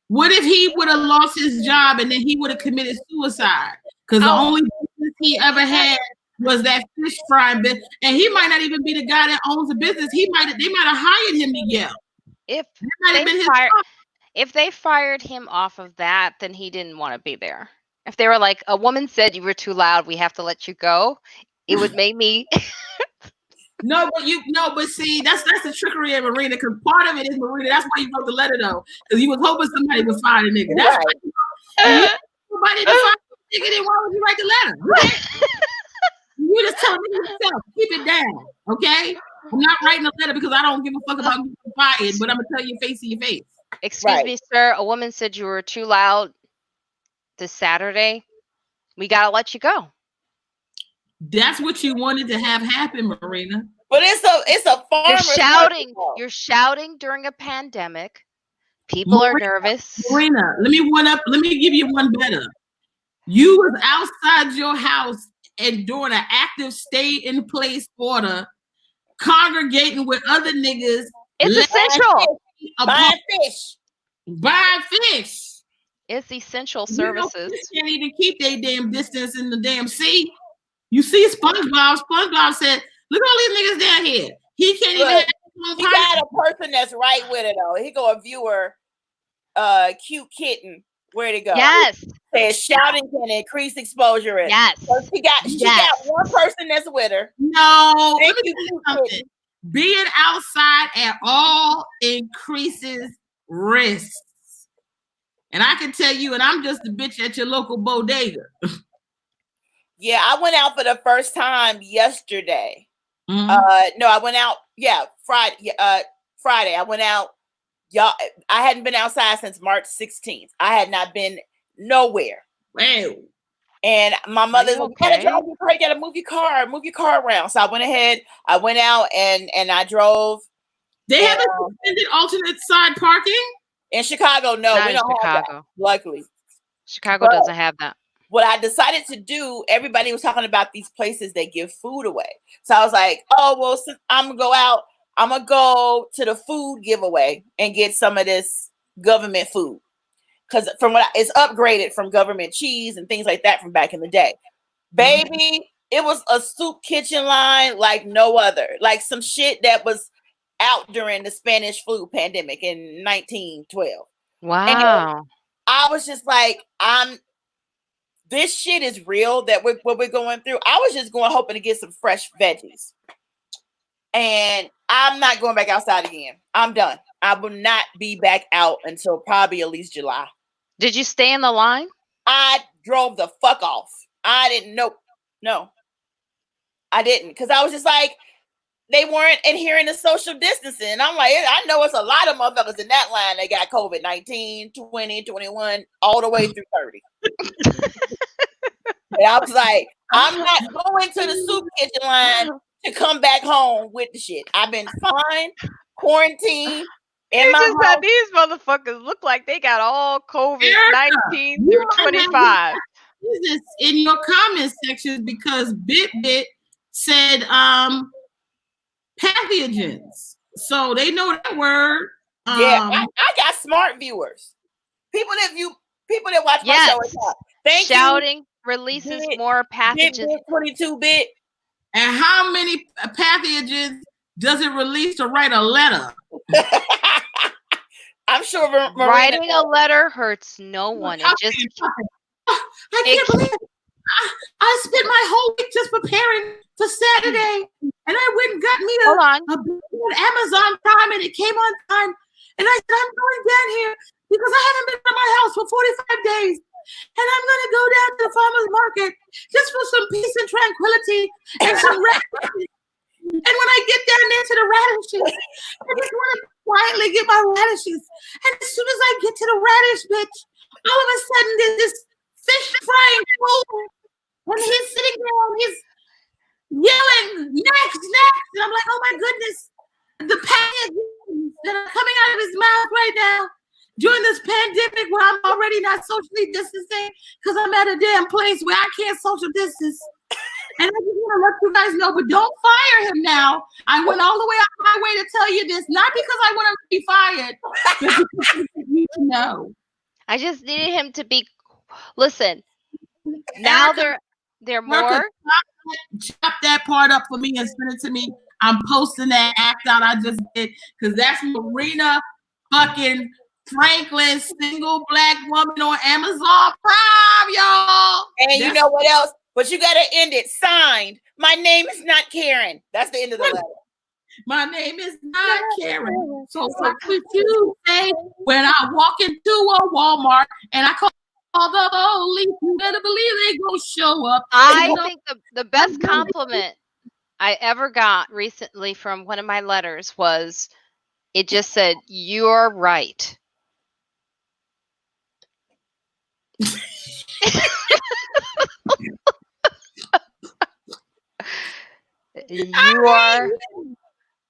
What if he would have lost his job and then he would have committed suicide? Because the only business he ever had was that fish frying business, and he might not even be the guy that owns the business. They might have hired him to yell. If they fired him off of that, then he didn't want to be there. If they were like, a woman said you were too loud, we have to let you go, it would make me. No, but see, that's the trickery of Marina, because part of it is Marina. That's why you wrote the letter though, because you was hoping somebody would fire the nigga. That's right. Nobody to fire the nigga, then why would you write the letter? Okay? You just tell me yourself, keep it down, okay? I'm not writing a letter because I don't give a fuck about getting fired, but I'm gonna tell you face to your face. Excuse me, sir. A woman said you were too loud this Saturday. We gotta let you go. That's what you wanted to have happen, Marina. But it's a farmer. You're shouting during a pandemic. People are nervous. Marina, let me give you one better. You was outside your house and doing an active stay-in-place order, congregating with other niggas. It's essential. Buying fish. It's essential services. You can't even keep their damn distance in the damn sea. You see SpongeBob. SpongeBob said, look at all these niggas down here. He can't even have he got a person that's right with it though. He go a viewer, cute kitten. Where'd it go? Yes. Says shouting can increase exposure. Yes. So she got one person that's with her. No. Let me tell you something. Being outside at all increases risks. And I can tell you, and I'm just a bitch at your local bodega. Yeah, I went out for the first time yesterday. Mm-hmm. No, I went out. Yeah, Friday. Friday, I went out. Y'all, I hadn't been outside since March 16th. I had not been nowhere. Wow. And my mother's like, you gotta move your car around. So I went ahead. I went out and I drove. They haven't suspended alternate side parking in Chicago. No, not we don't have that. Luckily, Chicago doesn't have that. What I decided to do, everybody was talking about these places that give food away. So I was like, oh, well, since I'm going to go out, I'm going to go to the food giveaway and get some of this government food. Because it's upgraded from government cheese and things like that from back in the day. Baby, it was a soup kitchen line like no other. Like some shit that was out during the Spanish flu pandemic in 1912. Wow. And I was just like, this shit is real that what we're going through. I was just going hoping to get some fresh veggies. And I'm not going back outside again. I'm done. I will not be back out until probably at least July. Did you stay in the line? I drove the fuck off. I didn't know. No, I didn't. Because I was just like, they weren't adhering to social distancing. And I'm like, I know it's a lot of motherfuckers in that line that got COVID-19, 20, 21, all the way through 30. And I was like, I'm not going to the soup kitchen line to come back home with the shit. I've been fine, quarantined. It's just that these motherfuckers look like they got all COVID-19 through 25. This is in your comment section because BitBit said pathogens. So they know that word. Yeah, I got smart viewers. People that watch my show. Thank Shouting you. Releases more pathogens. 22-bit. And how many pathogens does it release to write a letter? I'm sure writing a letter hurts no one. It just I can't believe it. I spent my whole week just preparing for Saturday, And I went and got me Hold on. a Amazon Prime, and it came on time. And I said, I'm going down here because I haven't been to my house for 45 days. And I'm going to go down to the farmer's market just for some peace and tranquility and some radishes. And when I get down there to the radishes, I just want to quietly get my radishes. And as soon as I get to the radish bitch, all of a sudden there's this fish frying food. And he's sitting there and he's yelling, next. And I'm like, oh my goodness, the packets that are coming out of his mouth right now during this pandemic where I'm already not socially distancing because I'm at a damn place where I can't social distance. And I just want to let you guys know, but don't fire him now. I went all the way out my way to tell you this, not because I want him to be fired, but because you know. I just needed him to be. Listen, now they're more. Chop that part up for me and send it to me. I'm posting that act out I just did because that's Marina fucking Franklin, single black woman on Amazon Prime, y'all. And you know what else? But you gotta end it. Signed. My name is not Karen. That's the end of the letter. My name is not Karen. So what would you say when I walk into a Walmart and I call the police? You better believe they gonna show up. I think the best compliment I ever got recently from one of my letters was, it just said, "You're right."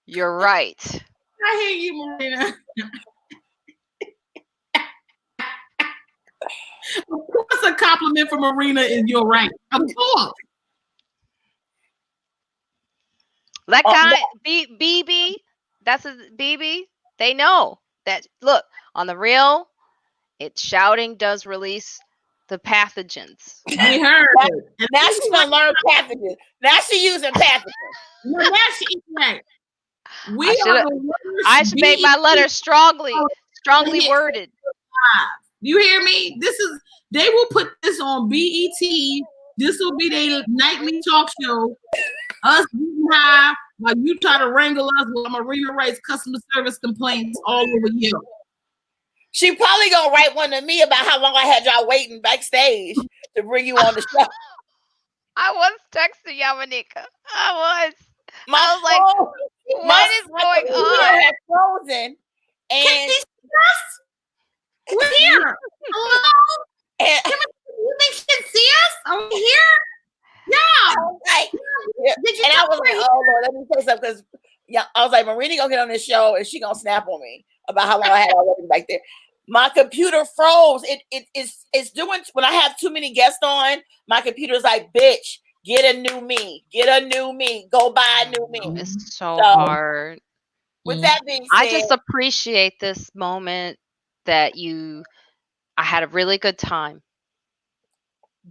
You're right. I hear you, Marina. Of course, a compliment from Marina is you're right. Of course. That guy, BB, that's a BB. They know that. Look, on the real, it's shouting does release the pathogens. We heard it. Now she's gonna learn pathogens. Now she's using pathogens. Now she's right. I should make my letter strongly worded. You hear me? They will put this on BET. This will be their nightly talk show. Us being high while you try to wrangle us with Marina writes customer service complaints all over you. She probably gonna write one to me about how long I had y'all waiting backstage to bring you on the show. I was texting Yamaneika. I was like, what is going on? Had frozen, and we're here. Hello? And you think she can see us? Are we here? Yeah. I was like, oh Lord, let me say something, because I was like, Marina gonna get on this show and she gonna snap on me about how long I had already back there. My computer froze. It's doing, when I have too many guests on, my computer's like, bitch, get a new me. Go buy a new me. It's so hard. With that being said, I just appreciate this moment that I had a really good time.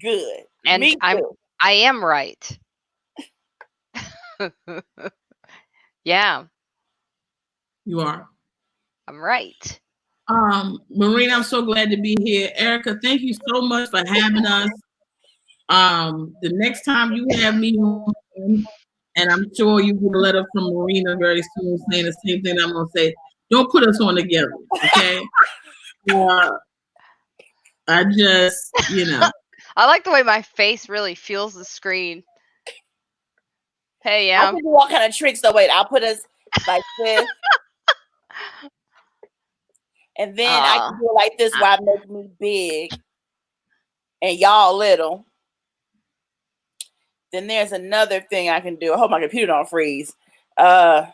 Good. And me too. I am right. Yeah. You are. I'm right. Marina, I'm so glad to be here. Erica, thank you so much for having us. The next time you have me on, and I'm sure you get a letter from Marina very soon saying the same thing I'm gonna say, don't put us on together, okay? I just, I like the way my face really feels the screen. Hey, I can do all kind of tricks. So wait, I'll put us like this. And then I can do it like this while I make me big and y'all little. Then there's another thing I can do. I hope my computer don't freeze. Oh,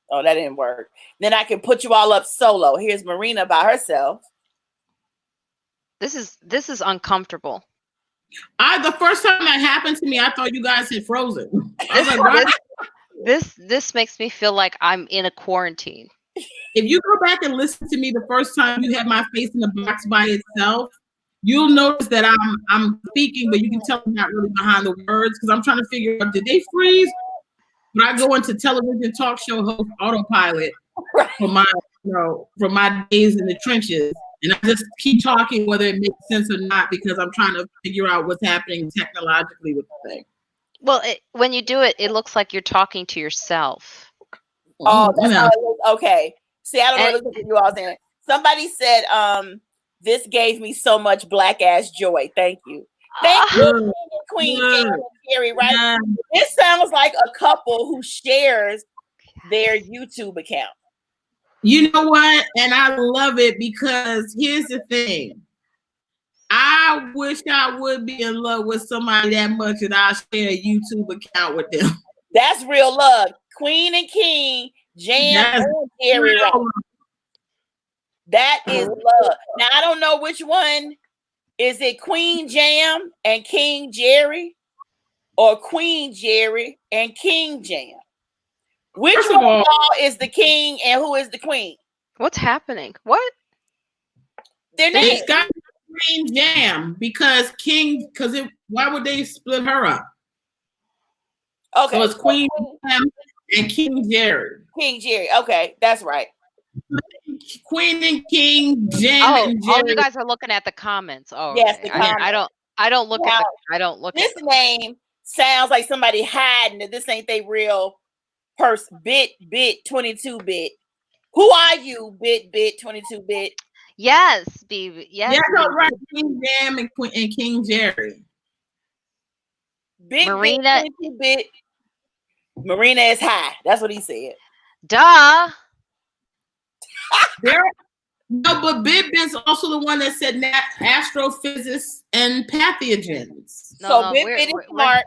that didn't work. Then I can put you all up solo. Here's Marina by herself. This is uncomfortable. The first time that happened to me, I thought you guys had frozen. I was like, this makes me feel like I'm in a quarantine. If you go back and listen to me the first time you had my face in the box by itself, you'll notice that I'm speaking, but you can tell I'm not really behind the words because I'm trying to figure out, did they freeze? When I go into television talk show host autopilot for my days in the trenches, and I just keep talking whether it makes sense or not because I'm trying to figure out what's happening technologically with the thing. Well, when you do it, it looks like you're talking to yourself. Oh, that's No. how it looks. Okay. See, I don't know what you all saying. Somebody said, this gave me so much black ass joy. Thank you. Thank you, Queen Jam and Jerry, right? This sounds like a couple who shares their YouTube account. You know what? And I love it because here's the thing. I wish I would be in love with somebody that much and I'll share a YouTube account with them. That's real love. Queen and King, Jam and Jerry, right? That is love. Now, I don't know which one. Is it Queen Jam and King Jerry or Queen Jerry and King Jam? Which one of y'all is the king and who is the queen? What's happening? What? Their name. It's got Queen Jam because King, why would they split her up? Okay. So it's Queen Jam and King Jerry. King Jerry. Okay, that's right. Queen and King Jam and Jerry. Oh, you guys are looking at the comments. Oh, yes, okay. the comments. I don't look now, at the. I don't look. This at name sounds like somebody hiding it. This ain't they real person. Bit 22-bit. Who are you? Bit 22-bit. Yes, baby. Yes. Yeah, no, right. King Jam and King Jerry. Bit Marina. 22-bit. Marina is high. That's what he said. Duh. No, but Bit-Bit's also the one that said astrophysics and pathogens. So Bit-Bit is smart.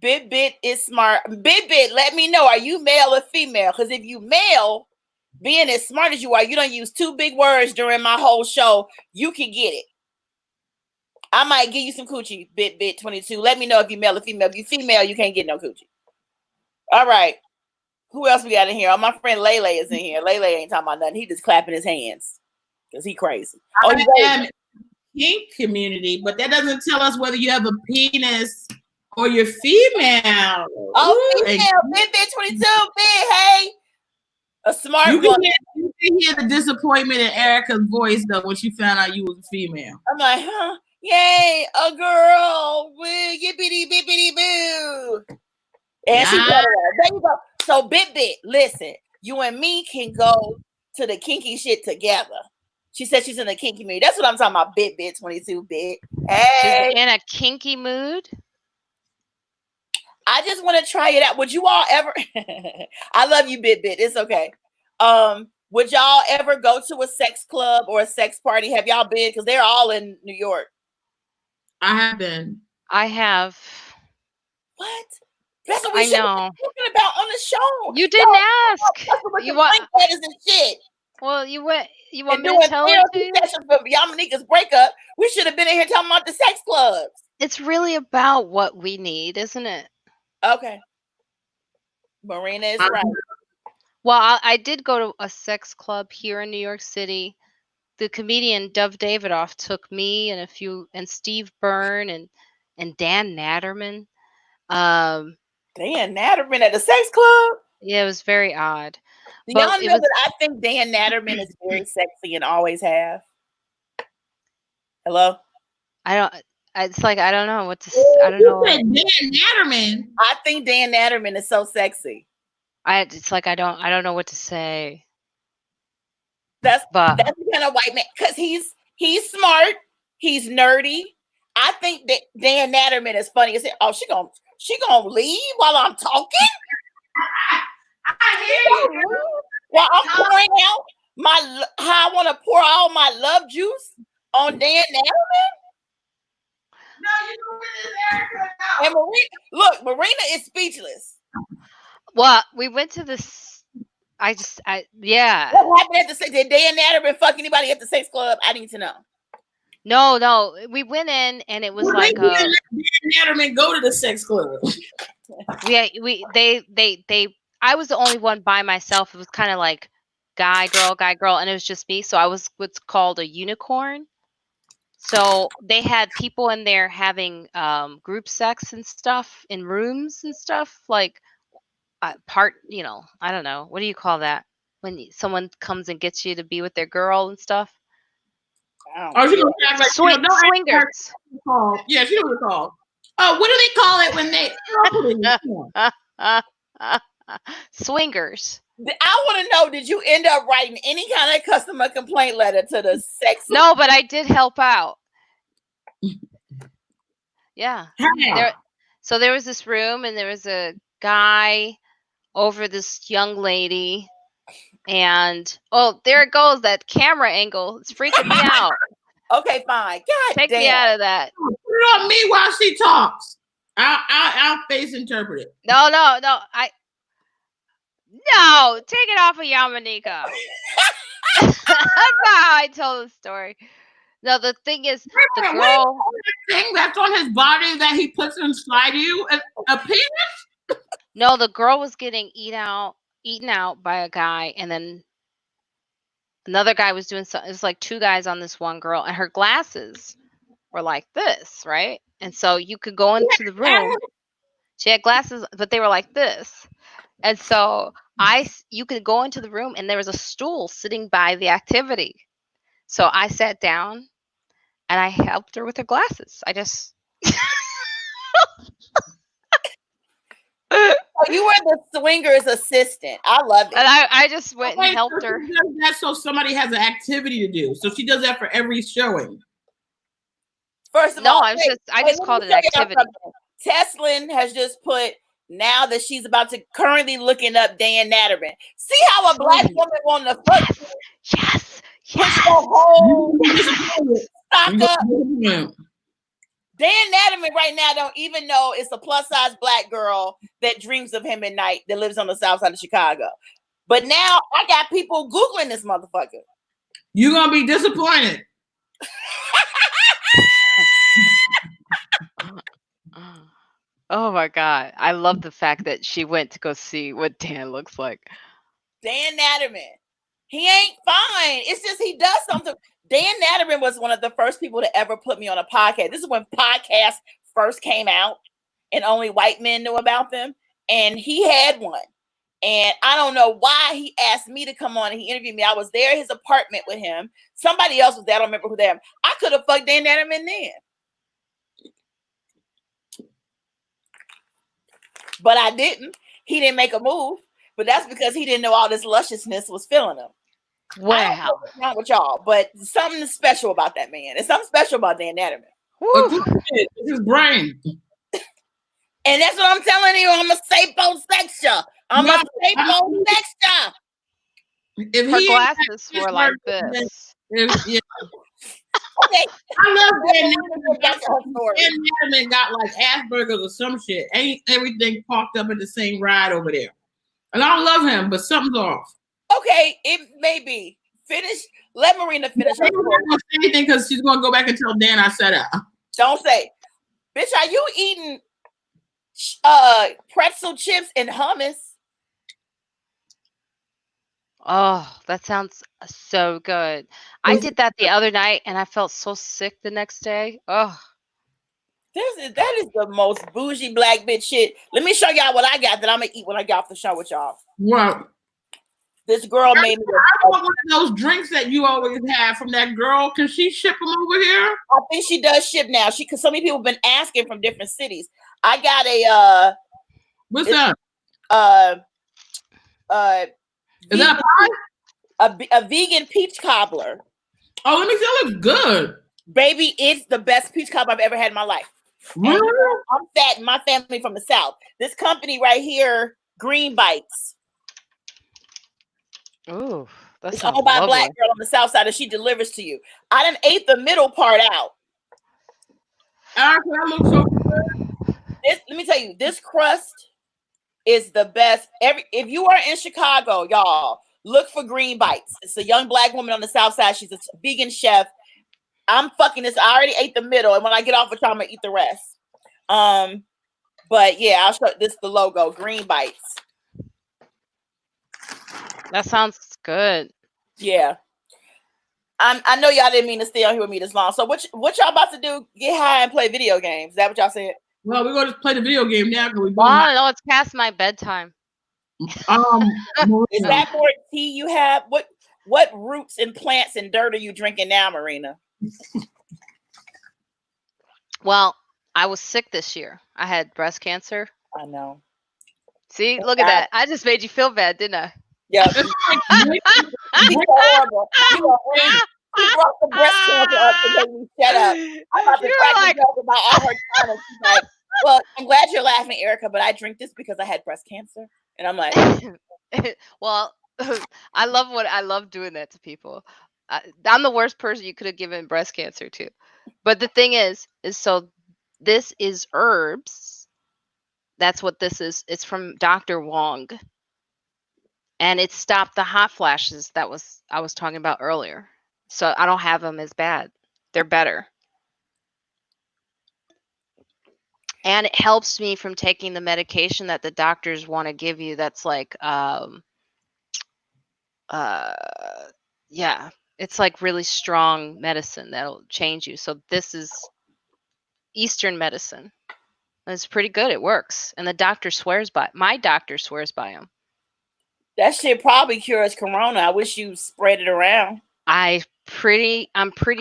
Bit is smart. Bit, let me know. Are you male or female? Because if you male, being as smart as you are, you don't use 2 big words during my whole show. You can get it. I might give you some coochie, Bit 22. Let me know if you male or female. If you female, you can't get no coochie. All right. Who else we got in here? Oh, my friend Lele is in here. Lele ain't talking about nothing. He just clapping his hands because he crazy. Oh, I am kink community, but that doesn't tell us whether you have a penis or you're female. Oh, female. Bit 22. Hey. A smart one. You can hear the disappointment in Erica's voice, though, when she found out you was a female. I'm like, huh? Yay, a girl. Woo, yippity bippity boo. And she got it. There you go. So, Bit, listen, you and me can go to the kinky shit together. She said she's in a kinky mood. That's what I'm talking about, Bit 22-bit. Hey. She's in a kinky mood? I just want to try it out. Would you all ever? I love you, Bit. It's okay. Would y'all ever go to a sex club or a sex party? Have y'all been? Because they're all in New York. I have been. I have. What? That's what we should be talking about on the show. You didn't ask. You want and shit. Well, you want me doing to tell it to you? For Yamaneika's breakup, we should have been in here talking about the sex clubs. It's really about what we need, isn't it? Okay. Marina is right. Well, I did go to a sex club here in New York City. The comedian Dove Davidoff took me and Steve Byrne and Dan Natterman. Dan Natterman at the sex club? Yeah, it was very odd. Do y'all know that I think Dan Natterman is very sexy and always have? Hello? It's like I don't know what to. I don't know. Dan Natterman. I think Dan Natterman is so sexy. It's like I don't know what to say. That's the kind of white man because he's smart, he's nerdy. I think that Dan Natterman is funny. Oh, she gonna leave while I'm talking. I hear you. While I'm pouring out how I want to pour all my love juice on Dan Natterman. No, you know what it is, Erica. No. And Marina is speechless. Well, we went to this. Yeah. What happened at the sex? Did Dan Natterman fuck anybody at the sex club? I need to know. No. We went in and it was like Dan Natterman go to the sex club. I was the only one by myself. It was kind of like guy, girl, and it was just me. So I was what's called a unicorn. So they had people in there having group sex and stuff in rooms and stuff like I don't know. What do you call that? When someone comes and gets you to be with their girl and stuff? Oh, she gonna act like swingers. Yeah, she don't recall. Oh, what do they call it when they? Swingers. I want to know, did you end up writing any kind of customer complaint letter to the sex? No, but I did help out. Yeah. So there was this room, and there was a guy over this young lady, and there it goes, that camera angle. It's freaking me out. Okay, fine. God Take damn. me out of that. Put it on me while she talks. I'll face interpret it. No. No, take it off of Yamaneika. That's not how I tell the story. No, the thing is, the girl thing that's on his body that he puts inside you, a penis. No, the girl was getting eaten out by a guy, and then another guy was doing something. It was like two guys on this one girl, and her glasses were like this, right? And so you could go into the room. She had glasses, but they were like this. And so you could go into the room, and there was a stool sitting by the activity. So I sat down, and I helped her with her glasses. I just. Oh, you were the swinger's assistant. I love it. And I just went and helped her. She does that so somebody has an activity to do. So she does that for every showing. First of all, I just called it activity. Teslin has just put, now that she's about to currently looking up Dan Natterman. See how a black woman want to fuck? Yes. Push the whole stock up. Dan Natterman right now don't even know it's a plus size black girl that dreams of him at night that lives on the south side of Chicago. But now I got people Googling this motherfucker. You're gonna be disappointed. Oh my God. I love the fact that she went to go see what Dan looks like. Dan Natterman. He ain't fine. It's just he does something. Dan Natterman was one of the first people to ever put me on a podcast. This is when podcasts first came out and only white men knew about them. And he had one. And I don't know why he asked me to come on and he interviewed me. I was there at his apartment with him. Somebody else was there. I don't remember who they were. I could have fucked Dan Natterman then. But I didn't. He didn't make a move. But that's because he didn't know all this lusciousness was filling him. Wow. What's wrong with y'all? But something special about that man. There's something special about Dan Natterman. It's his brain. And that's what I'm telling you. I'm a sapiosexual. If her glasses were like this. Okay. I love Dan Natterman got like Asperger's or some shit. Ain't everything parked up in the same ride over there. And I love him, but something's off. Okay, it may be. Finish. Let Marina finish. I'm not gonna say anything because she's gonna go back and tell Dan I said it. Don't say, bitch. Are you eating pretzel chips and hummus? Oh, that sounds so good. I did that the other night, and I felt so sick the next day. Oh, that is the most bougie black bitch shit. Let me show y'all what I got that I'm gonna eat when I get off the show with y'all. What? This girl made me. I want one of those drinks that you always have from that girl. Can she ship them over here? I think she does ship now. Because so many people have been asking from different cities. I got a what's that? Is that a pie? A vegan peach cobbler. Oh, let me see. It looks good. Baby, it's the best peach cobbler I've ever had in my life. Really? I'm fat. My family from the South. This company right here, Green Bites. ooh, It's owned by a black girl on the South Side, and she delivers to you. I done ate the middle part out. That looks so good. Let me tell you, this crust is the best. If you are in Chicago, y'all, look for Green Bites. It's a young black woman on the South Side. She's a vegan chef. I'm fucking this. I already ate the middle, and when I get off with y'all, I'm gonna eat the rest. But yeah, I'll show this the logo, Green Bites. That sounds good. Yeah. I know y'all didn't mean to stay on here with me this long. So what y'all about to do? Get high and play video games. Is that what y'all said? Well, we're going to play the video game now. Well, no, it's past my bedtime. Is that more tea you have? What roots and plants and dirt are you drinking now, Marina? Well, I was sick this year. I had breast cancer. I know. See, look at that. I just made you feel bad, didn't I? Yeah. She's horrible. You know, she brought the breast cancer up to make me shut up. I'm about to crack the joke about all her time. And she's like, well, I'm glad you're laughing, Erica, but I drink this because I had breast cancer. And I'm like, well, I love doing that to people. I'm the worst person you could have given breast cancer to. But the thing is so this is herbs. That's what this is. It's from Dr. Wong. And it stopped the hot flashes I was talking about earlier. So I don't have them as bad. They're better. And it helps me from taking the medication that the doctors want to give you that's like yeah, it's like really strong medicine that'll change you. So this is Eastern medicine. It's pretty good. It works. And my doctor swears by them. that shit probably cures corona. I wish you spread it around. I'm pretty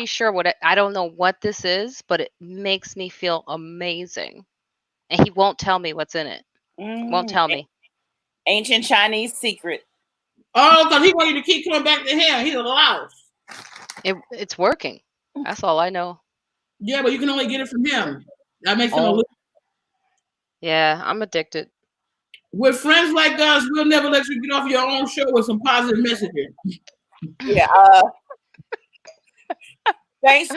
sure I don't know what this is, but it makes me feel amazing. And he won't tell me what's in it. Won't tell me. Ancient Chinese secret. Oh, because he wanted you to keep coming back to him. He's a louse. It's working. That's all I know. Yeah, but you can only get it from him. That makes him a loser. Yeah, I'm addicted. With friends like us, we'll never let you get off your own show with some positive messaging. Yeah. Thanks,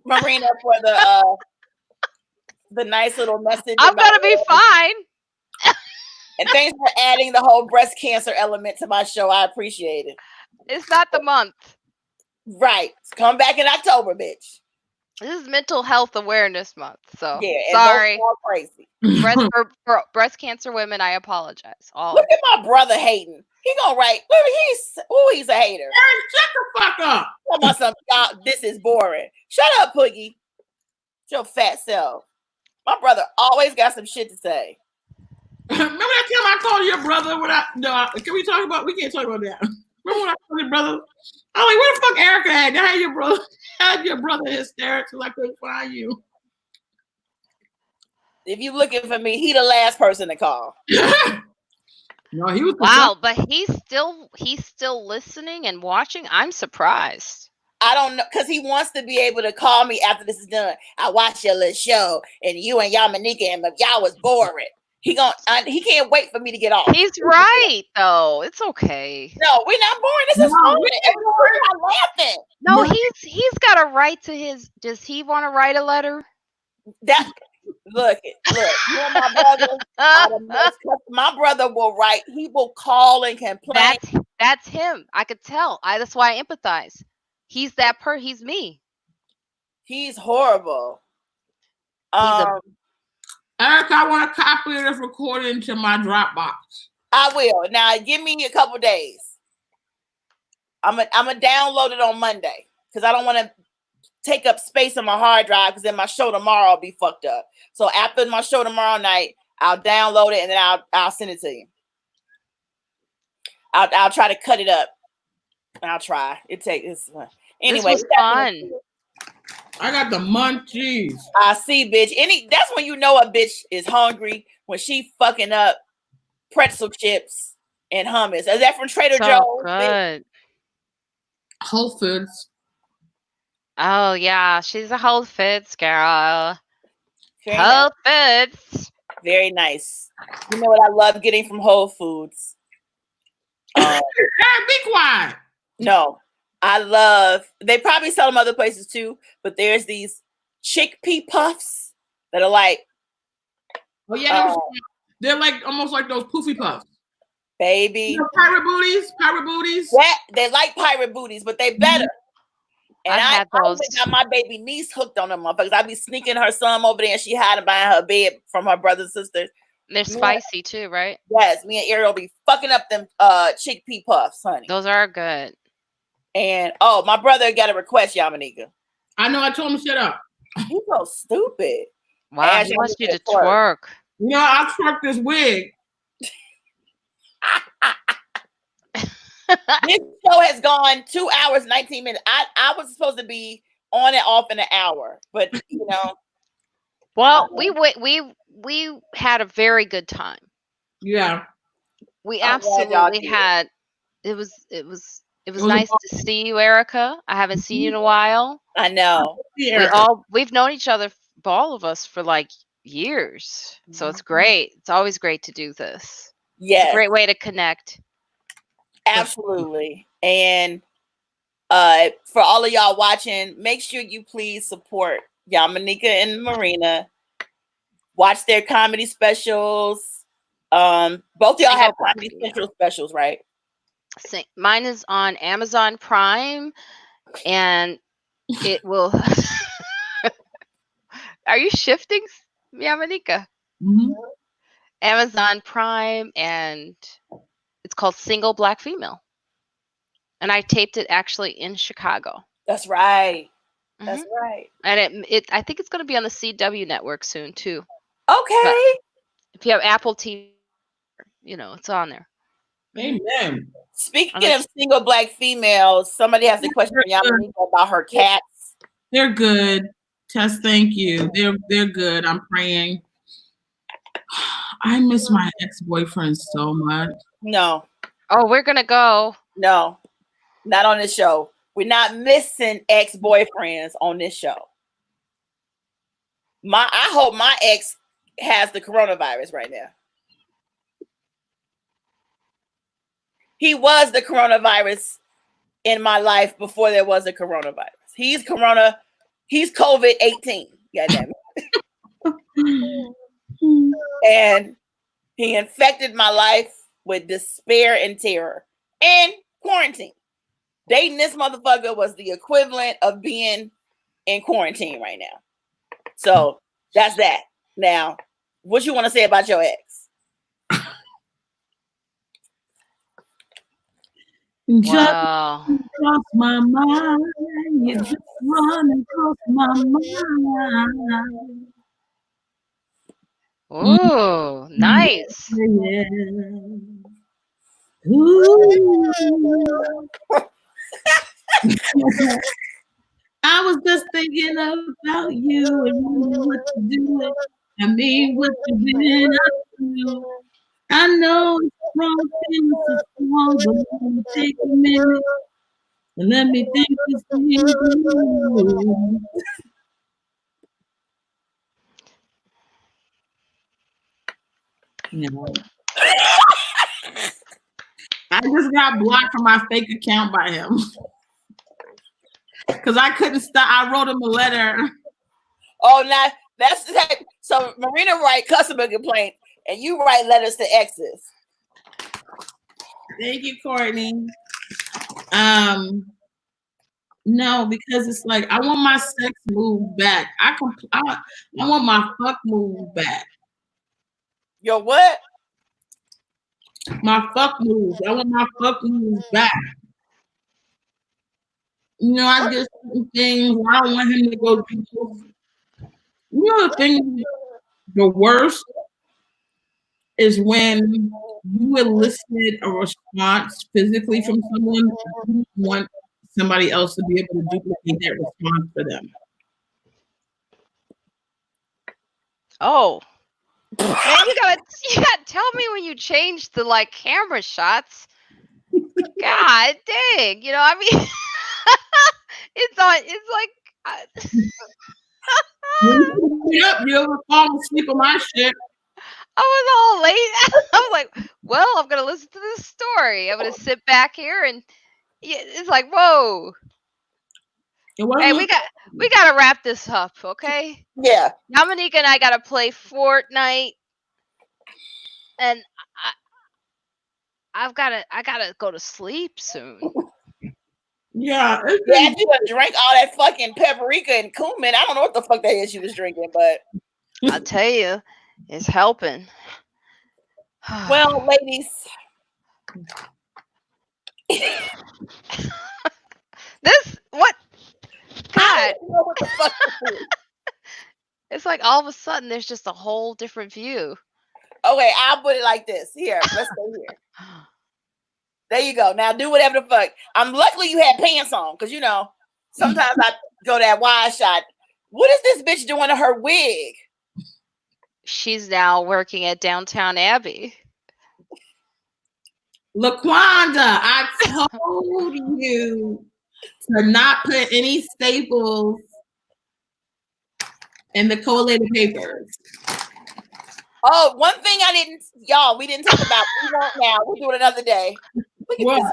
Marina, for the nice little message. I'm gonna be fine. And thanks for adding the whole breast cancer element to my show. I appreciate it. It's not the month. Right. Come back in October, bitch. This is Mental Health Awareness Month. So yeah, sorry. Crazy. For breast cancer women, I apologize. Look at my brother hating. He gonna write. He's a hater. Hey, shut the fuck up. Talking about something. This is boring. Shut up, Poogie. Your fat self. My brother always got some shit to say. Remember that time I called your brother? Can we talk about? We can't talk about that. Remember when I called your brother? I'm like, where the fuck Erica at? I had your brother hysterics because I couldn't find you. If you looking for me, he the last person to call. No, he was. Wow, but he's still listening and watching. I'm surprised. I don't know, because he wants to be able to call me after this is done. I watched your little show, and you and Yamaneika, and y'all was boring. He can't wait for me to get off. He's right, though. It's okay. No, we're not boring. This is fun. We're not laughing. No, he's got a right to his. Does he want to write a letter? Look. You and my brother. My brother will write. He will call and complain. That's him. I could tell. That's why I empathize. He's he's me. He's horrible. Eric, I want a copy of this recording to my Dropbox. I will. Now, give me a couple days. I'm gonna download it on Monday because I don't want to take up space on my hard drive because then my show tomorrow will be fucked up. So after my show tomorrow night, I'll download it and then I'll send it to you. I'll try to cut it up. I'll try. It's anyway. This was fun. I got the munchies. I see, bitch. That's when you know a bitch is hungry, when she fucking up pretzel chips and hummus. Is that from Trader Joe's? Good. Whole Foods. Oh yeah, she's a Whole Foods girl. Whole Foods. Very nice. You know what I love getting from Whole Foods? Hey, be quiet. No. They probably sell them other places too, but there's these chickpea puffs that are like, oh yeah, they're like almost like those poofy puffs, baby. You know, pirate booties. Yeah, they like pirate booties, but they better. And I always got my baby niece hooked on them motherfuckers. I be sneaking her some over there, and she hiding behind her bed from her brothers and sisters. They're spicy too, right? Yes, me and Ariel be fucking up them chickpea puffs, honey. Those are good. And my brother got a request, Yamaneika. I know. I told him to shut up. He's so stupid. Wow, he wants you to twerk. You know, I'll twerk this wig. This show has gone 2 hours, 19 minutes. I was supposed to be on and off in an hour, but you know, Well, we had a very good time. Yeah. We I'm glad y'all absolutely did. had. It was was nice to see you, Erica. I haven't seen you in a while. I know. We've known each other, all of us, for like years. So it's great. It's always great to do this. It's a Yes, great way to connect. absolutely. And for all of y'all watching, make sure you please support Yamaneika and Marina. Watch their comedy specials. Both of y'all have Comedy Central specials, right? Mine is on Amazon Prime, and it will. Are you shifting, Yamaneika? Mhm. Amazon Prime, and it's called Single Black Female. And I taped it actually in Chicago. That's right. That's right. And I think it's going to be on the CW network soon too. Okay. But if you have Apple TV, it's on there. Amen. Speaking of single black females, somebody has a question for Yamaneika about her cats. They're good. Tess, thank you. They're good. I'm praying. I miss my ex-boyfriend so much. No. Oh, we're gonna go. No, not on this show. We're not missing ex-boyfriends on this show. I hope my ex has the coronavirus right now. He was the coronavirus in my life before there was a coronavirus. He's COVID-18. Goddamn it. And he infected my life with despair and terror and quarantine. Dating this motherfucker was the equivalent of being in quarantine right now. So that's that. Now, what you want to say about your ex? Wow. Cross my mind. You just running across my mind. Oh, nice. Yeah. Ooh. I was just thinking about you and what you do. I mean, what you been up to. I know it's wrong things to small, but let me take a minute and let me think this thing through. I just got blocked from my fake account by him. Because I couldn't stop. I wrote him a letter. Oh, now that's so Marina write customer complaint and you write letters to exes. Thank you, Courtney. No, because it's like I want my sex move back. I want my fuck move back. Your what? My fuck move. I want my fuck move back. I did certain things. I don't want him to go do. The thing, the worst is when you elicited a response physically from someone, you want somebody else to be able to duplicate that response for them. Oh, man, you gotta tell me when you change the camera shots. God dang, I mean, it's like. You ever fall asleep on my shit? I was all late. I was like, well, I'm gonna listen to this story. I'm gonna sit back here and it's like, whoa. Hey, we gotta wrap this up, okay? Yeah. Yamaneika and I gotta play Fortnite, and I gotta go to sleep soon. Yeah. Yeah, you drank all that fucking paprika and cumin. I don't know what the fuck that is she was drinking, but I'll tell you, it's helping. Well, ladies. What? God. I don't know what the fuck this is. It's like all of a sudden there's just a whole different view. Okay, I'll put it like this. Here, let's go here. There you go. Now do whatever the fuck. I'm luckily you had pants on, because sometimes I go that wide shot. What is this bitch doing to her wig? she's now working at Downtown Abbey. LaQuanda, I told you to not put any staples in the collated papers. Oh, one thing we didn't talk about. We won't now. We'll do it another day. What?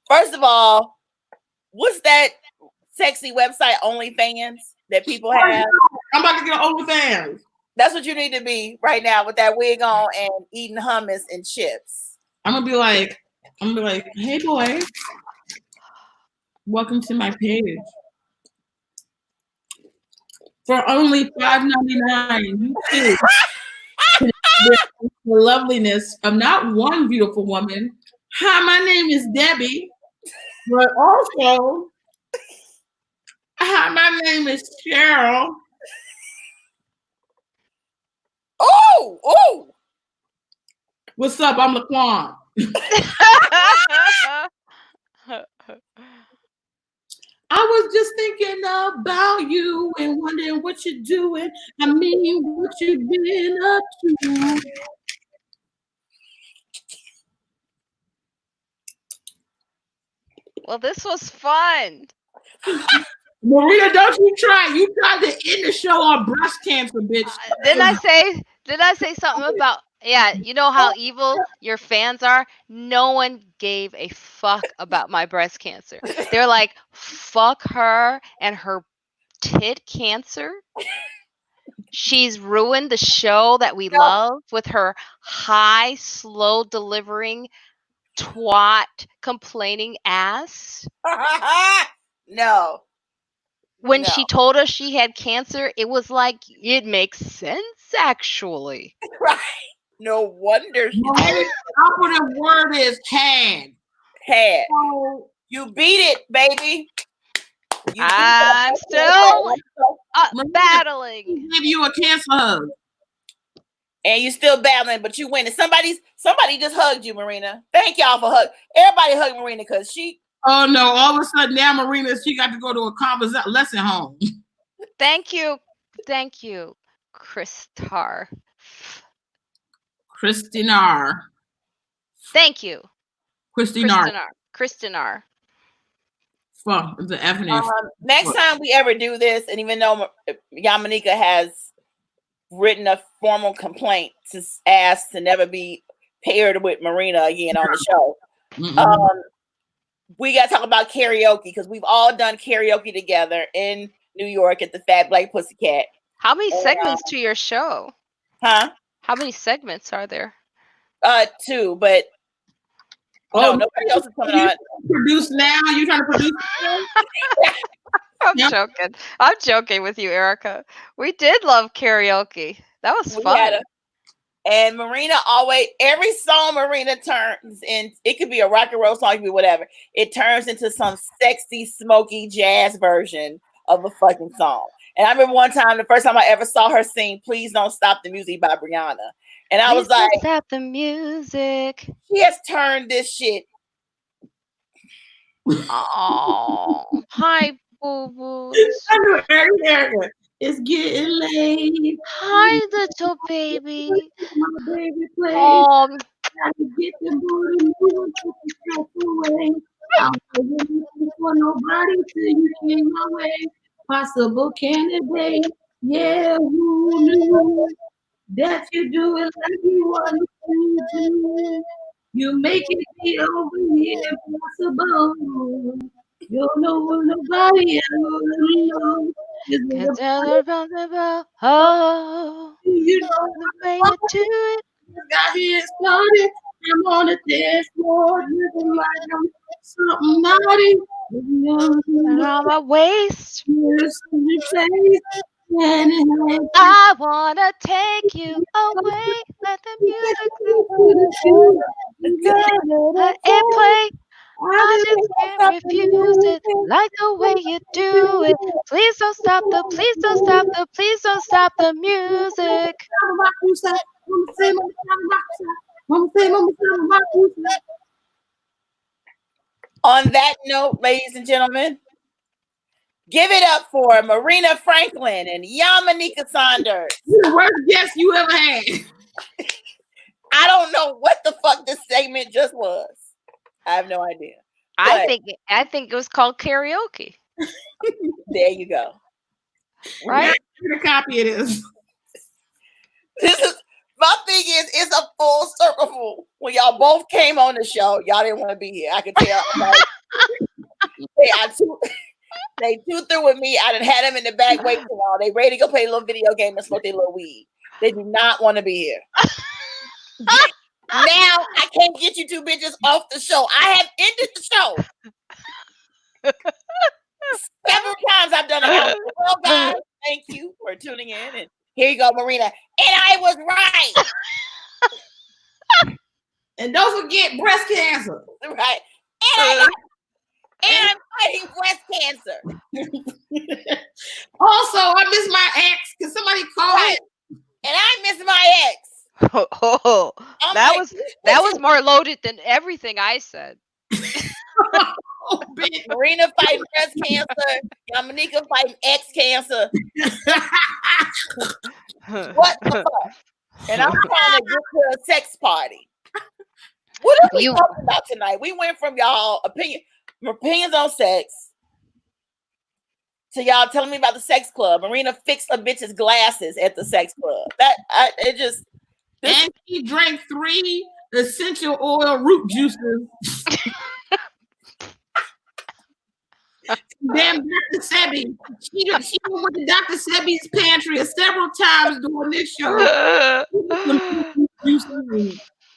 First of all, what's that sexy website OnlyFans that people have? I'm about to get OnlyFans. That's what you need to be right now with that wig on and eating hummus and chips. I'm gonna be like, hey boy, welcome to my page. For only $5.99, you too can experience the loveliness of not one beautiful woman. Hi, my name is Debbie, but also, hi, my name is Cheryl. Oh! What's up? I'm Laquan. I was just thinking about you and wondering what you're doing. I mean, what you've been up to. Well, this was fun. Marina, don't you try. You tried to end the show on breast cancer, bitch. Didn't I say something about, yeah, you know how evil your fans are? No one gave a fuck about my breast cancer. They're like, fuck her and her tit cancer. She's ruined the show that we love with her high, slow delivering, twat complaining ass. No. When she told us she had cancer, it was like, it makes sense, actually. Right. No wonder. The operative word is had. Had. You beat it, baby. I'm still battling. Give you a cancer hug. And you still battling, but you win. And somebody just hugged you, Marina. Thank y'all for hug. Everybody hug Marina because she. Oh no! All of a sudden now, Marina, she got to go to a lesson home. Thank you, Christinar. Thank you, Christinar. Well, the F. Next time we ever do this, and even though Yamaneika has written a formal complaint to ask to never be paired with Marina again on the show, we got to talk about karaoke because we've all done karaoke together in New York at the Fat Black Pussycat. How many segments to your show? Huh? How many segments are there? 2, but no, nobody else is coming on. Produce now? You trying to produce? I'm joking with you, Erica. We did love karaoke. That was fun. And Marina always, every song Marina turns in, it could be a rock and roll song, it could be whatever. It turns into some sexy, smoky jazz version of a fucking song. And I remember one time, the first time I ever saw her sing "Please Don't Stop the Music" by Brianna. And I was like, stop the music. She has turned this shit. Oh, hi, boo-boos. It's getting late. Hi, little baby. My baby play. Oh, gotta get the booty moving, put the stress away. I'm looking for nobody till you came my way. Possible candidate. Yeah, who knew that you do it like you want to do? You make it be over here possible. You know nobody else knows. Oh, you know the way you do it. Got here started. I'm on a dance floor, looking like I'm something naughty. On my waist. I wanna take you away. Let the music play. I just can't refuse it. Like the way you do it. Please don't stop the music. On that note, ladies and gentlemen, Give it up for Marina Franklin and Yamaneika Saunders. You're the worst guest you ever had. I don't know what the fuck this segment just was. I have no idea. I think it was called karaoke. There you go. Right? A copy of this. This is my thing is it's a full circle. When y'all both came on the show, y'all didn't want to be here. I could tell. They too through with me. I done had them in the back waiting for y'all. They ready to go play a little video game and smoke their little weed. They do not want to be here. Now I can't get you two bitches off the show. I have ended the show. Several times I've done it. Well, guys, thank you for tuning in. And here you go, Marina. And I was right. And don't forget breast cancer. Right. And I'm fighting breast cancer. Also, I miss my ex. Can somebody call it? And I miss my ex. Oh, that was more loaded than everything I said. Oh, Marina fighting breast cancer. Yamaneika fighting ex cancer. What the fuck? And I'm trying to get to a sex party. What are we talking about tonight? We went from y'all opinions on sex to y'all telling me about the sex club. Marina fixed a bitch's glasses at the sex club. And he drank 3 essential oil root juices. Damn Dr. Sebi. She went to Dr. Sebi's pantry several times during this show.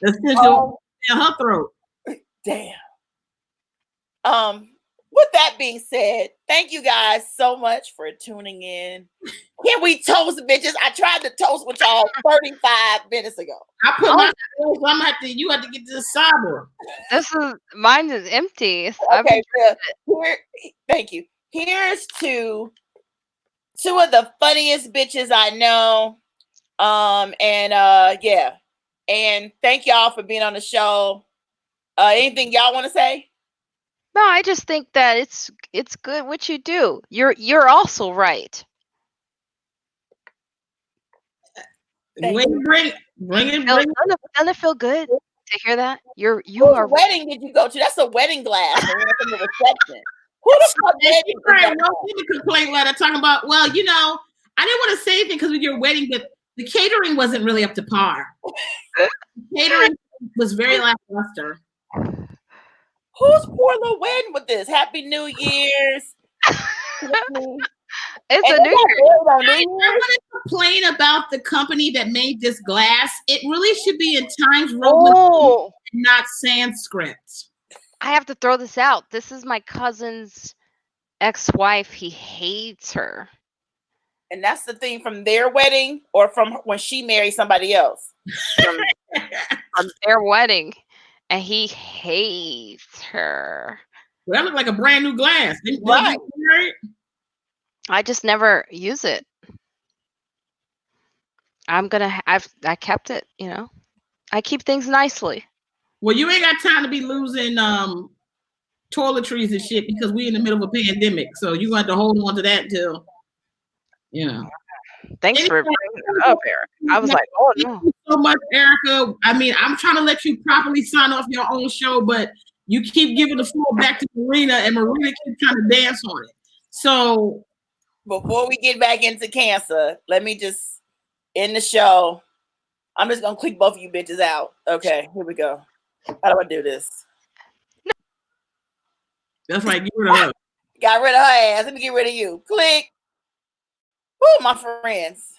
Essential in her throat. Damn. With that being said, thank you guys so much for tuning in. Can we toast, bitches? I tried to toast with y'all 35 minutes ago. I put my you have to get to the cyber. Mine is empty. Okay, thank you. Here's two of the funniest bitches I know. Yeah. And thank y'all for being on the show. Anything y'all want to say? No, I just think that it's good what you do. You're also right. Bring it. Doesn't it feel good to hear that? You are. What wedding did you go to? That's a wedding glass. From the reception. Who the fuck did you a complaint letter talking about? Well, I didn't want to say anything because with your wedding, but the catering wasn't really up to par. Catering was very lackluster. Who's poor little wedding with this? Happy New Year's. It's a New Year. I want to complain about the company that made this glass. It really should be in Times Roman, not Sanskrit. I have to throw this out. This is my cousin's ex-wife. He hates her. And that's the thing from their wedding or from when she married somebody else? From their wedding. And he hates her. Well, that looked like a brand new glass. Right. I just never use it. I kept it, I keep things nicely. Well, you ain't got time to be losing toiletries and shit because we in the middle of a pandemic. So you have to hold on to that until, Thanks for bringing it up, Eric. I was like, oh no. Thank you so much, Erica. I mean, I'm trying to let you properly sign off your own show, but you keep giving the floor back to Marina, and Marina keeps trying to dance on it. So before we get back into cancer, let me just end the show. I'm just gonna click both of you bitches out. Okay, here we go. How do I do this? That's right. Get rid of her. Got rid of her ass. Let me get rid of you. Click. Woo, my friends.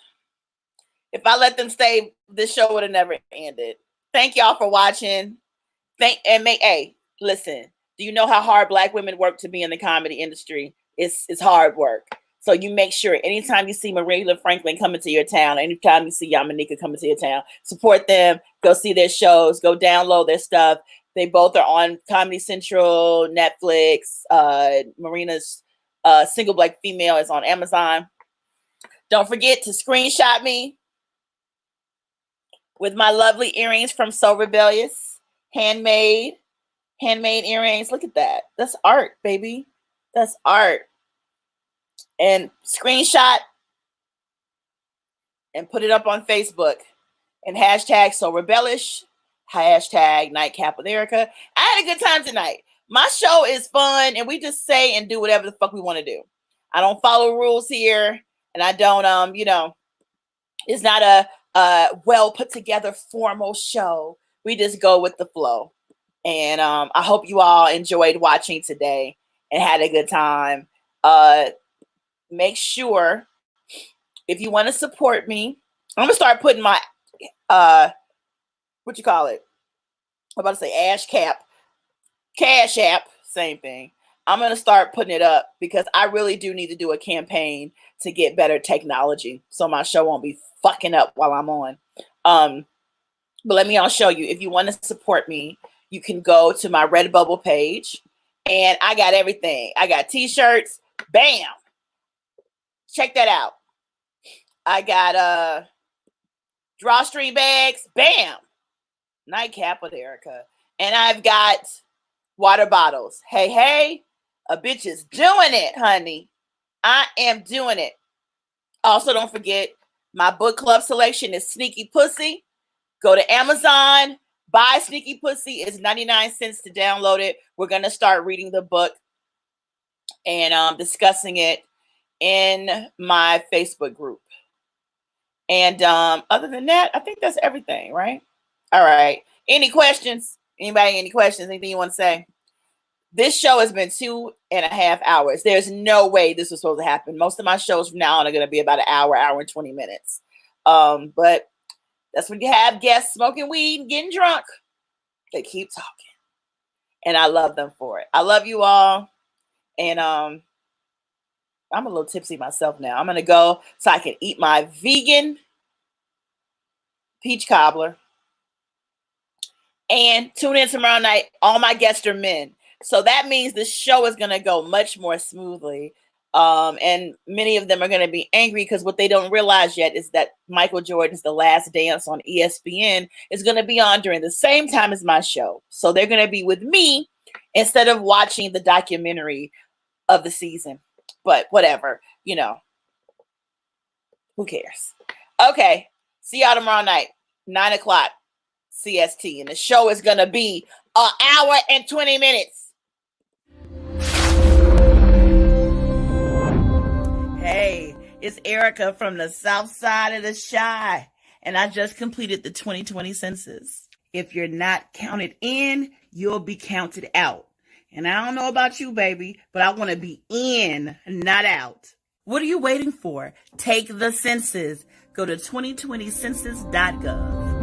If I let them stay, this show would have never ended. Thank y'all for watching. Hey, listen. Do you know how hard Black women work to be in the comedy industry? It's hard work. So you make sure anytime you see Marina Franklin coming to your town, anytime you see Yamaneika coming to your town, support them. Go see their shows. Go download their stuff. They both are on Comedy Central, Netflix. Marina's Single Black Female is on Amazon. Don't forget to screenshot me with my lovely earrings from So Rebellious. Handmade earrings. Look at that. That's art, baby. That's art. and screenshot and put it up on Facebook and hashtag So Rebellish, hashtag Nightcap with Erica. I had a good time tonight. My show is fun, and we just say and do whatever the fuck we want to do. I don't follow rules here, and I don't, it's not a well put together formal show. We just go with the flow. And I hope you all enjoyed watching today and had a good time. Make sure, if you want to support me, I'm gonna start putting my what you call it? I'm about to say Cash App, same thing. I'm gonna start putting it up because I really do need to do a campaign to get better technology so my show won't be fucking up while I'm on. But let me all show you. If you want to support me, you can go to my Redbubble page, and I got everything. I got t-shirts, bam. Check that out. I got drawstring bags, bam. Nightcap with Erica. And I've got water bottles. Hey, a bitch is doing it, honey. I am doing it. Also, don't forget, my book club selection is Sneaky Pussy. Go to Amazon, buy Sneaky Pussy. It's 99 cents to download it. We're going to start reading the book and discussing it in my Facebook group. And other than that, I think that's everything, right? All right. Any questions? Anybody, any questions? Anything you want to say? This show has been 2.5 hours. There's no way this was supposed to happen. Most of my shows from now on are going to be about an hour and 20 minutes. But that's when you have guests smoking weed and getting drunk. They keep talking. And I love them for it. I love you all. And I'm a little tipsy myself now. I'm going to go so I can eat my vegan peach cobbler. And tune in tomorrow night. All my guests are men. So that means the show is going to go much more smoothly. And many of them are going to be angry because what they don't realize yet is that Michael Jordan's The Last Dance on ESPN is going to be on during the same time as my show. So they're going to be with me instead of watching the documentary of the season. But whatever, who cares? Okay. See y'all tomorrow night, 9:00 CST. And the show is going to be an hour and 20 minutes. Hey, it's Erica from the South Side of the Chi, and I just completed the 2020 census. If you're not counted in, you'll be counted out. And I don't know about you, baby, but I want to be in, not out. What are you waiting for? Take the census. Go to 2020census.gov.